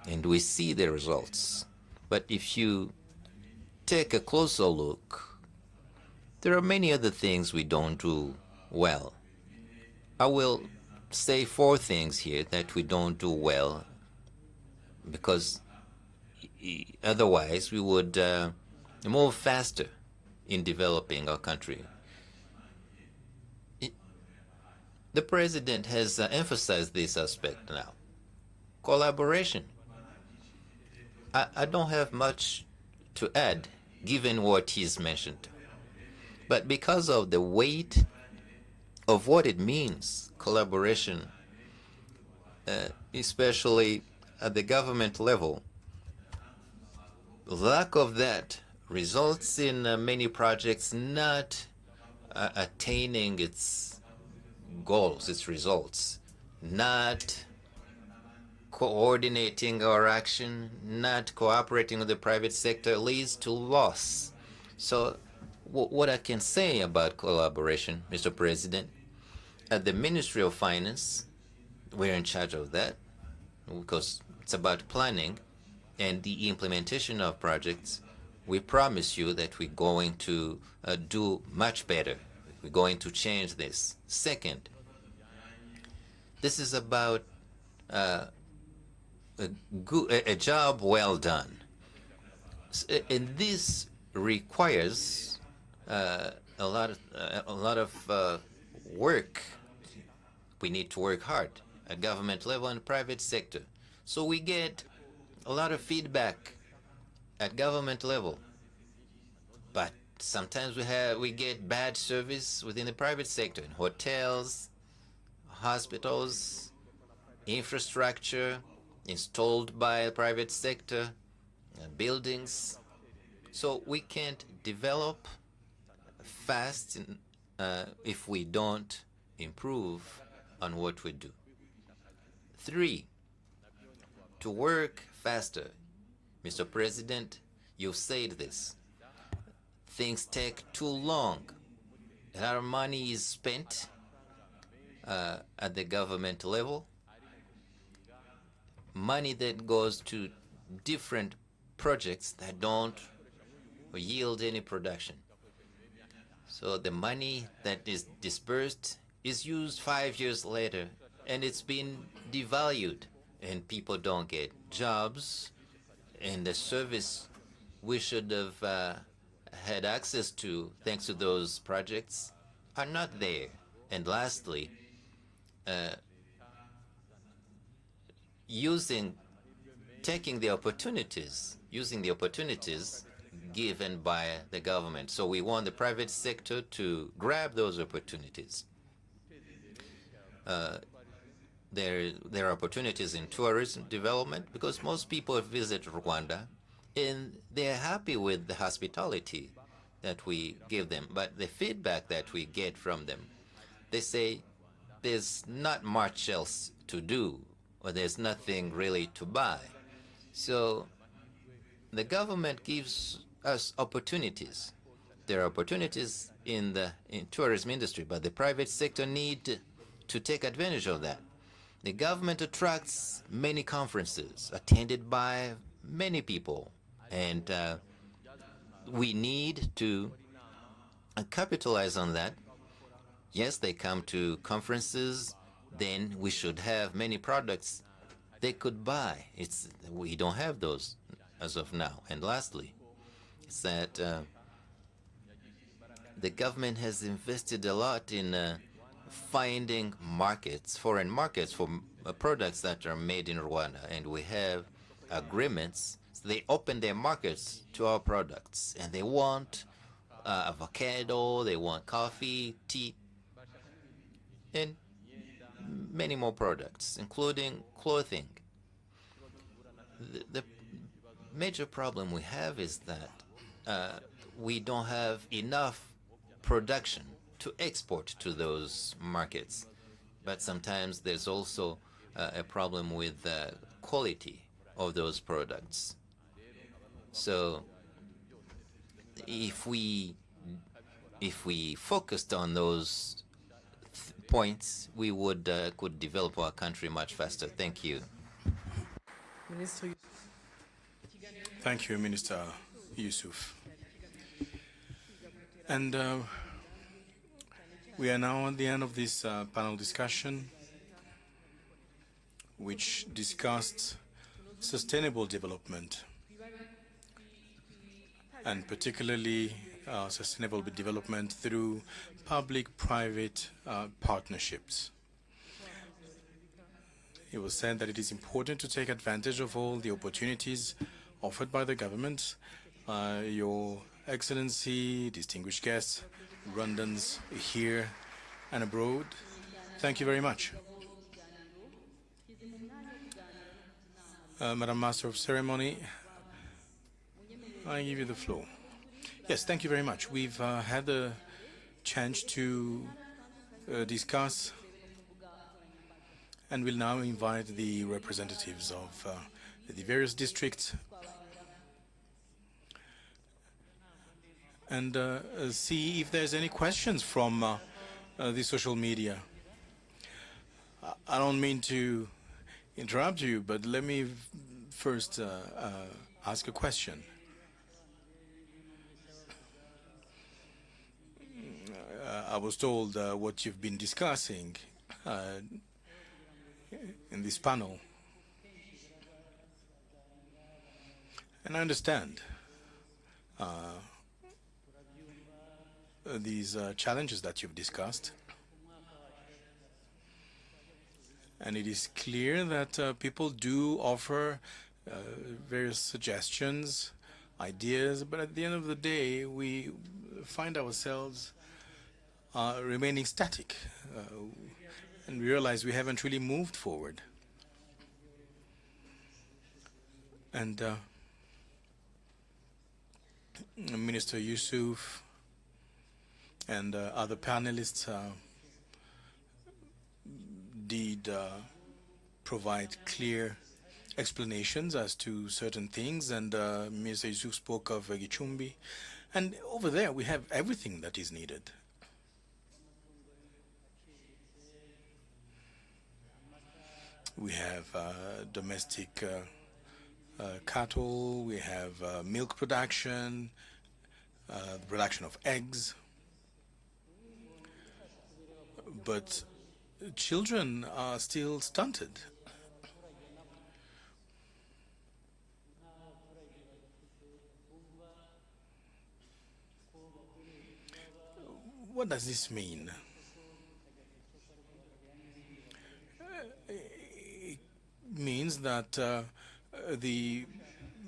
and we see the results. But if you take a closer look, there are many other things we don't do well. I will say 4 things here that we don't do well, because otherwise we would move faster in developing our country. The President has emphasized this aspect now. Collaboration. I don't have much to add, given what he's mentioned. But because of the weight of what it means, collaboration, especially at the government level, lack of that results in many projects not attaining its goals, its results, not coordinating our action, not cooperating with the private sector leads to loss. So what I can say about collaboration, Mr. President, at the Ministry of Finance, we're in charge of that because it's about planning and the implementation of projects. We promise you that we're going to do much better. We're going to change this. Second, this is about a job well done. And this requires a lot of work. We need to work hard at government level and private sector. So we get a lot of feedback at government level, but sometimes we get bad service within the private sector, in hotels, hospitals, infrastructure installed by the private sector, buildings. So we can't develop fast if we don't improve on what we do. 3, to work faster. Mr. President, you've said this. Things take too long. A lot of money is spent at the government level, money that goes to different projects that don't yield any production. So the money that is disbursed is used 5 years later, and it's been devalued, and people don't get jobs, and the service we should have had access to thanks to those projects are not there. And lastly, using the opportunities given by the government. So we want the private sector to grab those opportunities. There are opportunities in tourism development because most people visit Rwanda and they're happy with the hospitality that we give them. But the feedback that we get from them, they say there's not much else to do, or there's nothing really to buy. So the government gives us opportunities. There are opportunities in the tourism industry, but the private sector need to take advantage of that. The government attracts many conferences attended by many people, and we need to capitalize on that. Yes, they come to conferences, then we should have many products they could buy. We don't have those as of now. And lastly, it's that the government has invested a lot in finding markets, foreign markets for products that are made in Rwanda, and we have agreements. So they open their markets to our products, and they want avocado, they want coffee, tea, and many more products, including clothing. The major problem we have is that we don't have enough production to export to those markets. But sometimes there's also a problem with the quality of those products. So if we focused on those points, we could develop our country much faster. Thank you. Thank you, Minister Yusuf. And we are now at the end of this panel discussion, which discussed sustainable development, and particularly sustainable development through public-private partnerships. It was said that it is important to take advantage of all the opportunities offered by the government. Your Excellency, distinguished guests, Rwandans here and abroad, thank you very much. Madam Master of Ceremony, I give you the floor. Yes, thank you very much. We've had a chance to discuss, and will now invite the representatives of the various districts and see if there's any questions from the social media. I don't mean to interrupt you, but let me first ask a question. I was told what you've been discussing in this panel, and I understand these challenges that you've discussed, and it is clear that people do offer various suggestions ideas, but at the end of the day, we find ourselves remaining static and realize we haven't really moved forward. And Minister Yusuf and other panelists did provide clear explanations as to certain things, and Mr. Yusuf spoke of Gichumbi, and over there we have everything that is needed. We have domestic cattle, we have milk production, the production of eggs, but children are still stunted. What does this mean? It means that the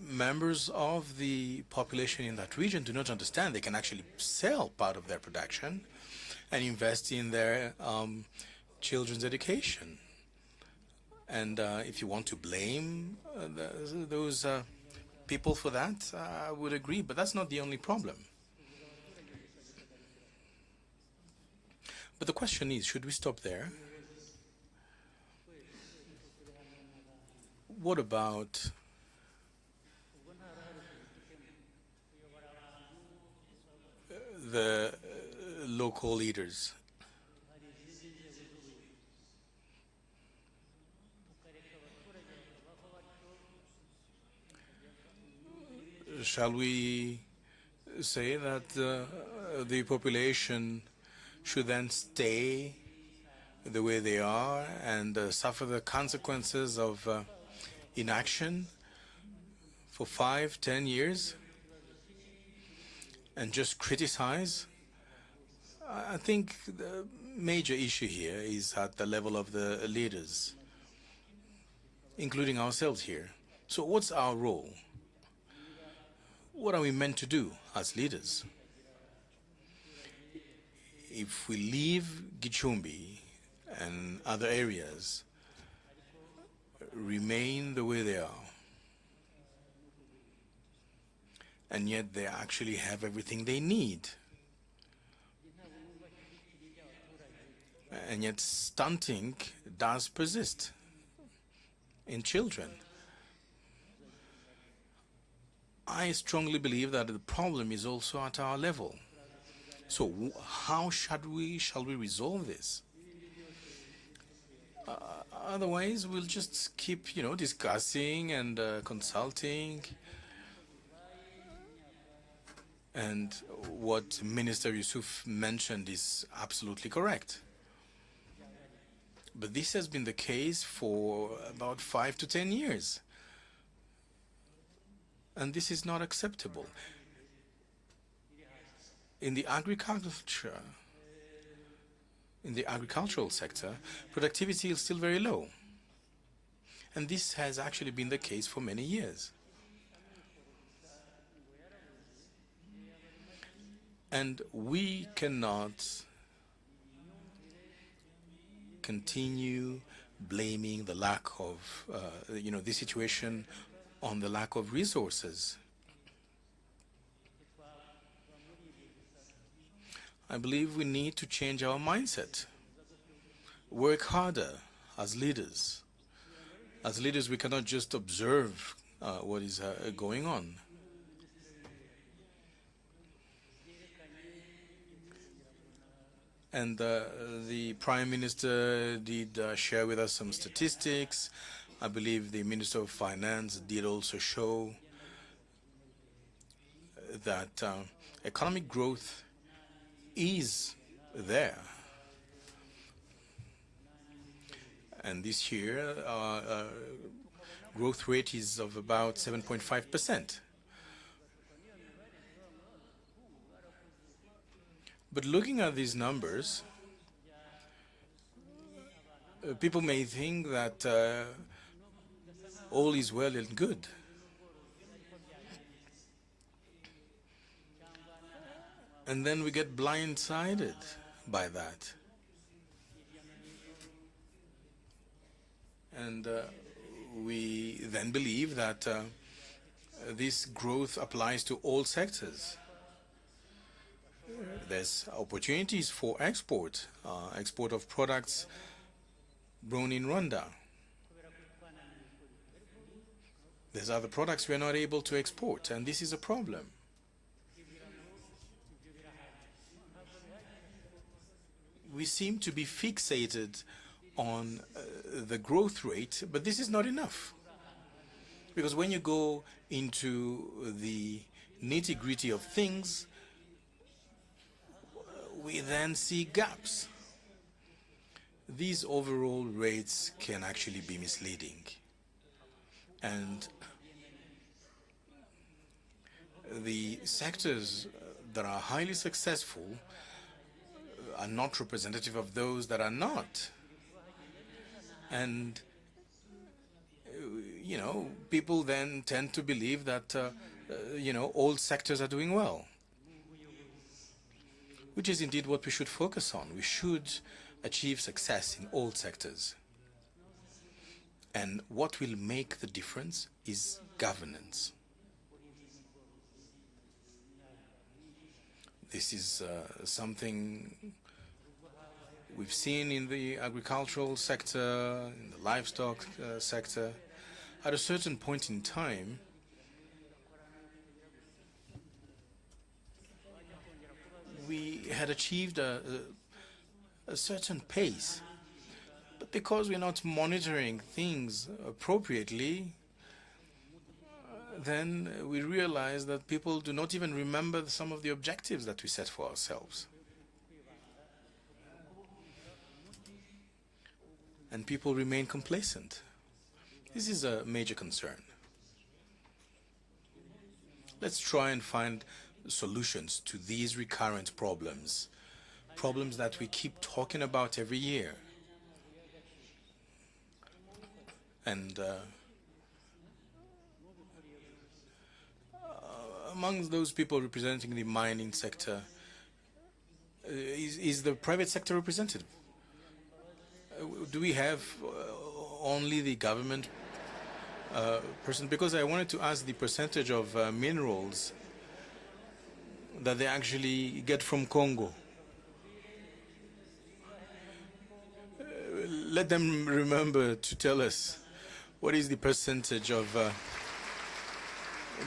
members of the population in that region do not understand they can actually sell part of their production and invest in their children's education. And if you want to blame those people for that, I would agree, but that's not the only problem. But the question is, should we stop there? What about the local leaders? Shall we say that the population should then stay the way they are and suffer the consequences of inaction for 5-10 years and just criticize? I think the major issue here is at the level of the leaders, including ourselves here. So what's our role? What are we meant to do as leaders? If we leave Gichumbi and other areas remain the way they are, and yet they actually have everything they need, and yet stunting does persist in children, I strongly believe that the problem is also at our level. So how shall we resolve this? Otherwise, we'll just keep, discussing and consulting. And what Minister Yusuf mentioned is absolutely correct. But this has been the case for about 5 to 10 years. And this is not acceptable. In the agricultural sector, productivity is still very low. And this has actually been the case for many years. And we cannot continue blaming the lack of, this situation on the lack of resources. I believe we need to change our mindset, work harder as leaders. As leaders, we cannot just observe what is going on. And the Prime Minister did share with us some statistics. I believe the Minister of Finance did also show that economic growth is there. And this year, our growth rate is of about 7.5%. But looking at these numbers, people may think that all is well and good. And then we get blindsided by that. And we then believe that this growth applies to all sectors. There's opportunities for export, export of products grown in Rwanda. There's other products we're not able to export, and this is a problem. We seem to be fixated on the growth rate, but this is not enough. Because when you go into the nitty-gritty of things, we then see gaps. These overall rates can actually be misleading. And the sectors that are highly successful are not representative of those that are not. And people then tend to believe that all sectors are doing well, which is indeed what we should focus on. We should achieve success in all sectors. And what will make the difference is governance. This is something we've seen in the agricultural sector, in the livestock sector. At a certain point in time, we had achieved a certain pace. But because we're not monitoring things appropriately, then we realize that people do not even remember some of the objectives that we set for ourselves. And people remain complacent. This is a major concern. Let's try and find solutions to these recurrent problems, problems that we keep talking about every year. And among those people representing the mining sector, is the private sector represented? Do we have only the government person? Because I wanted to ask the percentage of minerals that they actually get from Congo. Let them remember to tell us what is the percentage of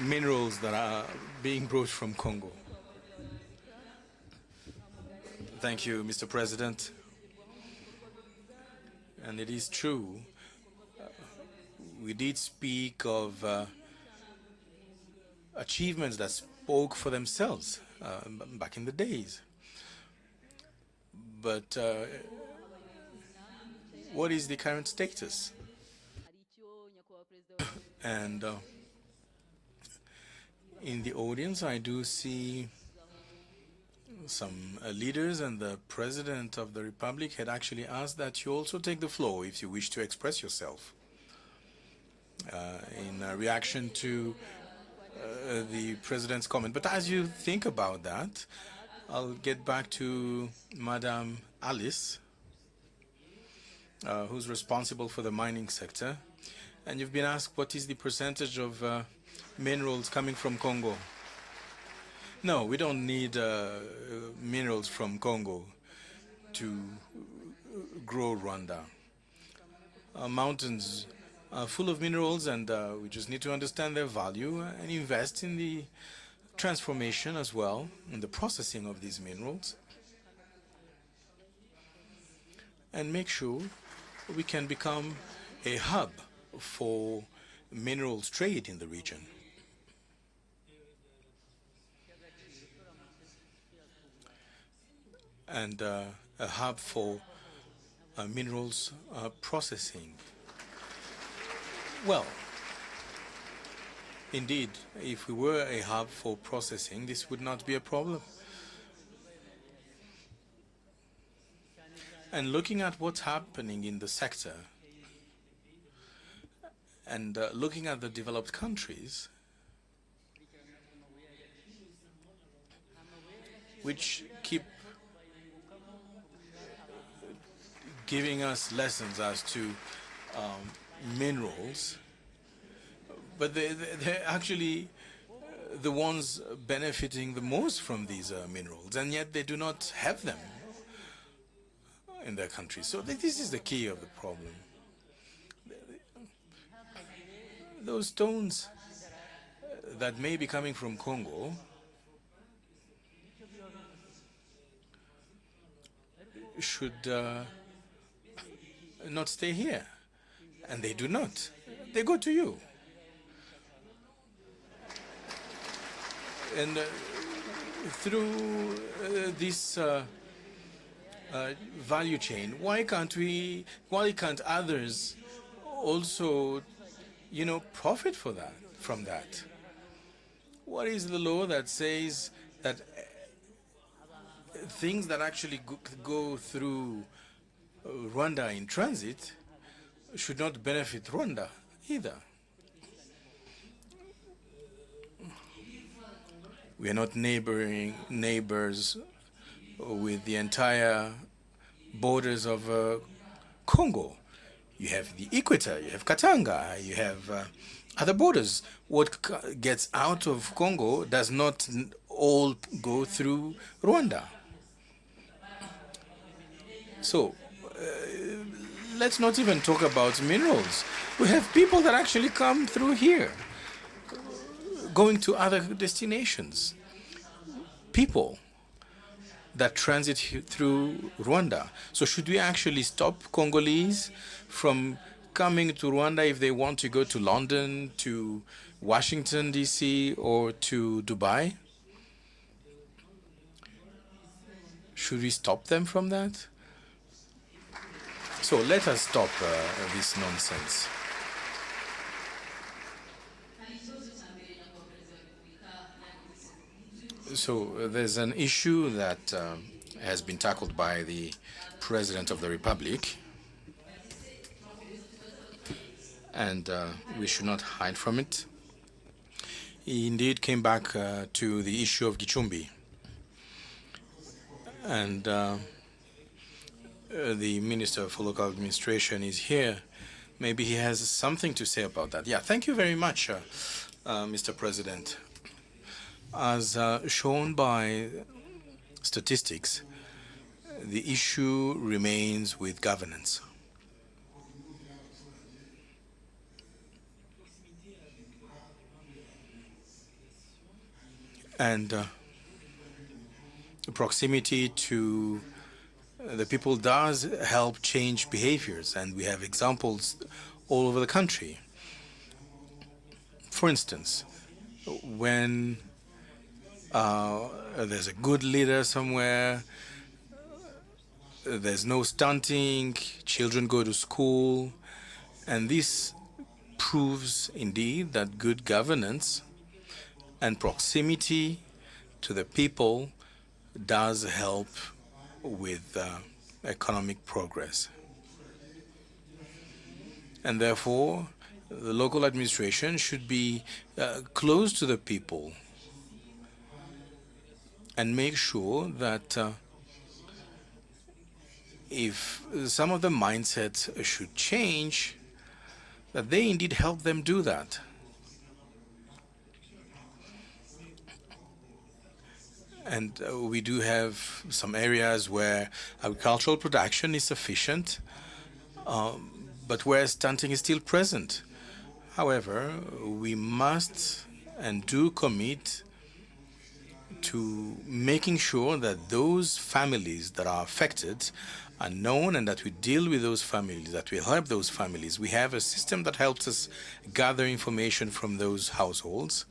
minerals that are being brought from Congo. Thank you, Mr. President. And it is true, we did speak of achievements that spoke for themselves back in the days. But what is the current status? And in the audience, I do see some leaders, and the President of the Republic had actually asked that you also take the floor if you wish to express yourself in reaction to the President's comment. But as you think about that, I'll get back to Madame Alice, who's responsible for the mining sector. And you've been asked what is the percentage of minerals coming from Congo. No, we don't need minerals from Congo to grow Rwanda. Our mountains are full of minerals, and we just need to understand their value and invest in the transformation as well, in the processing of these minerals, and make sure we can become a hub for minerals trade in the region. And a hub for minerals processing. Well, indeed, if we were a hub for processing, this would not be a problem. And looking at what's happening in the sector, and looking at the developed countries, which keep giving us lessons as to minerals, but they're actually the ones benefiting the most from these minerals, and yet they do not have them in their country. So this is the key of the problem. Those stones that may be coming from Congo should not stay here, and they do not. They go to you. And through this value chain, why can't others also, profit from that? What is the law that says that things that actually go through Rwanda in transit should not benefit Rwanda either? We are not neighbors with the entire borders of Congo. You have the equator, you have Katanga, you have other borders. What gets out of Congo does not all go through Rwanda. So let's not even talk about minerals. We have people that actually come through here, going to other destinations. People that transit through Rwanda. So should we actually stop Congolese from coming to Rwanda if they want to go to London, to Washington, D.C., or to Dubai? Should we stop them from that? So let us stop this nonsense. So there's an issue that has been tackled by the President of the Republic, and we should not hide from it. He indeed came back to the issue of Gicumbi, and the Minister for Local Administration is here. Maybe he has something to say about that. Yeah, thank you very much, Mr. President. As shown by statistics, the issue remains with governance. And proximity to the people does help change behaviors, and we have examples all over the country. For instance, when there's a good leader somewhere, there's no stunting, children go to school, and this proves indeed that good governance and proximity to the people does help with economic progress. And therefore, the local administration should be close to the people and make sure that if some of the mindsets should change, that they indeed help them do that. And we do have some areas where agricultural production is sufficient, but where stunting is still present. However, we must and do commit to making sure that those families that are affected are known, and that we deal with those families, that we help those families. We have a system that helps us gather information from those households.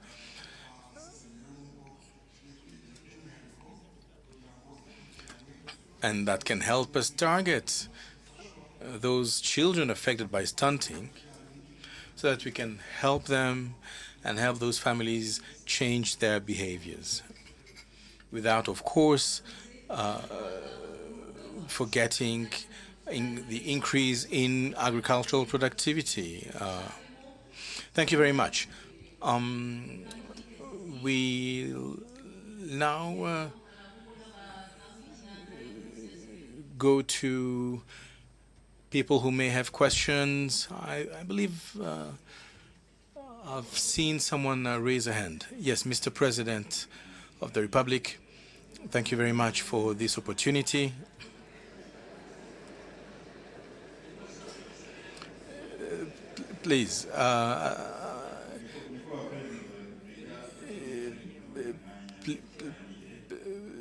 And that can help us target those children affected by stunting, so that we can help them and help those families change their behaviors, without, of course, forgetting the increase in agricultural productivity. Thank you very much. We now go to people who may have questions. I believe I've seen someone raise a hand. Yes, Mr. President of the Republic, thank you very much for this opportunity. Please,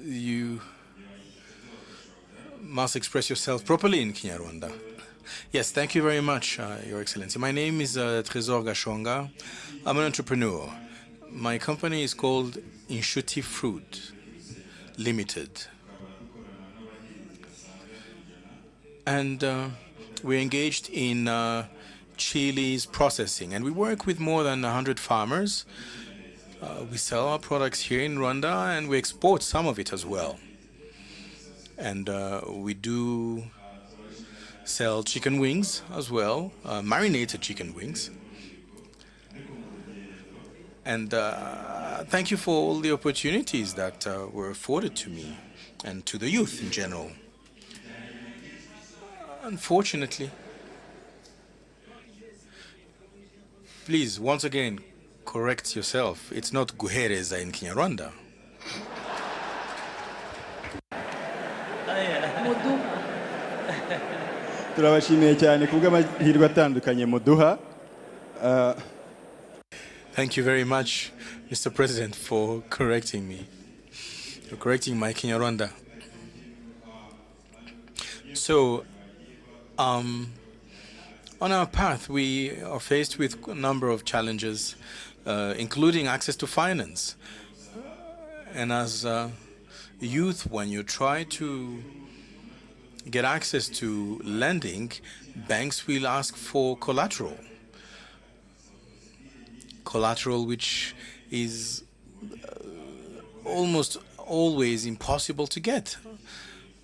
you must express yourself properly in Kinyarwanda. Yes, thank you very much, Your Excellency. My name is Trésor Gashonga. I'm an entrepreneur. My company is called Inshuti Fruit Limited. And we're engaged in chilies processing, and we work with more than 100 farmers. We sell our products here in Rwanda, and we export some of it as well. And we do sell chicken wings as well, marinated chicken wings. And thank you for all the opportunities that were afforded to me and to the youth in general. Unfortunately, please, once again, correct yourself. It's not guhereza in Kinyarwanda. turabashimiye cyane kubw'amahirwe atandukanye muduha. Thank you very much, Mr. President, for correcting me, for correcting my Kinyarwanda. So, on our path, we are faced with a number of challenges, including access to finance. And as youth, when you try to get access to lending, banks will ask for collateral. Collateral which is almost always impossible to get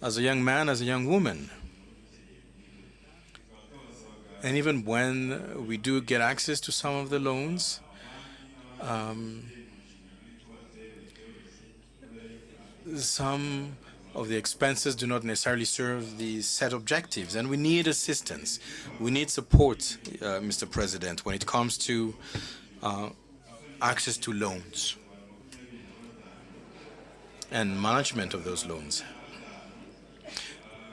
as a young man, as a young woman. And even when we do get access to some of the loans, some of the expenses do not necessarily serve the set objectives, and we need assistance. We need support, Mr. President, when it comes to access to loans and management of those loans.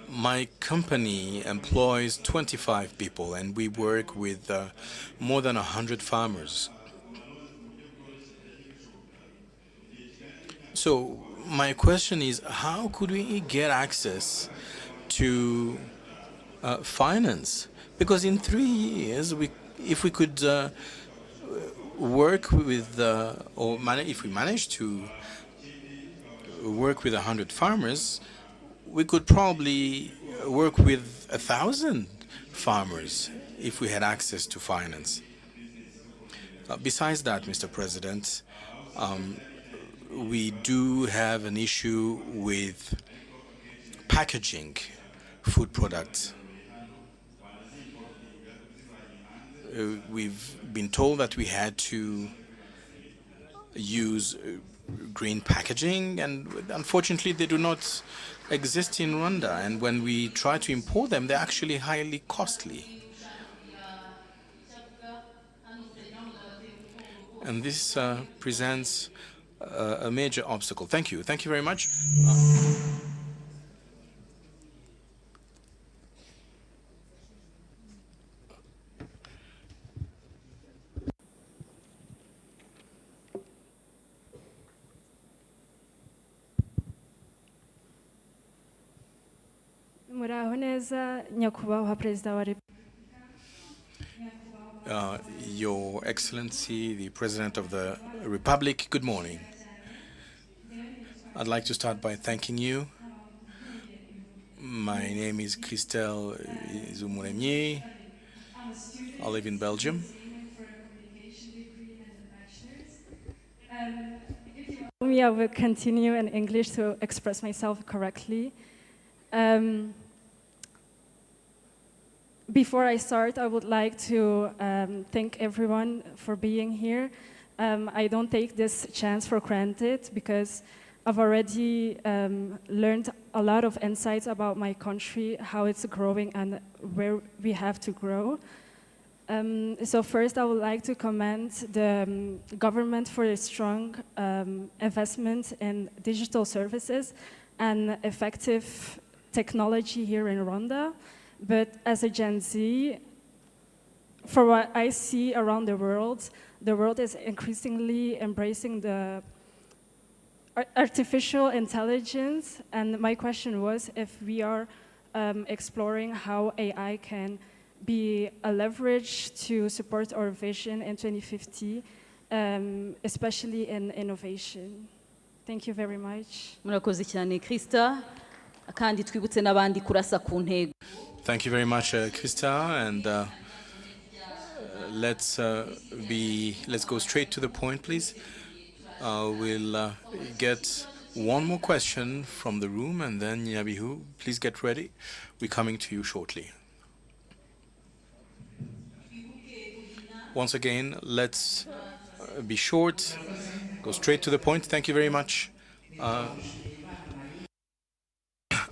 My company employs 25 people, and we work with more than 100 farmers. So my question is, how could we get access to finance? Because in 3 years, if we could work with, if we manage to work with 100 farmers, we could probably work with 1,000 farmers if we had access to finance. Besides that, Mr. President, we do have an issue with packaging food products. We've been told that we had to use green packaging, and unfortunately they do not exist in Rwanda, and when we try to import them, they're actually highly costly. And this presents a major obstacle. Thank you. Thank you very much. Muraho neza nyakubahwa Perezida wa Repubulika. Your Excellency, the President of the Republic, good morning. I'd like to start by thanking you. My name is Christelle Zumuremye. I live in Belgium. I will continue in English to express myself correctly. Before I start, I would like to thank everyone for being here. I don't take this chance for granted because I've already learned a lot of insights about my country, how it's growing and where we have to grow. So first, I would like to commend the government for a strong investment in digital services and effective technology here in Rwanda. But as a Gen Z, for what I see around the world is increasingly embracing the artificial intelligence. And my question was if we are exploring how AI can be a leverage to support our vision in 2050, especially in innovation. Thank you very much. murakoze cyane Krista kandi twibutse n'abandi kurasa ku ntego. Thank you very much, Krista, and let's go straight to the point, please. We'll get one more question from the room, and then Nyabihu, please get ready. We're coming to you shortly. Once again, let's be short, go straight to the point. Thank you very much.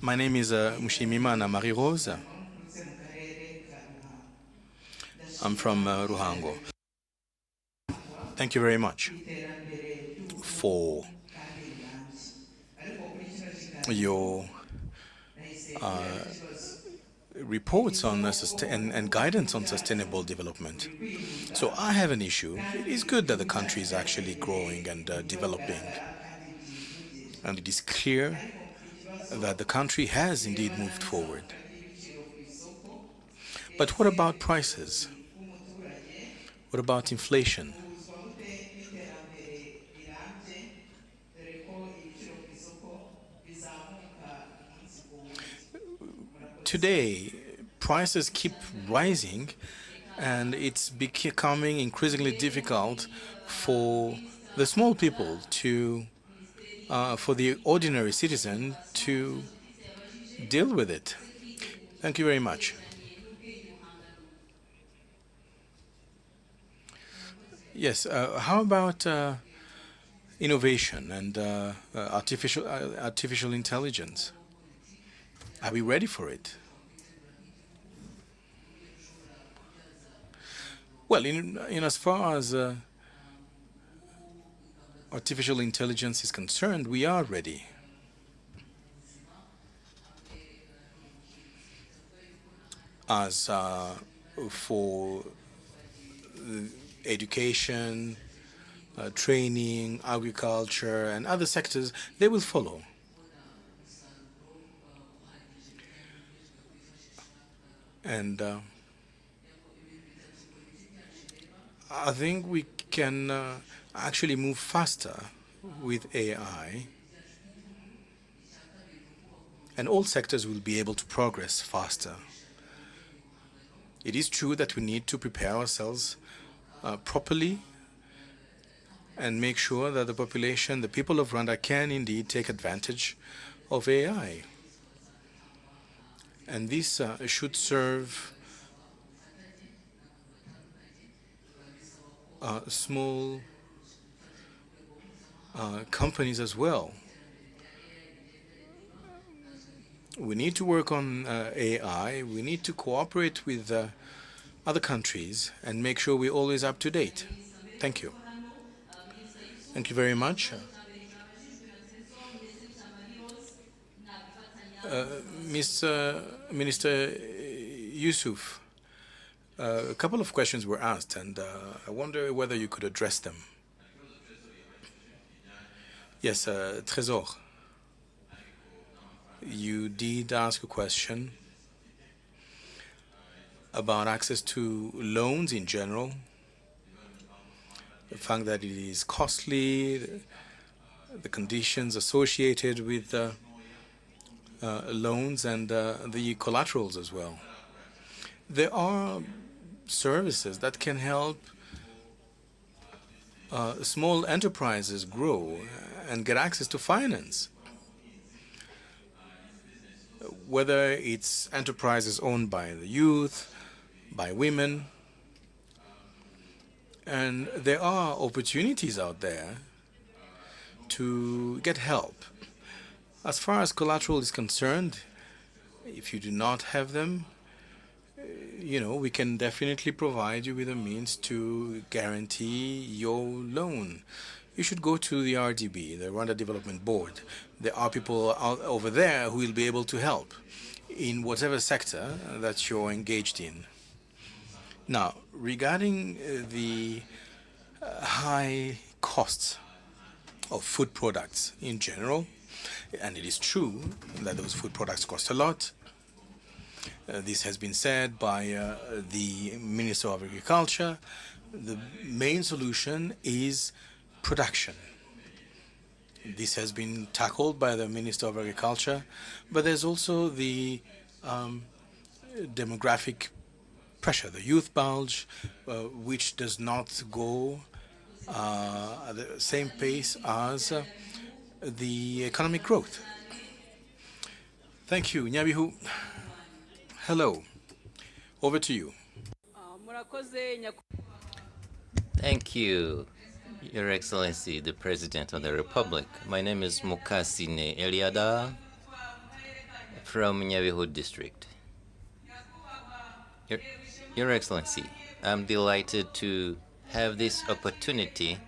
My name is Umushyikirano Marie-Rose. I'm from Ruhango. Thank you very much for your reports on and guidance on sustainable development. So I have an issue. It is good that the country is actually growing and developing. And it is clear that the country has indeed moved forward. But what about prices? What about inflation? Today, prices keep rising, and it's becoming increasingly difficult for the small people to, for the ordinary citizen to deal with it. Thank you very much. Yes, how about innovation and artificial intelligence? Are we ready for it? Well, in as far as artificial intelligence is concerned, we are ready. As for education, training, agriculture, and other sectors, they will follow. And I think we can actually move faster with AI, and all sectors will be able to progress faster. It is true that we need to prepare ourselves properly and make sure that the population, the people of Rwanda, can indeed take advantage of AI. And this should serve small companies as well. We need to work on AI. We need to cooperate with other countries and make sure we're always up to date. Thank you. Thank you very much. Mr. Minister Yusuf, a couple of questions were asked, and I wonder whether you could address them. Yes, Trésor, you did ask a question about access to loans in general, the fact that it is costly, the conditions associated with loans, and the collaterals as well. There are services that can help small enterprises grow and get access to finance, whether it's enterprises owned by the youth, by women. And there are opportunities out there to get help. As far as collateral is concerned, if you do not have them, we can definitely provide you with a means to guarantee your loan. You should go to the RDB, the Rwanda Development Board. There are people over there who will be able to help in whatever sector that you're engaged in. Now, regarding the high costs of food products in general, and it is true that those food products cost a lot. This has been said by the Minister of Agriculture. The main solution is production. This has been tackled by the Minister of Agriculture, but there's also the demographic pressure, the youth bulge, which does not go at the same pace as the economic growth. Thank you. Nyabihu, hello. Over to you. Thank you, Your Excellency, the President of the Republic. My name is Mukasine Eliada from Nyabihu District. Your Excellency, I'm delighted to have this opportunity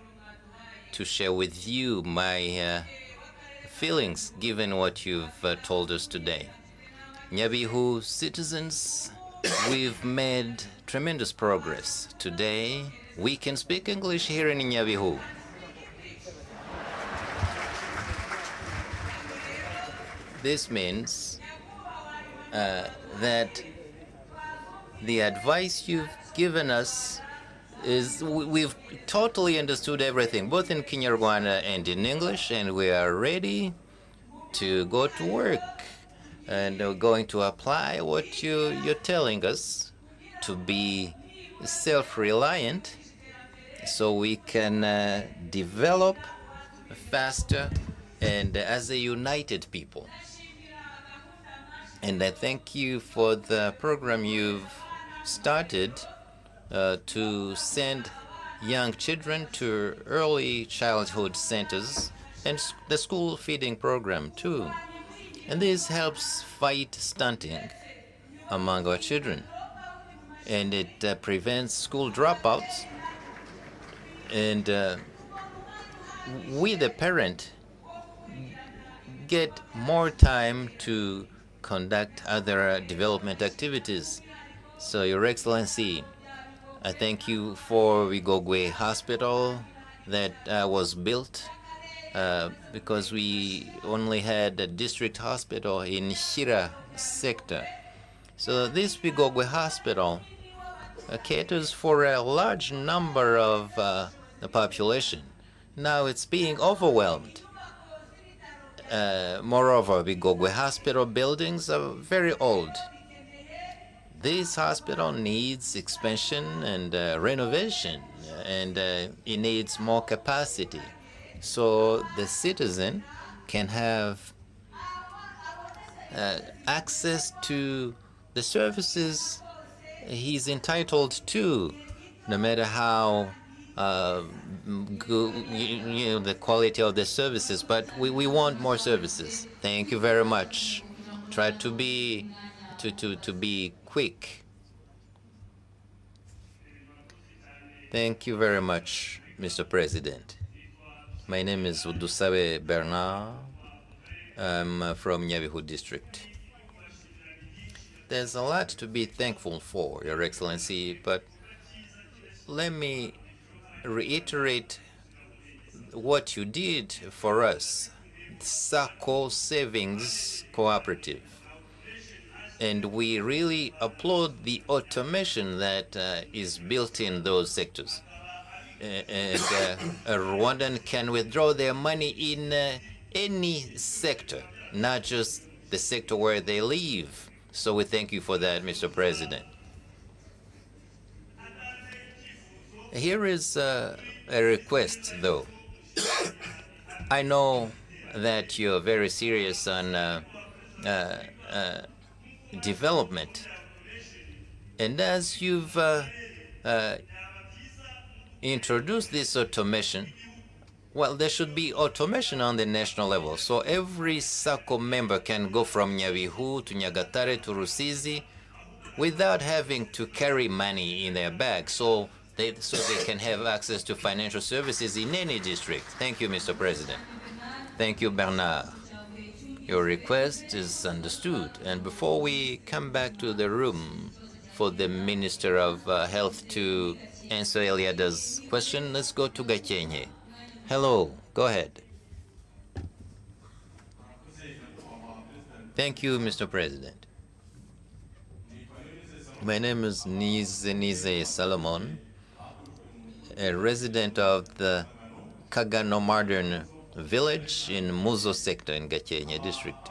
to share with you my feelings given what you've told us today. Nyabihu citizens, we've made tremendous progress. Today, we can speak English here in Nyabihu. This means that the advice you've given us is we've totally understood everything, both in Kinyarwanda and in English, and we are ready to go to work. And we're going to apply what you're telling us to be self-reliant so we can develop faster and as a united people. And I thank you for the program you've started to send young children to early childhood centers and the school feeding program too. And this helps fight stunting among our children. And it prevents school dropouts. And we, the parent, get more time to conduct other development activities. So, Your Excellency, I thank you for Bigogwe Hospital that was built because we only had a district hospital in Hira sector. So this Bigogwe Hospital caters for a large number of the population. Now it's being overwhelmed. Moreover, Bigogwe Hospital buildings are very old. This hospital needs expansion and renovation, and it needs more capacity so the citizen can have access to the services he's entitled to, no matter how good, the quality of the services. But we want more services. Thank you very much. Try to be quick. Thank you very much, Mr. President. My name is Udusabe Bernard. I'm from Nyabihu District. There's a lot to be thankful for, Your Excellency, but let me reiterate what you did for us, SACCO Savings Cooperative. And we really applaud the automation that is built in those sectors. And a Rwandan can withdraw their money in any sector, not just the sector where they live. So we thank you for that, Mr. President. Here is a request, though. I know that you're very serious on development. And as you've introduced this automation, Well, there should be automation on the national level. So every SACCO member can go from Nyabihu to Nyagatare to Rusizi without having to carry money in their bag. So they can have access to financial services in any district. Thank you, Mr. President. Thank you, Bernard. Your request is understood. And before we come back to the room for the Minister of Health to answer Eliada's question, let's go to Gakenye. Hello, go ahead. Thank you, Mr. President. My name is Nize Salomon, a resident of the Kagano Modern Village in Muzo sector in Gakenye district.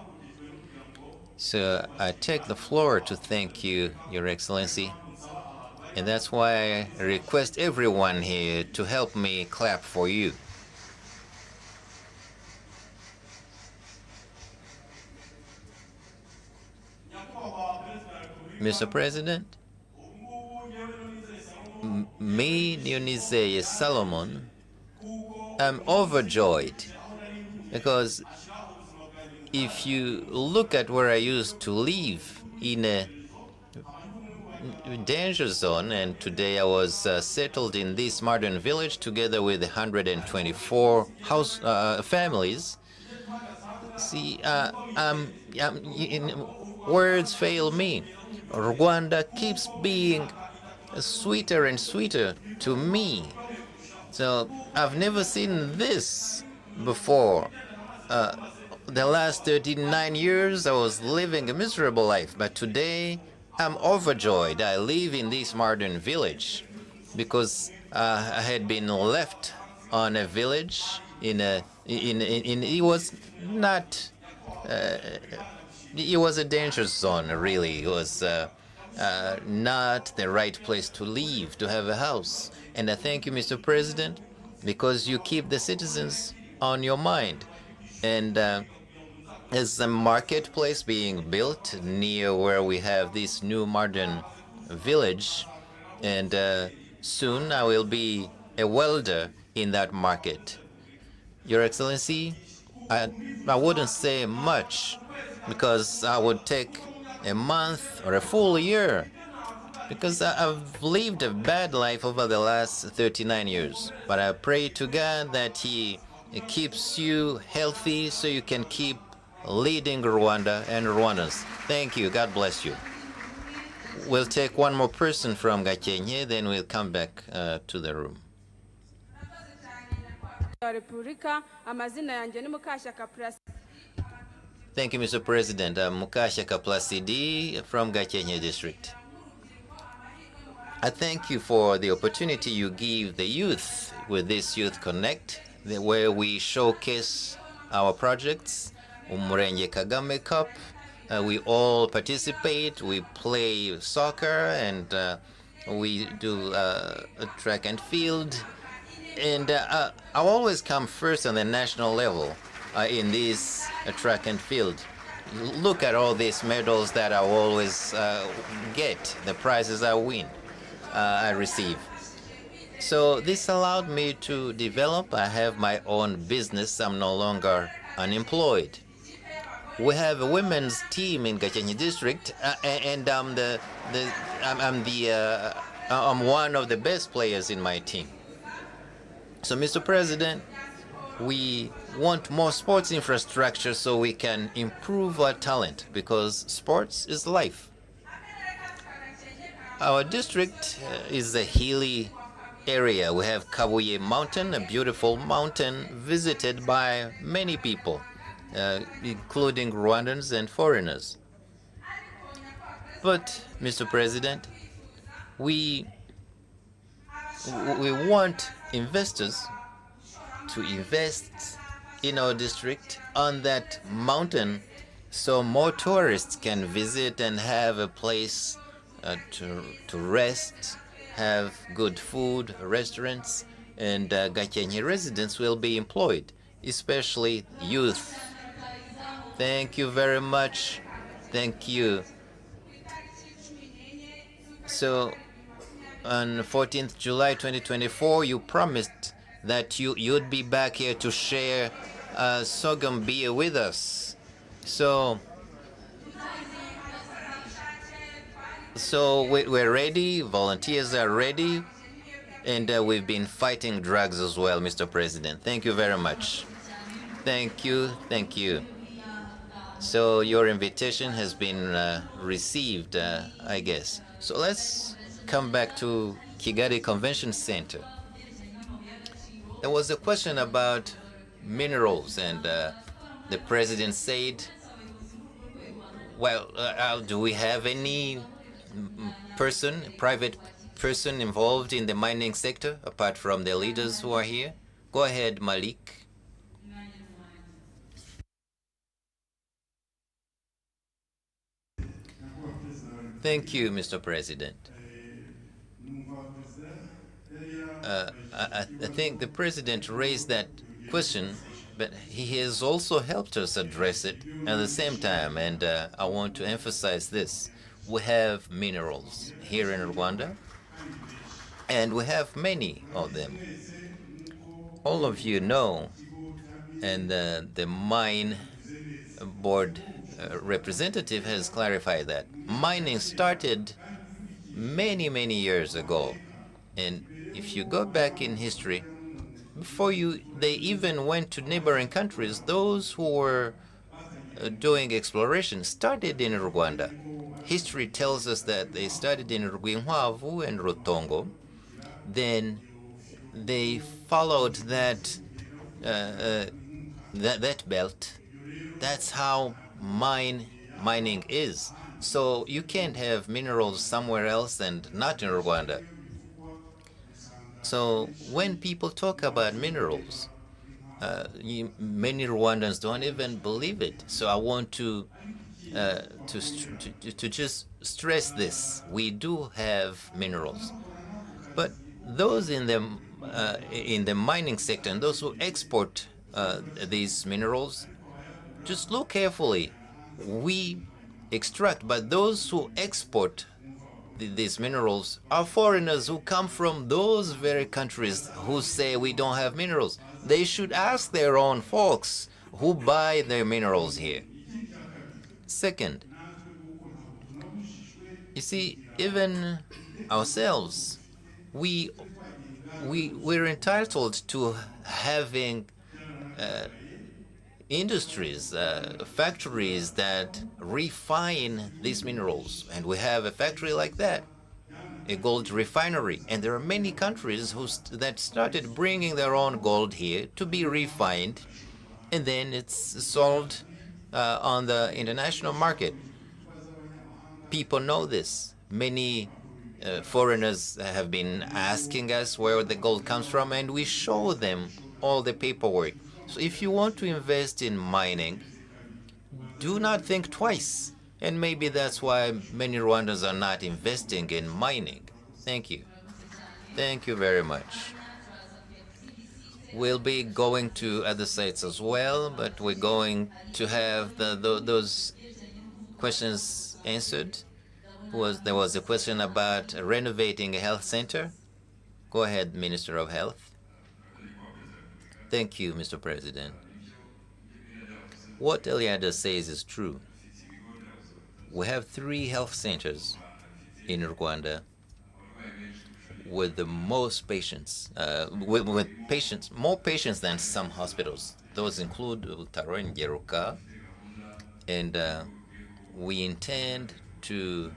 So I take the floor to thank you, Your Excellency, and that's why I request everyone here to help me clap for you. Mr. President, me, Dionysee Salomon, I'm overjoyed because if you look at where I used to live in a danger zone, and today I was settled in this modern village together with 124 families. See, words fail me. Rwanda keeps being sweeter and sweeter to me. So I've never seen this before. The last 39 years I was living a miserable life, but today I'm overjoyed. I live in this modern village because I had been left on a village it was not it was a danger zone, really. It was not the right place to live, to have a house. And I thank you, Mr. President, because you keep the citizens on your mind. And there's a marketplace being built near where we have this new modern village. And soon I will be a welder in that market. Your Excellency, I wouldn't say much because I would take a month or a full year because I've lived a bad life over the last 39 years. But I pray to God that He keeps you healthy so you can keep leading Rwanda and Rwandans. Thank you. God bless you. We'll take one more person from Gakenye, then we'll come back to the room. Thank you, Mr. President. I'm Mukashyaka Placidi from Gakenye district. I thank you for the opportunity you give the youth with this Youth Connect, where we showcase our projects. Umurenge Kagame Cup, we all participate, we play soccer, and we do track and field. And I always come first on the national level in this track and field. Look at all these medals that I always get, the prizes I win, I receive. So this allowed me to develop. I have my own business. I'm no longer unemployed. We have a women's team in Gakenye district, and I'm one of the best players in my team. So, Mr. President, we want more sports infrastructure so we can improve our talent, because sports is life. Our district is a hilly area. We have Kabuye Mountain, a beautiful mountain visited by many people, including Rwandans and foreigners. But, Mr. President, we want investors to invest in our district on that mountain so more tourists can visit and have a place to rest, have good food, restaurants, and Gakenye residents will be employed, especially youth. Thank you very much. Thank you. So, on 14th July 2024, you promised that you'd be back here to share sorghum beer with us. So we're ready. Volunteers are ready. And we've been fighting drugs as well, Mr. President. Thank you very much. Thank you. Thank you. So your invitation has been received, I guess. So let's come back to Kigali Convention Center. There was a question about minerals, and the president said, well, do we have any private person involved in the mining sector, apart from the leaders who are here? Go ahead, Malik. Thank you, Mr. President. I think the president raised that question, but he has also helped us address it at the same time, and I want to emphasize this. We have minerals here in Rwanda, and we have many of them. All of you know, and the mine board representative has clarified that mining started many, many years ago. And if you go back in history, before they even went to neighboring countries, those who were doing exploration started in Rwanda. History tells us that they started in Rwinkwavu and Rutongo. Then they followed that belt. That's how mining is. So you can't have minerals somewhere else and not in Rwanda. So when people talk about minerals, many Rwandans don't even believe it. So I want to just stress this: we do have minerals, but those in the mining sector and those who export these minerals, just look carefully. We extract, but those who export these minerals are foreigners who come from those very countries who say we don't have minerals. They should ask their own folks who buy their minerals here. Second, you see, even ourselves, we're entitled to having industries, factories that refine these minerals. And we have a factory like that, a gold refinery. And there are many countries that started bringing their own gold here to be refined, and then it's sold on the international market. People know this. Many foreigners have been asking us where the gold comes from, and we show them all the paperwork. So if you want to invest in mining, do not think twice. And maybe that's why many Rwandans are not investing in mining. Thank you. Thank you very much. We'll be going to other sites as well, but we're going to have those questions answered. There was a question about renovating a health center. Go ahead, Minister of Health. Thank you, Mr. President. What Eliada says is true. We have 3 health centers in Rwanda with the most patients, with patients, more patients than some hospitals. Those include Utaro and Geruka, and we intend to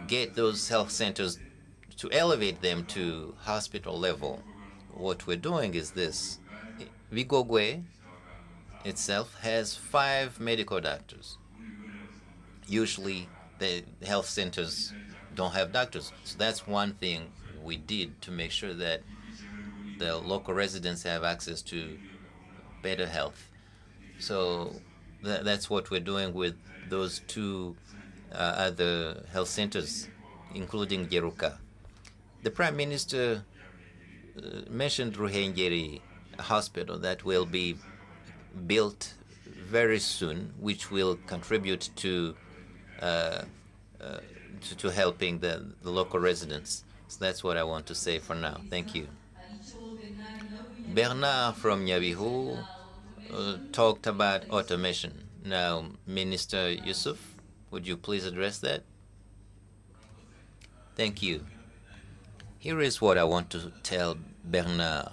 get those health centers, to elevate them to hospital level. What we're doing is this. Vigogwe itself has 5 medical doctors. Usually the health centers don't have doctors. So that's one thing we did to make sure that the local residents have access to better health. So that's what we're doing with those 2 other health centers, including Geruka. The Prime Minister mentioned Ruhengeri Hospital that will be built very soon, which will contribute to helping the local residents. So that's what I want to say for now. Thank you. Bernard from Nyabihu talked about automation. Now, Minister Yusuf, would you please address that? Thank you. Here is what I want to tell Bernard.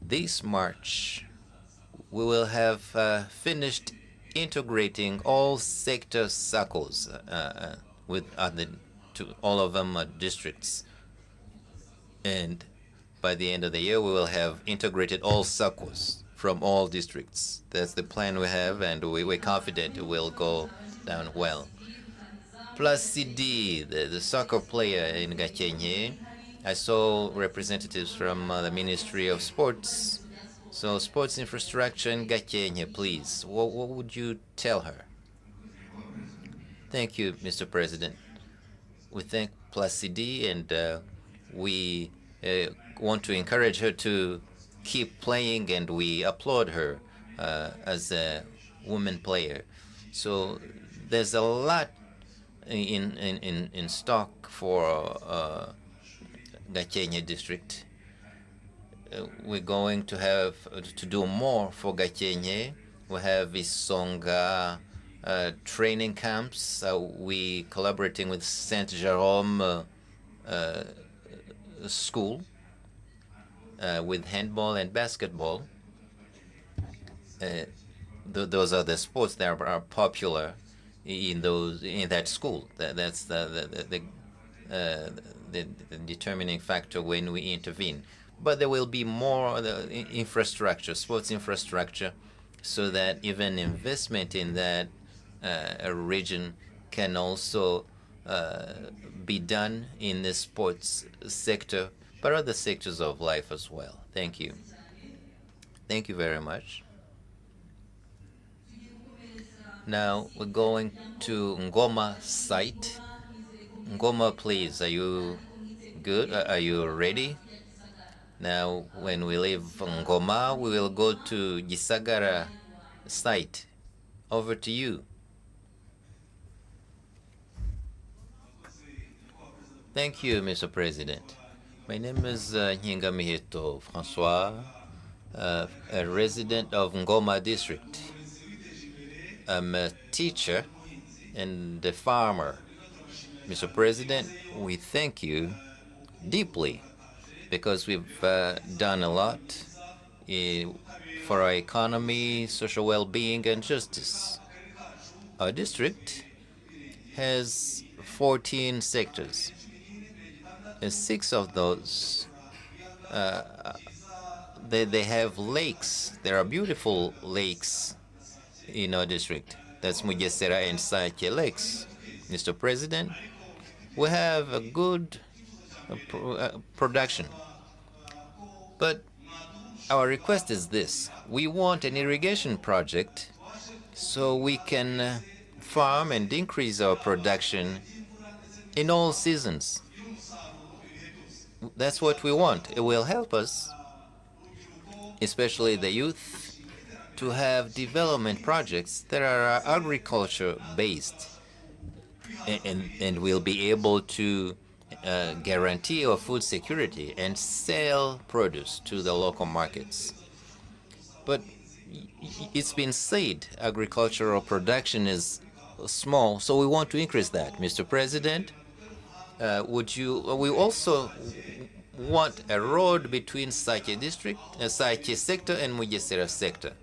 This March, we will have finished integrating all sector circles with all of them districts. And by the end of the year, we will have integrated all circles from all districts. That's the plan we have, and we're confident it will go down well. Plus CD, the soccer player in Gakenye, I saw representatives from the Ministry of Sports. So sports infrastructure in Gakenye, please. What would you tell her? Thank you, Mr. President. We thank Plus CD, and we want to encourage her to keep playing, and we applaud her as a woman player. So there's a lot in stock for Gakenye district. We're going to have to do more for Gakenye. We have Isonga training camps. We collaborating with Saint Jerome school with handball and basketball. Those are the sports that are popular in that school. That's the determining factor when we intervene. But there will be more infrastructure, sports infrastructure, so that even investment in that region can also be done in the sports sector, but other sectors of life as well. Thank you. Thank you very much. Now we're going to Ngoma site. Ngoma, please, are you good? Are you ready? Now, when we leave Ngoma, we will go to Gisagara site. Over to you. Thank you, Mr. President. My name is Nyingamihito Francois, a resident of Ngoma district. I'm a teacher and a farmer. Mr. President, we thank you deeply because we've done a lot for our economy, social well-being, and justice. Our district has 14 sectors, and 6 of those they have lakes. There are beautiful lakes in our district. That's Mugesera and Sake lakes. Mr. President, we have a good production. But our request is this. We want an irrigation project so we can farm and increase our production in all seasons. That's what we want. It will help us, especially the youth, to have development projects that are agriculture-based, and we'll be able to guarantee our food security and sell produce to the local markets. But it's been said agricultural production is small, so we want to increase that. Mr. President, we also want a road between Sake district, Sake sector and Mugesera sector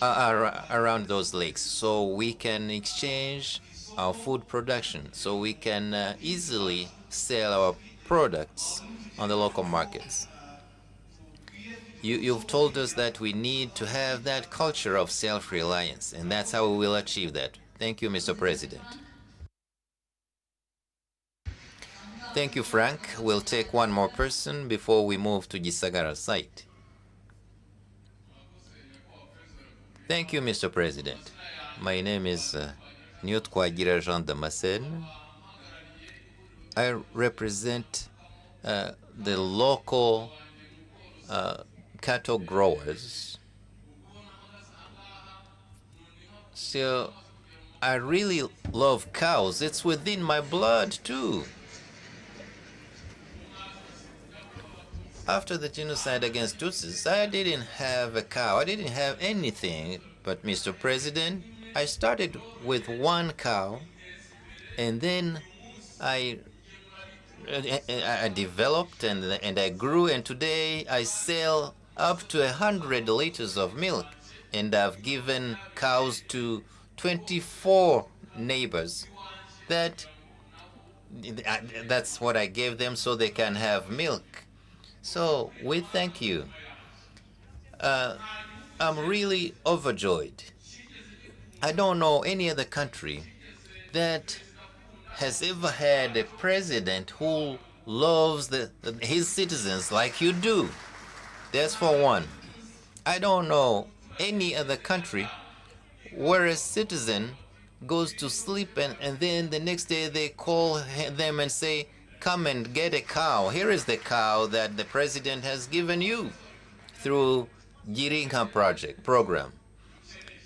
around those lakes, so we can exchange our food production, so we can easily sell our products on the local markets. You've told us that we need to have that culture of self-reliance, and that's how we will achieve that. Thank you, Mr. President. Thank you, Frank. We'll take one more person before we move to Gisagara site. Thank you, Mr. President. My name is Nyutwagira Jean Damascene. I represent the local cattle growers. So I really love cows. It's within my blood too. After the genocide against Tutsis, I didn't have a cow. I didn't have anything. But, Mr. President, I started with one cow, and then I developed and I grew, and today I sell up to 100 liters of milk, and I've given cows to 24 neighbors. That's what I gave them so they can have milk. So we thank you. I'm really overjoyed. I don't know any other country that has ever had a president who loves his citizens like you do. That's for one. I don't know any other country where a citizen goes to sleep and then the next day they call them and say, come and get a cow. Here is the cow that the president has given you through Girinka program.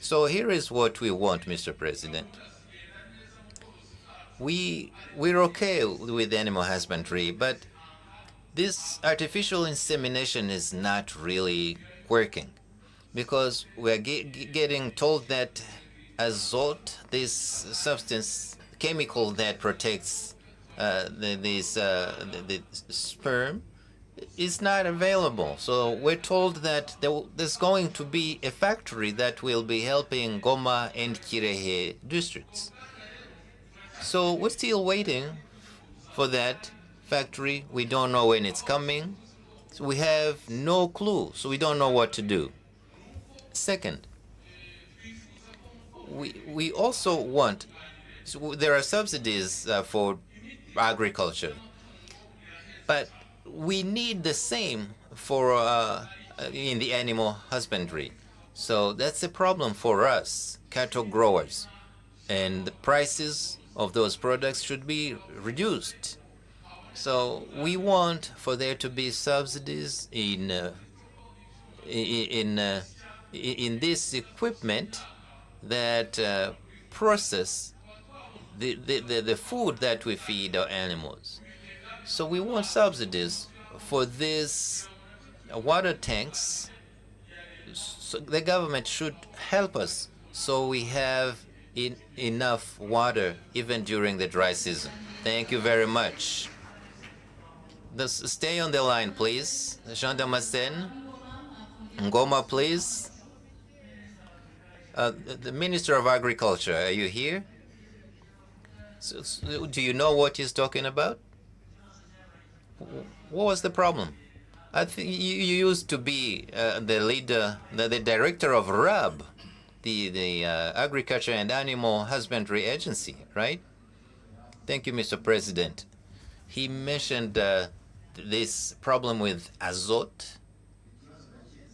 So here is what we want, Mr. President. We're okay with animal husbandry, but this artificial insemination is not really working because we're getting told that azote, this substance, chemical that protects the sperm, is not available. So we're told that there's going to be a factory that will be helping Goma and Kirehe districts. So we're still waiting for that factory. We don't know when it's coming. So we have no clue, so we don't know what to do. Second, we also want, so there are subsidies for agriculture, but we need the same for in the animal husbandry. So that's a problem for us, cattle growers, and the prices of those products should be reduced. So we want for there to be subsidies in this equipment that process the food that we feed our animals. So we want subsidies for these water tanks. So the government should help us so we have enough water even during the dry season. Thank you very much. Stay on the line, please. Jean Damascene, Ngoma, please. The Minister of Agriculture, are you here? So, do you know what he's talking about? What was the problem? I think you used to be the leader, the director of RAB, the Agriculture and Animal Husbandry Agency, right? Thank you, Mr. President. He mentioned this problem with azote.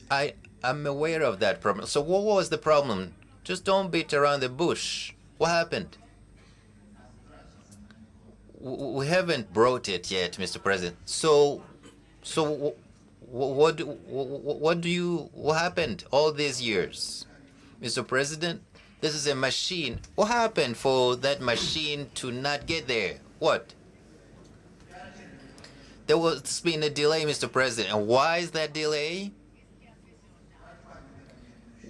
I'm aware of that problem. So what was the problem? Just don't beat around the bush. What happened? We haven't brought it yet, Mr. President. So what happened all these years? Mr. President, this is a machine. What happened for that machine to not get there? What? There's been a delay, Mr. President. And why is that delay?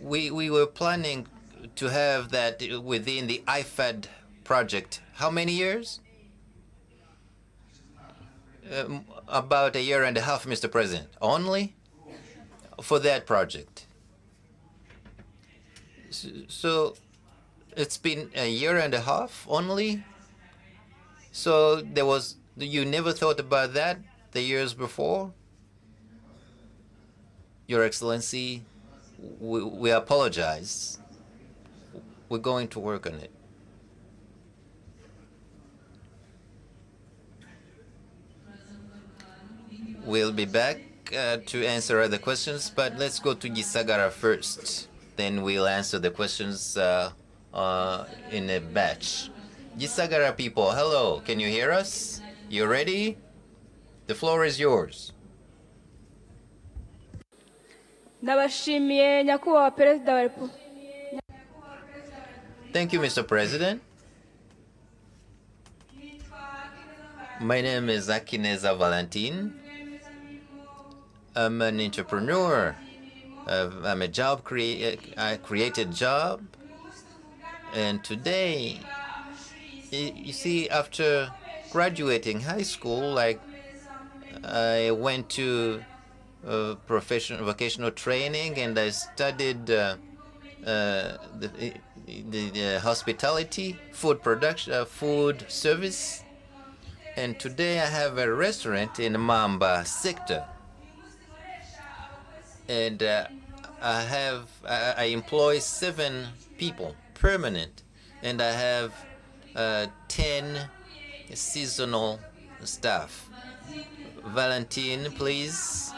We were planning to have that within the IFAD project. How many years? About a year and a half, Mr. President. Only for that project. So it's been a year and a half only? So you never thought about that the years before? Your Excellency, we apologize. We're going to work on it. We'll be back to answer other questions, but let's go to Gisagara first. Then we'll answer the questions in a batch. Gisagara people, hello, can you hear us? You ready? The floor is yours. Ndabashimiye nyakubahwa Perezida wa Repubulika. Thank you, Mr. President. My name is Akineza Valentine. I'm an entrepreneur. I'm a job I created job, and today, you see, after graduating high school, like I went to vocational training, and I studied the hospitality, food production, food service, and today I have a restaurant in Mamba sector, and I employ 7 people permanent, and I have 10 seasonal staff. Valentine, please.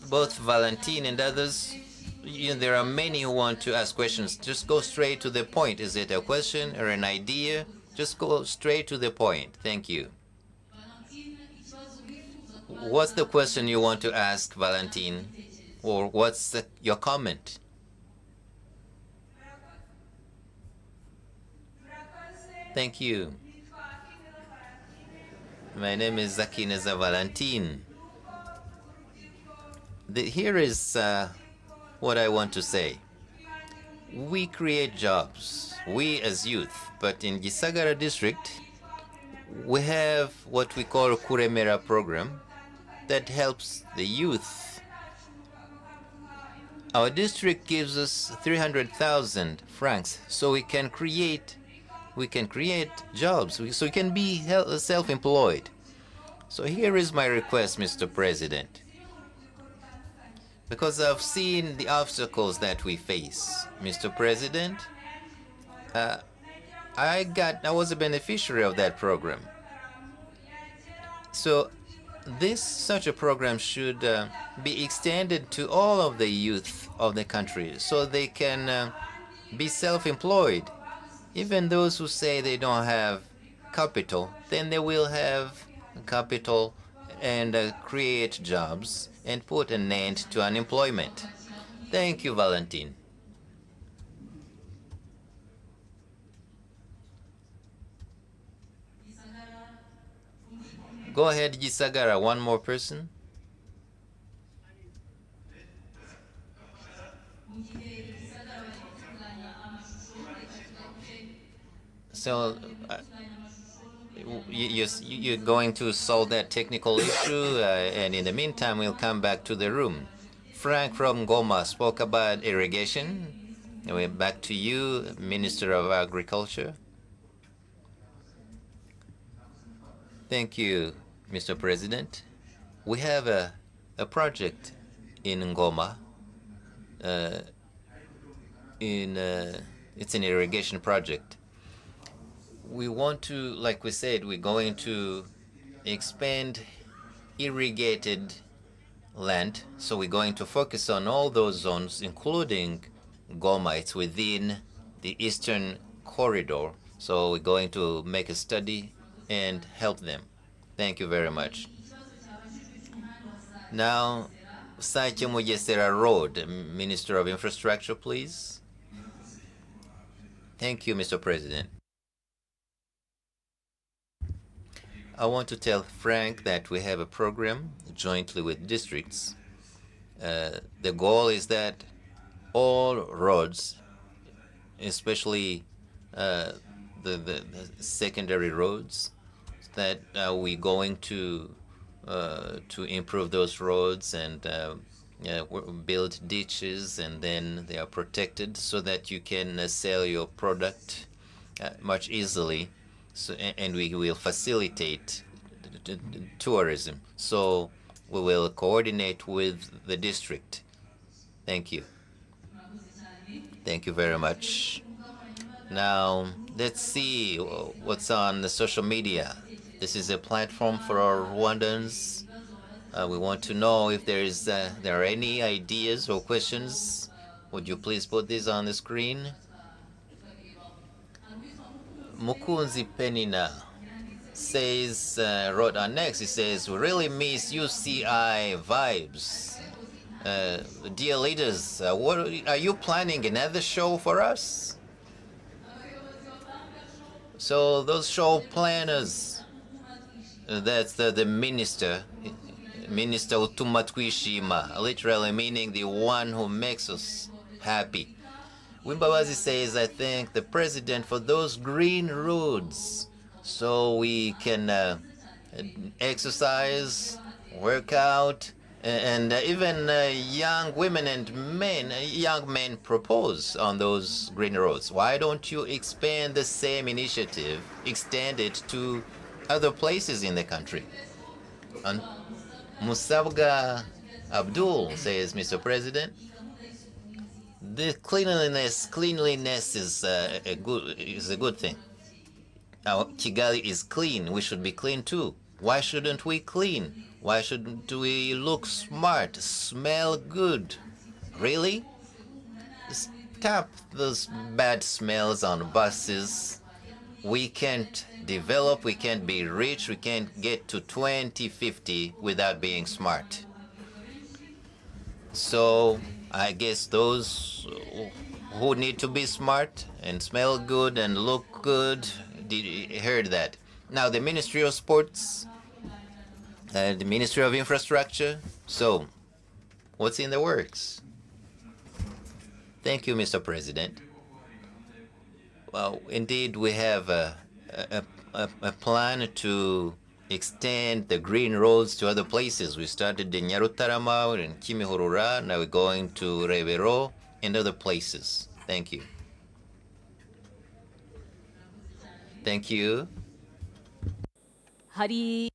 Both Valentine and others, there are many who want to ask questions. Just go straight to the point. Is it a question or an idea? Just go straight to the point. Thank you. What's the question you want to ask, Valentine? Or what's your comment? Thank you. My name is Zakineza Valentine. Here is what I want to say. We create jobs, we as youth, but in Gisagara district, we have what we call Kuremera program that helps the youth. Our district gives us 300,000 francs, so we can create jobs, so we can be self-employed. So here is my request, Mr. President. Because I've seen the obstacles that we face, Mr. President, I was a beneficiary of that program. So such a program should be extended to all of the youth of the country so they can be self-employed. Even those who say they don't have capital, then they will have capital and create jobs and put an end to unemployment. Thank you, Valentine. Go ahead, Gisagara. One more person. So you're going to solve that technical issue, and in the meantime, we'll come back to the room. Frank from Goma spoke about irrigation. We're back to you, Minister of Agriculture. Thank you, Mr. President. We have a project in Ngoma. It's an irrigation project. We want to, like we said, we're going to expand irrigated land. So we're going to focus on all those zones, including Goma. It's within the eastern corridor. So we're going to make a study and help them. Thank you very much. Now, Saiche Mugesera Road, Minister of Infrastructure, please. Thank you, Mr. President. I want to tell Frank that we have a program jointly with districts. The goal is that all roads, especially the secondary roads, that we're going to improve those roads and build ditches, and then they are protected so that you can sell your product much easily. So, and we will facilitate tourism. So we will coordinate with the district. Thank you. Thank you very much. Now, let's see what's on the social media. This is a platform for our Rwandans. We want to know if there are any ideas or questions. Would you please put these on the screen? Mukunzi Penina says, wrote on next, he says, we really miss UCI vibes. Dear leaders, what are you planning another show for us? So those show planners, That's the minister, Minister Utumatwishima, literally meaning the one who makes us happy. Wimbabazi says, I thank the president for those green roads so we can exercise, work out, and even young women and men, young men propose on those green roads. Why don't you expand the same initiative, extend it to other places in the country? And Musabga Abdul says, Mr. President, the cleanliness is a good thing. Now, Kigali is clean. We should be clean too. Why shouldn't we clean? Why shouldn't we look smart, smell good? Really? Stop those bad smells on buses. We can't develop, we can't be rich, we can't get to 2050 without being smart. So I guess those who need to be smart and smell good and look good heard that. Now the Ministry of Sports, the Ministry of Infrastructure. So what's in the works? Thank you, Mr. President. Well, indeed, we have a plan to extend the green roads to other places. We started in Nyarutarama and Kimihurura. Now we're going to Rebero and other places. Thank you. Thank you. hari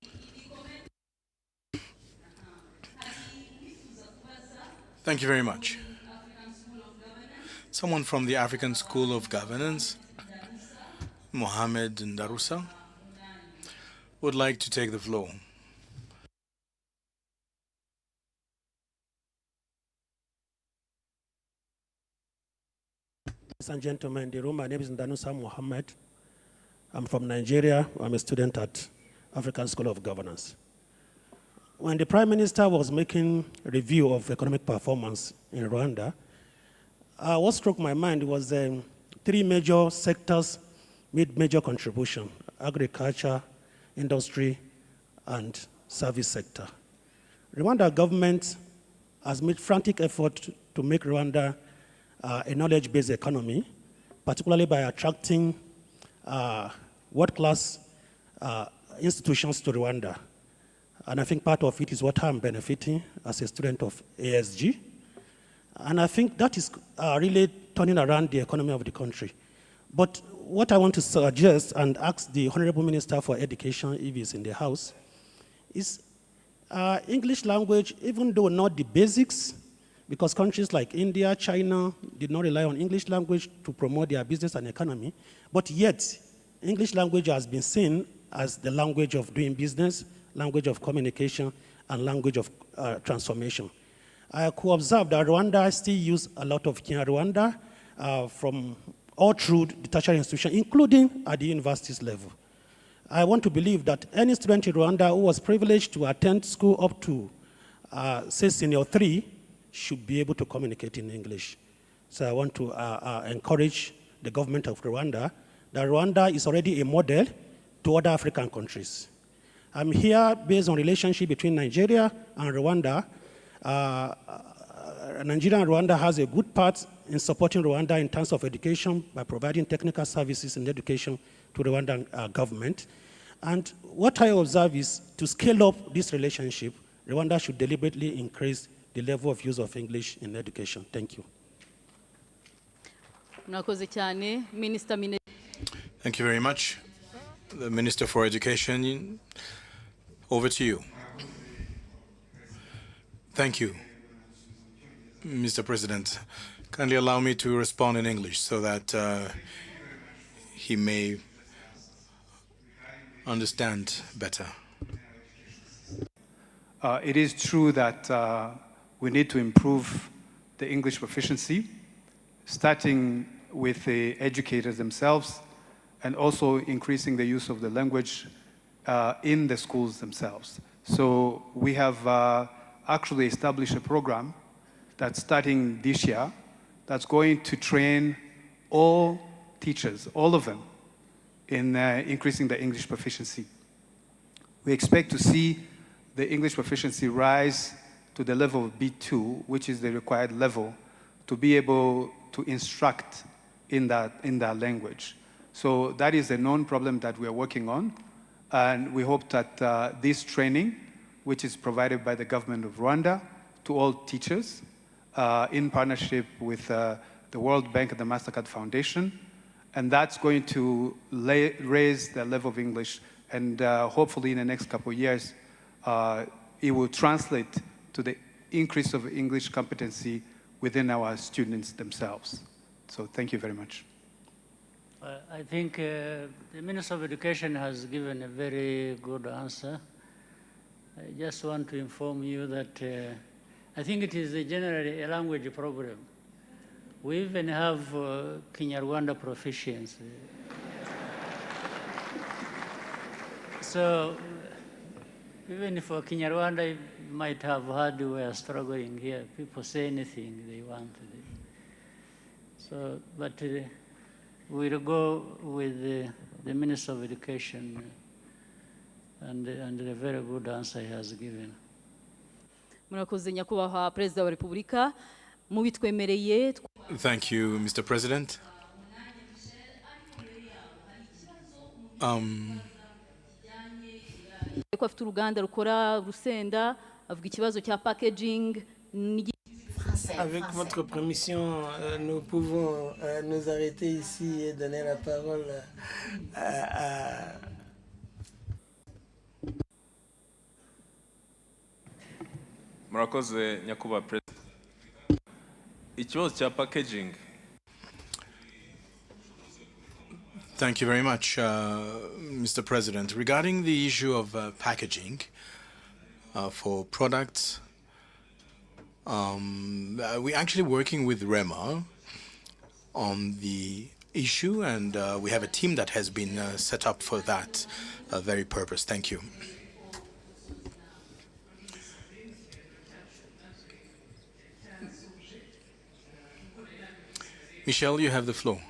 Thank you very much. Someone from the African School of Governance, Mohammed Ndarusa, would like to take the floor. Ladies and gentlemen in the room, my name is Ndanusa Mohammed. I'm from Nigeria. I'm a student at African School of Governance. When the Prime Minister was making a review of economic performance in Rwanda, what struck my mind was three major sectors made major contribution: agriculture, industry, and service sector. Rwanda government has made frantic effort to make Rwanda a knowledge-based economy, particularly by attracting world-class institutions to Rwanda. And I think part of it is what I'm benefiting as a student of ASG. And I think that is really turning around the economy of the country. But what I want to suggest and ask the Honorable Minister for Education, if he's in the House, is English language, even though not the basics, because countries like India, China did not rely on English language to promote their business and economy, but yet English language has been seen as the language of doing business, language of communication, and language of transformation. I could observe that Rwanda still use a lot of Kinyarwanda from all through the tertiary institution, including at the universities level. I want to believe that any student in Rwanda who was privileged to attend school up to, say, senior 3, should be able to communicate in English. So I want to encourage the government of Rwanda that Rwanda is already a model to other African countries. I'm here based on relationship between Nigeria and Rwanda. Nigeria and Rwanda has a good part in supporting Rwanda in terms of education by providing technical services and education to the Rwandan government. And what I observe is to scale up this relationship, Rwanda should deliberately increase the level of use of English in education. Thank you. Thank you very much. The Minister for Education, over to you. Thank you, Mr. President. Kindly allow me to respond in English so that he may understand better. It is true that we need to improve the English proficiency, starting with the educators themselves, and also increasing the use of the language in the schools themselves. So we have actually established a program that's starting this year that's going to train all teachers, all of them, in increasing the English proficiency. we expect to see the English proficiency rise to the level of B2, which is the required level to be able to instruct in that language. So that is a known problem that we are working on, and we hope that this training, which is provided by the government of Rwanda to all teachers in partnership with the World Bank and the MasterCard Foundation, and that's going to raise the level of English, and hopefully in the next couple of years, it will translate to the increase of English competency within our students themselves. So thank you very much. I think the Minister of Education has given a very good answer. I just want to inform you that I think it is generally a language problem. We even have Kinyarwanda proficiency. So even for Kinyarwanda, you might have heard we are struggling here. People say anything they want. So, but we'll go with the Minister of Education and the very good answer he has given. Murakoze nyakubahwa Perezida wa Repubulika mubitwemereye. Thank you, Mr. President. Ko afite uruganda rukora urusenda avuga ikibazo cya packaging. Avec votre permission, nous pouvons nous arrêter ici et donner la parole à... Murakoze nyakubahwa President. Ikibazo cya packaging. Thank you very much, Mr. President. Regarding the issue of packaging for products, we're actually working with REMA on the issue, and we have a team that has been set up for that very purpose. Thank you. Michelle, you have the floor.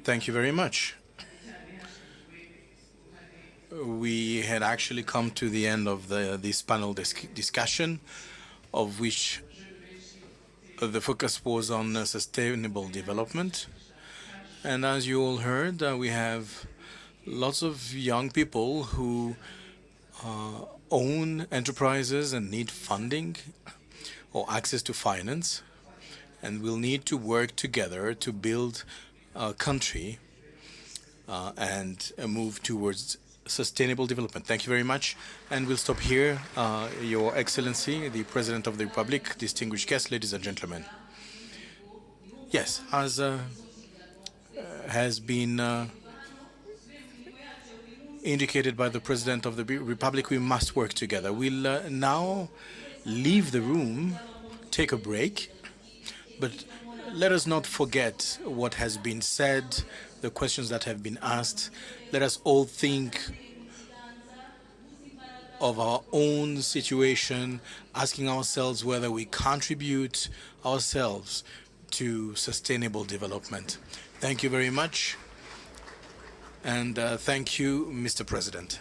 Thank you very much. We had actually come to the end of this panel discussion, of which the focus was on sustainable development. And as you all heard, we have lots of young people who own enterprises and need funding or access to finance, and will need to work together to build a country and move towards sustainable development. Thank you very much. And we'll stop here. Your Excellency, the President of the Republic, distinguished guests, ladies and gentlemen. Yes, as has been indicated by the President of the Republic, we must work together. We'll now leave the room, take a break, but let us not forget what has been said, the questions that have been asked. Let us all think of our own situation, asking ourselves whether we contribute ourselves to sustainable development. Thank you very much, and thank you, Mr. President.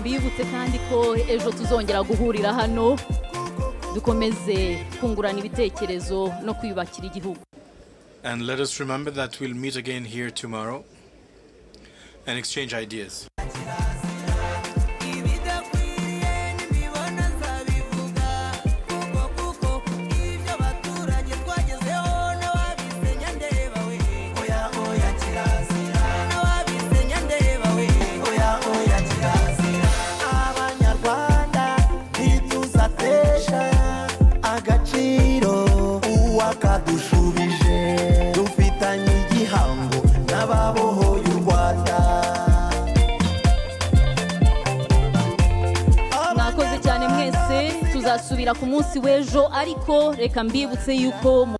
Mbibutse kandi ko ejo tuzongera guhurira hano dukomeze kungurana ibitekerezo no kwiyubakira igihugu. And let us remember that we'll meet again here tomorrow and exchange ideas. Tuzasubira ku munsi w'ejo, ariko reka mbibutse yuko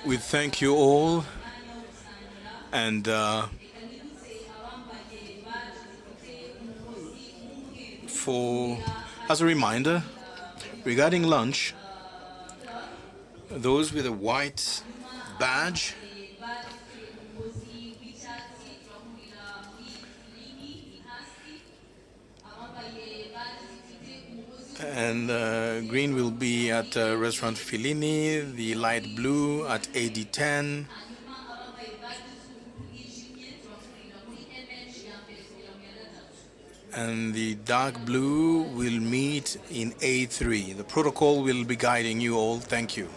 we thank you all, and as a reminder, regarding lunch, Those with a white badge and green will be at restaurant Fellini, the light blue at AD10, and the dark blue will meet in A3. The protocol will be guiding you all. Thank you.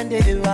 Ndeba